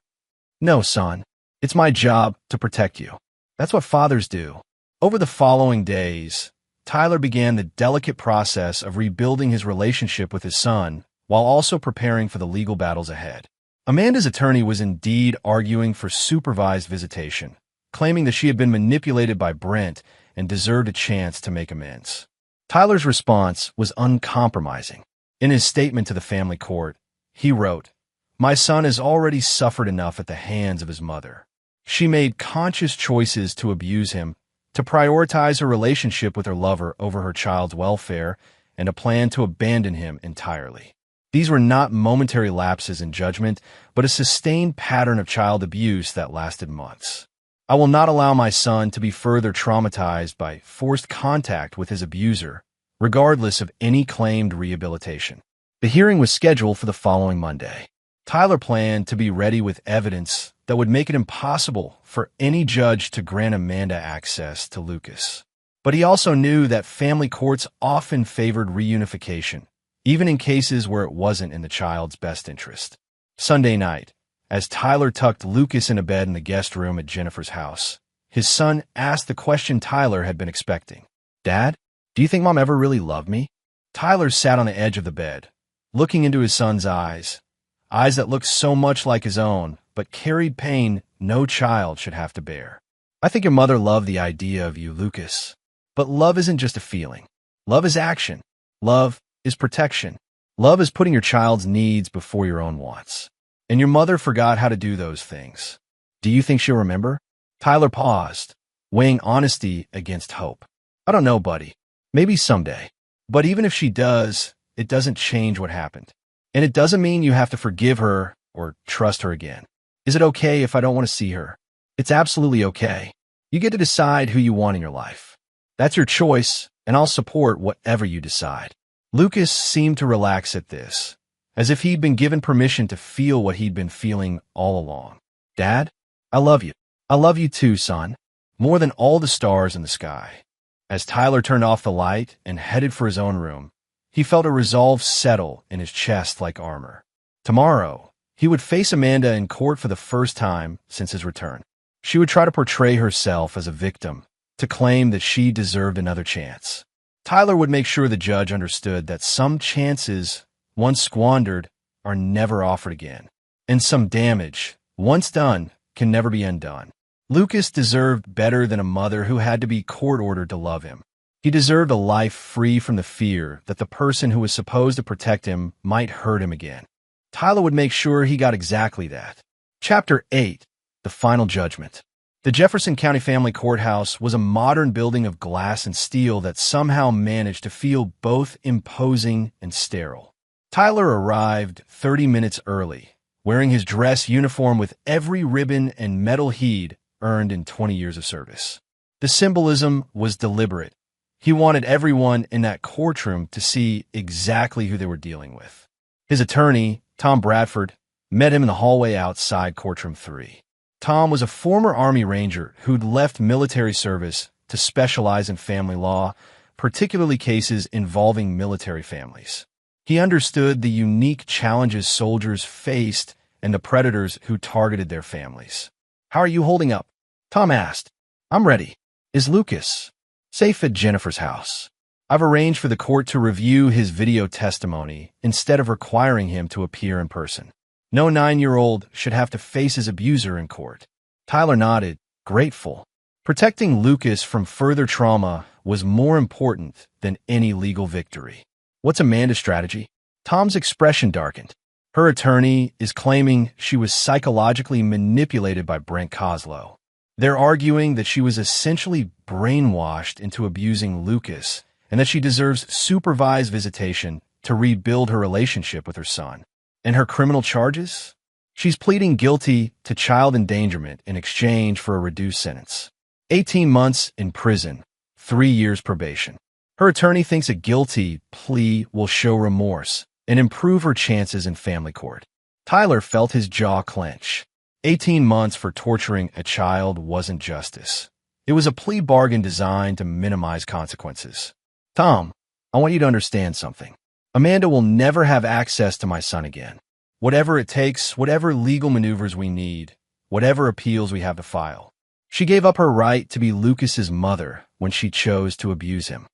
"No, son. It's my job to protect you. That's what fathers do." Over the following days, Tyler began the delicate process of rebuilding his relationship with his son while also preparing for the legal battles ahead. Amanda's attorney was indeed arguing for supervised visitation, claiming that she had been manipulated by Brent and deserved a chance to make amends. Tyler's response was uncompromising. In his statement to the family court, he wrote, "My son has already suffered enough at the hands of his mother. She made conscious choices to abuse him, to prioritize her relationship with her lover over her child's welfare, and a plan to abandon him entirely. These were not momentary lapses in judgment, but a sustained pattern of child abuse that lasted months. I will not allow my son to be further traumatized by forced contact with his abuser, regardless of any claimed rehabilitation." The hearing was scheduled for the following Monday. Tyler planned to be ready with evidence that would make it impossible for any judge to grant Amanda access to Lucas. But he also knew that family courts often favored reunification, even in cases where it wasn't in the child's best interest. Sunday night, as Tyler tucked Lucas in a bed in the guest room at Jennifer's house, his son asked the question Tyler had been expecting. "Dad, do you think Mom ever really loved me?" Tyler sat on the edge of the bed, looking into his son's eyes that looked so much like his own, but carried pain no child should have to bear. "I think your mother loved the idea of you, Lucas. But love isn't just a feeling. Love is action. Love is protection. Love is putting your child's needs before your own wants. And your mother forgot how to do those things. Do you think she'll remember?" Tyler paused, weighing honesty against hope. "I don't know, buddy. Maybe someday. But even if she does, it doesn't change what happened. And it doesn't mean you have to forgive her or trust her again. Is it okay if I don't want to see her? It's absolutely okay. You get to decide who you want in your life. That's your choice, and I'll support whatever you decide." Lucas seemed to relax at this, as if he'd been given permission to feel what he'd been feeling all along. "Dad, I love you. I love you too, son. More than all the stars in the sky." As Tyler turned off the light and headed for his own room, he felt a resolve settle in his chest like armor. Tomorrow, he would face Amanda in court for the first time since his return. She would try to portray herself as a victim, to claim that she deserved another chance. Tyler would make sure the judge understood that some chances, once squandered, are never offered again. And some damage, once done, can never be undone. Lucas deserved better than a mother who had to be court-ordered to love him. He deserved a life free from the fear that the person who was supposed to protect him might hurt him again. Tyler would make sure he got exactly that. Chapter 8. The Final Judgment. The Jefferson County Family Courthouse was a modern building of glass and steel that somehow managed to feel both imposing and sterile. Tyler arrived 30 minutes early, wearing his dress uniform with every ribbon and medal he'd earned in 20 years of service. The symbolism was deliberate. He wanted everyone in that courtroom to see exactly who they were dealing with. His attorney, Tom Bradford, met him in the hallway outside Courtroom 3. Tom was a former Army Ranger who'd left military service to specialize in family law, particularly cases involving military families. He understood the unique challenges soldiers faced and the predators who targeted their families. "How are you holding up?" Tom asked. "I'm ready. Is Lucas safe at Jennifer's house?" "I've arranged for the court to review his video testimony instead of requiring him to appear in person. No 9-year-old should have to face his abuser in court." Tyler nodded, grateful. Protecting Lucas from further trauma was more important than any legal victory. "What's Amanda's strategy?" Tom's expression darkened. "Her attorney is claiming she was psychologically manipulated by Brent Coslow. They're arguing that she was essentially brainwashed into abusing Lucas and that she deserves supervised visitation to rebuild her relationship with her son. And her criminal charges? She's pleading guilty to child endangerment in exchange for a reduced sentence. 18 months in prison, 3 years probation. Her attorney thinks a guilty plea will show remorse and improve her chances in family court." Tyler felt his jaw clench. 18 months for torturing a child wasn't justice. It was a plea bargain designed to minimize consequences. "Tom, I want you to understand something. Amanda will never have access to my son again. Whatever it takes, whatever legal maneuvers we need, whatever appeals we have to file. She gave up her right to be Lucas's mother when she chose to abuse him."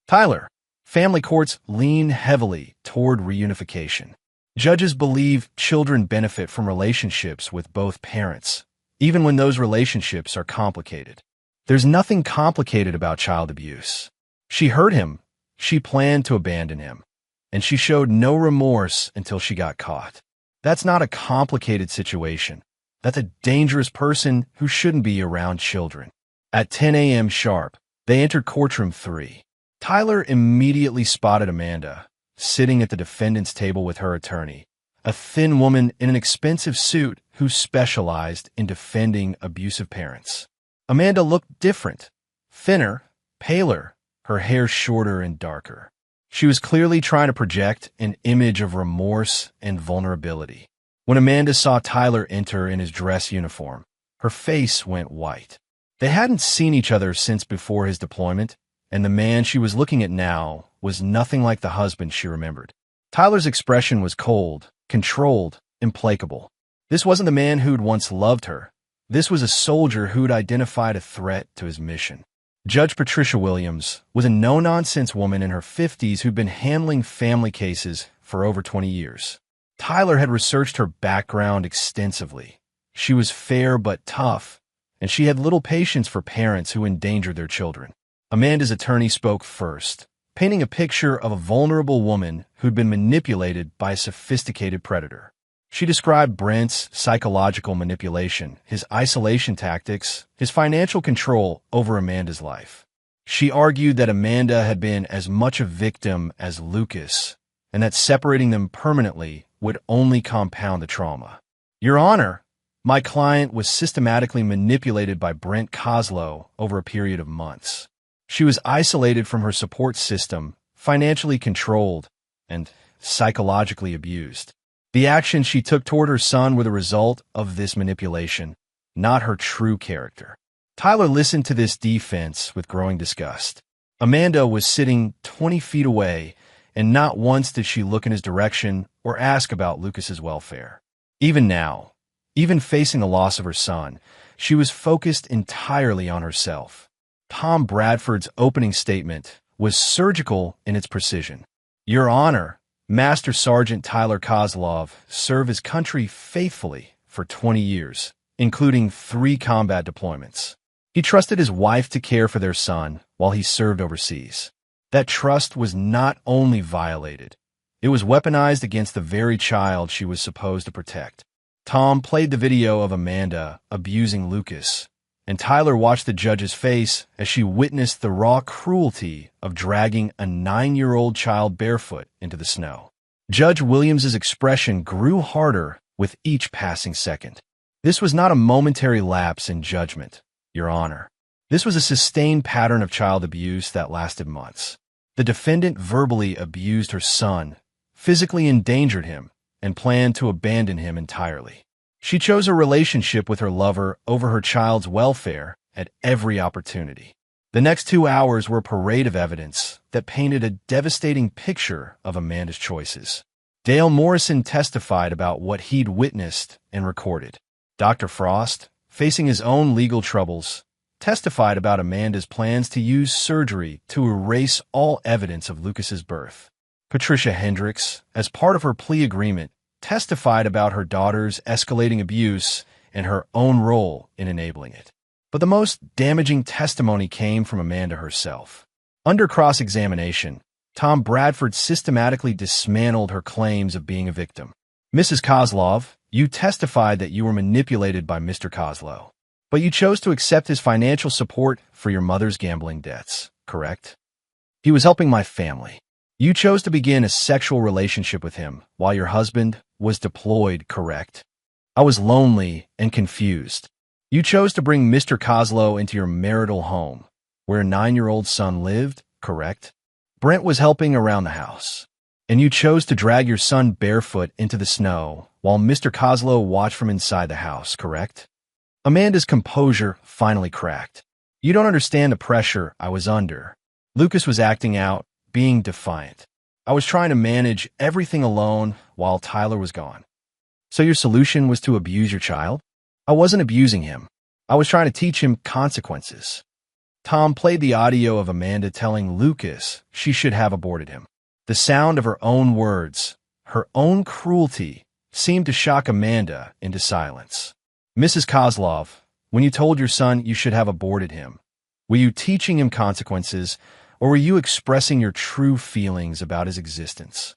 Tyler, family courts lean heavily toward reunification. Judges believe children benefit from relationships with both parents, even when those relationships are complicated. There's nothing complicated about child abuse. She hurt him. She planned to abandon him. And she showed no remorse until she got caught. That's not a complicated situation. That's a dangerous person who shouldn't be around children. At 10 a.m. sharp, they entered Courtroom 3. Tyler immediately spotted Amanda, sitting at the defendant's table with her attorney, a thin woman in an expensive suit who specialized in defending abusive parents. Amanda looked different, thinner, paler, her hair shorter and darker. She was clearly trying to project an image of remorse and vulnerability. When Amanda saw Tyler enter in his dress uniform, her face went white. They hadn't seen each other since before his deployment, and the man she was looking at now was nothing like the husband she remembered. Tyler's expression was cold, controlled, implacable. This wasn't the man who'd once loved her. This was a soldier who'd identified a threat to his mission. Judge Patricia Williams was a no-nonsense woman in her 50s who'd been handling family cases for over 20 years. Tyler had researched her background extensively. She was fair but tough, and she had little patience for parents who endangered their children. Amanda's attorney spoke first, painting a picture of a vulnerable woman who'd been manipulated by a sophisticated predator. She described Brent's psychological manipulation, his isolation tactics, his financial control over Amanda's life. She argued that Amanda had been as much a victim as Lucas, and that separating them permanently would only compound the trauma. Your Honor, my client was systematically manipulated by Brent Kozlow over a period of months. She was isolated from her support system, financially controlled, and psychologically abused. The actions she took toward her son were the result of this manipulation, not her true character. Tyler listened to this defense with growing disgust. Amanda was sitting 20 feet away, and not once did she look in his direction or ask about Lucas's welfare. Even now, even facing the loss of her son, she was focused entirely on herself. Tom Bradford's opening statement was surgical in its precision. Your Honor, Master Sergeant Tyler Kozlov served his country faithfully for 20 years, including 3 combat deployments. He trusted his wife to care for their son while he served overseas. That trust was not only violated, it was weaponized against the very child she was supposed to protect. Tom played the video of Amanda abusing Lucas, and Tyler watched the judge's face as she witnessed the raw cruelty of dragging a 9-year-old child barefoot into the snow. Judge Williams's expression grew harder with each passing second. This was not a momentary lapse in judgment, Your Honor. This was a sustained pattern of child abuse that lasted months. The defendant verbally abused her son, physically endangered him, and planned to abandon him entirely. She chose a relationship with her lover over her child's welfare at every opportunity. The next 2 hours were a parade of evidence that painted a devastating picture of Amanda's choices. Dale Morrison testified about what he'd witnessed and recorded. Dr. Frost, facing his own legal troubles, testified about Amanda's plans to use surgery to erase all evidence of Lucas's birth. Patricia Hendricks, as part of her plea agreement, testified about her daughter's escalating abuse and her own role in enabling it. But the most damaging testimony came from Amanda herself. Under cross-examination, Tom Bradford systematically dismantled her claims of being a victim. Mrs. Kozlov, you testified that you were manipulated by Mr. Kozlow, but you chose to accept his financial support for your mother's gambling debts, correct? He was helping my family. You chose to begin a sexual relationship with him while your husband was deployed, correct? I was lonely and confused. You chose to bring Mr. Kozlow into your marital home, where a 9-year-old son lived, correct? Brent was helping around the house, and you chose to drag your son barefoot into the snow while Mr. Kozlow watched from inside the house, correct? Amanda's composure finally cracked. You don't understand the pressure I was under. Lucas was acting out, being defiant. I was trying to manage everything alone while Tyler was gone. So your solution was to abuse your child? I wasn't abusing him. I was trying to teach him consequences. Tom played the audio of Amanda telling Lucas she should have aborted him. The sound of her own words, her own cruelty, seemed to shock Amanda into silence. Mrs. Kozlov, when you told your son you should have aborted him, were you teaching him consequences, or were you expressing your true feelings about his existence?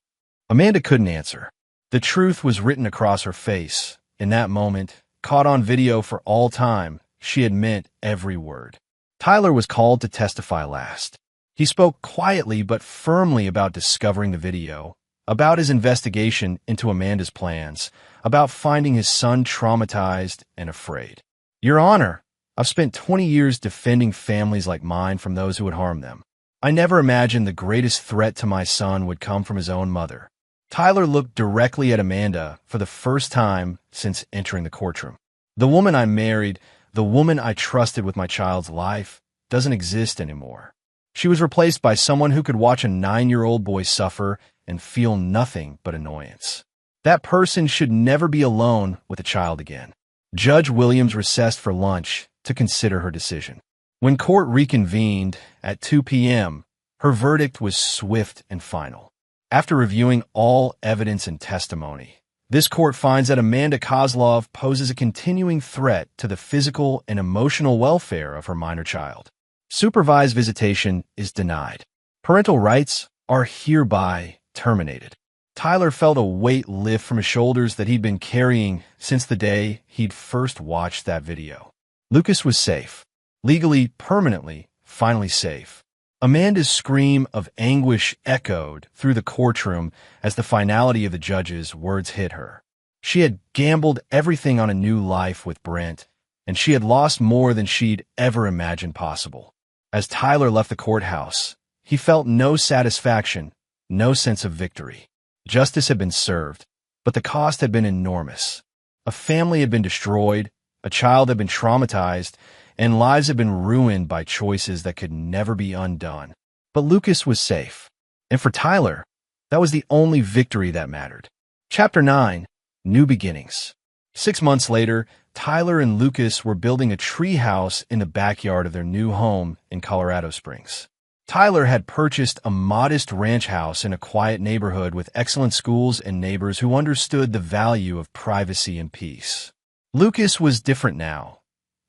Amanda couldn't answer. The truth was written across her face. In that moment, caught on video for all time, she had meant every word. Tyler was called to testify last. He spoke quietly but firmly about discovering the video, about his investigation into Amanda's plans, about finding his son traumatized and afraid. Your Honor, I've spent 20 years defending families like mine from those who would harm them. I never imagined the greatest threat to my son would come from his own mother. Tyler looked directly at Amanda for the first time since entering the courtroom. The woman I married, the woman I trusted with my child's life, doesn't exist anymore. She was replaced by someone who could watch a 9-year-old boy suffer and feel nothing but annoyance. That person should never be alone with a child again. Judge Williams recessed for lunch to consider her decision. When court reconvened at 2 p.m., her verdict was swift and final. After reviewing all evidence and testimony, this court finds that Amanda Kozlov poses a continuing threat to the physical and emotional welfare of her minor child. Supervised visitation is denied. Parental rights are hereby terminated. Tyler felt a weight lift from his shoulders that he'd been carrying since the day he'd first watched that video. Lucas was safe. Legally, permanently, finally safe. Amanda's scream of anguish echoed through the courtroom as the finality of the judge's words hit her. She had gambled everything on a new life with Brent, and she had lost more than she'd ever imagined possible. As Tyler left the courthouse, he felt no satisfaction, no sense of victory. Justice had been served, but the cost had been enormous. A family had been destroyed, a child had been traumatized, and lives had been ruined by choices that could never be undone. But Lucas was safe. And for Tyler, that was the only victory that mattered. Chapter 9, New Beginnings. 6 months later, Tyler and Lucas were building a treehouse in the backyard of their new home in Colorado Springs. Tyler had purchased a modest ranch house in a quiet neighborhood with excellent schools and neighbors who understood the value of privacy and peace. Lucas was different now.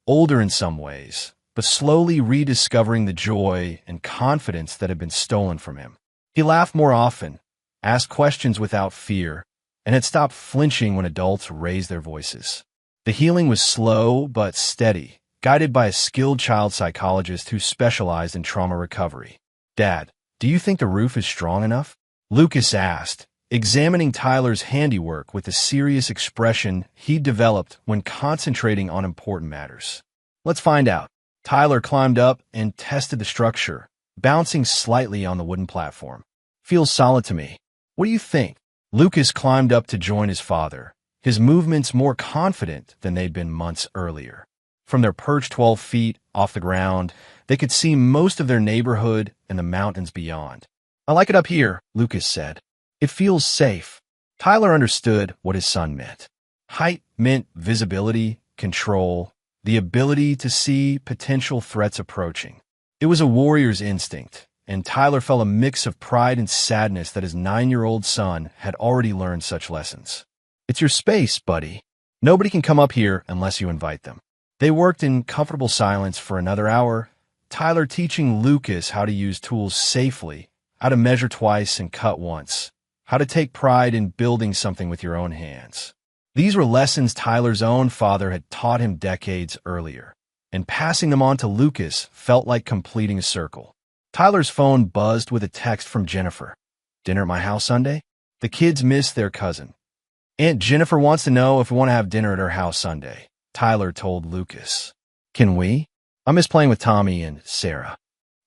Older in some ways, but slowly rediscovering the joy and confidence that had been stolen from him. He laughed more often, asked questions without fear, and had stopped flinching when adults raised their voices. The healing was slow but steady, guided by a skilled child psychologist who specialized in trauma recovery. "Dad, do you think the roof is strong enough?" Lucas asked, examining Tyler's handiwork with the serious expression he'd developed when concentrating on important matters. "Let's find out." Tyler climbed up and tested the structure, bouncing slightly on the wooden platform. "Feels solid to me. What do you think?" Lucas climbed up to join his father, his movements more confident than they'd been months earlier. From their perch 12 feet off the ground, they could see most of their neighborhood and the mountains beyond. "I like it up here," Lucas said. "It feels safe." Tyler understood what his son meant. Height meant visibility, control, the ability to see potential threats approaching. It was a warrior's instinct, and Tyler felt a mix of pride and sadness that his 9-year-old son had already learned such lessons. "It's your space, buddy. Nobody can come up here unless you invite them." They worked in comfortable silence for another hour, Tyler teaching Lucas how to use tools safely, how to measure twice and cut once, how to take pride in building something with your own hands. These were lessons Tyler's own father had taught him decades earlier, and passing them on to Lucas felt like completing a circle. Tyler's phone buzzed with a text from Jennifer. "Dinner at my house Sunday?" The kids missed their cousin. "Aunt Jennifer wants to know if we want to have dinner at her house Sunday," Tyler told Lucas. "Can we? I miss playing with Tommy and Sarah."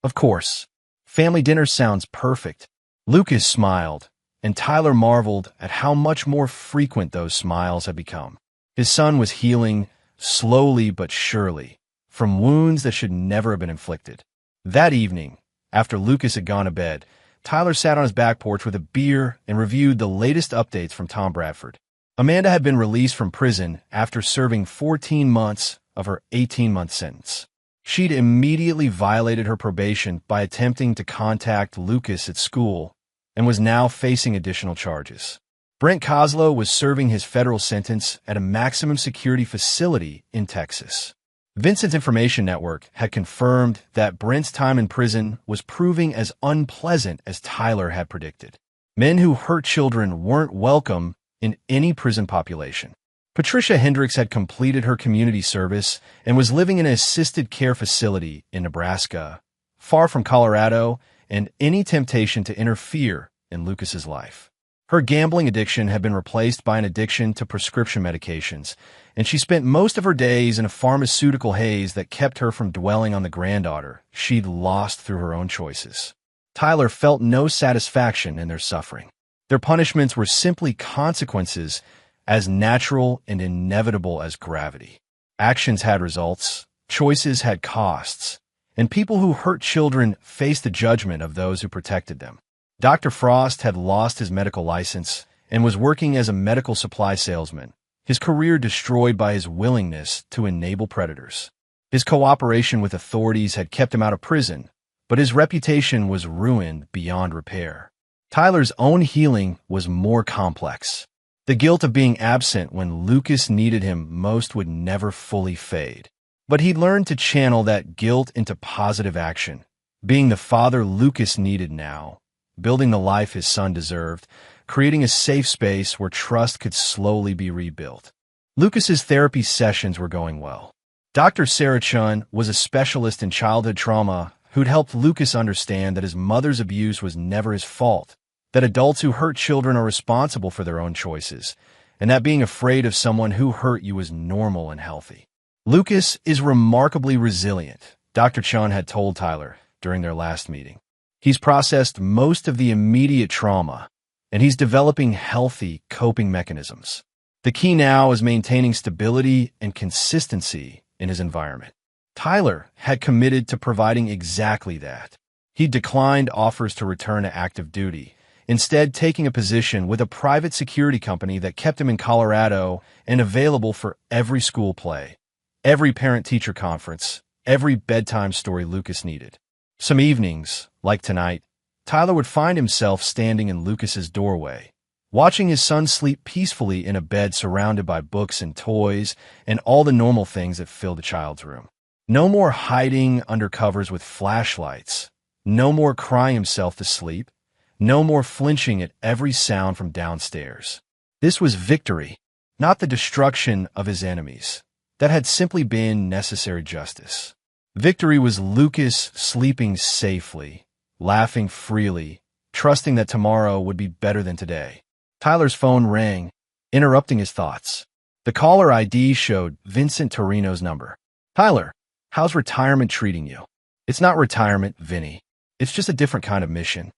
"Of course. Family dinner sounds perfect." Lucas smiled, and Tyler marveled at how much more frequent those smiles had become. His son was healing, slowly but surely, from wounds that should never have been inflicted. That evening, after Lucas had gone to bed, Tyler sat on his back porch with a beer and reviewed the latest updates from Tom Bradford. Amanda had been released from prison after serving 14 months of her 18-month sentence. She'd immediately violated her probation by attempting to contact Lucas at school and was now facing additional charges. Brent Kozlow was serving his federal sentence at a maximum security facility in Texas. Vincent's Information Network had confirmed that Brent's time in prison was proving as unpleasant as Tyler had predicted. Men who hurt children weren't welcome in any prison population. Patricia Hendricks had completed her community service and was living in an assisted care facility in Nebraska, far from Colorado and any temptation to interfere in Lucas's life. Her gambling addiction had been replaced by an addiction to prescription medications, and she spent most of her days in a pharmaceutical haze that kept her from dwelling on the granddaughter she'd lost through her own choices. Tyler felt no satisfaction in their suffering. Their punishments were simply consequences as natural and inevitable as gravity. Actions had results, choices had costs, and people who hurt children faced the judgment of those who protected them. Dr. Frost had lost his medical license and was working as a medical supply salesman, his career destroyed by his willingness to enable predators. His cooperation with authorities had kept him out of prison, but his reputation was ruined beyond repair. Tyler's own healing was more complex. The guilt of being absent when Lucas needed him most would never fully fade. But he learned to channel that guilt into positive action, being the father Lucas needed now, building the life his son deserved, creating a safe space where trust could slowly be rebuilt. Lucas's therapy sessions were going well. Dr. Sarah Chun was a specialist in childhood trauma who'd helped Lucas understand that his mother's abuse was never his fault, that adults who hurt children are responsible for their own choices, and that being afraid of someone who hurt you is normal and healthy. Lucas is remarkably resilient, Dr. Chun had told Tyler during their last meeting. He's processed most of the immediate trauma, and he's developing healthy coping mechanisms. The key now is maintaining stability and consistency in his environment. Tyler had committed to providing exactly that. He declined offers to return to active duty, instead taking a position with a private security company that kept him in Colorado and available for every school play, every parent-teacher conference, every bedtime story Lucas needed. Some evenings, like tonight, Tyler would find himself standing in Lucas's doorway, watching his son sleep peacefully in a bed surrounded by books and toys and all the normal things that fill the child's room. No more hiding under covers with flashlights. No more crying himself to sleep. No more flinching at every sound from downstairs. This was victory, not the destruction of his enemies. That had simply been necessary justice. Victory was Lucas sleeping safely, laughing freely, trusting that tomorrow would be better than today. Tyler's phone rang, interrupting his thoughts. The caller ID showed Vincent Torino's number. "Tyler, how's retirement treating you?" "It's not retirement, Vinny. It's just a different kind of mission.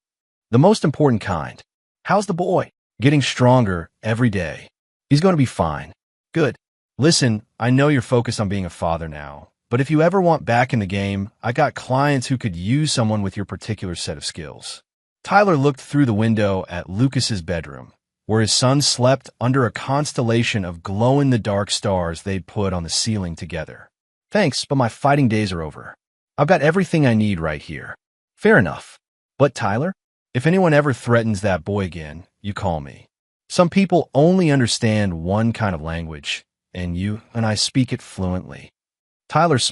The most important kind." "How's the boy?" "Getting stronger every day. He's going to be fine." "Good. Listen, I know you're focused on being a father now, but if you ever want back in the game, I got clients who could use someone with your particular set of skills." Tyler looked through the window at Lucas's bedroom, where his son slept under a constellation of glow-in-the-dark stars they'd put on the ceiling together. "Thanks, but my fighting days are over. I've got everything I need right here." "Fair enough. But Tyler, if anyone ever threatens that boy again, you call me. Some people only understand one kind of language, and you and I speak it fluently." Tyler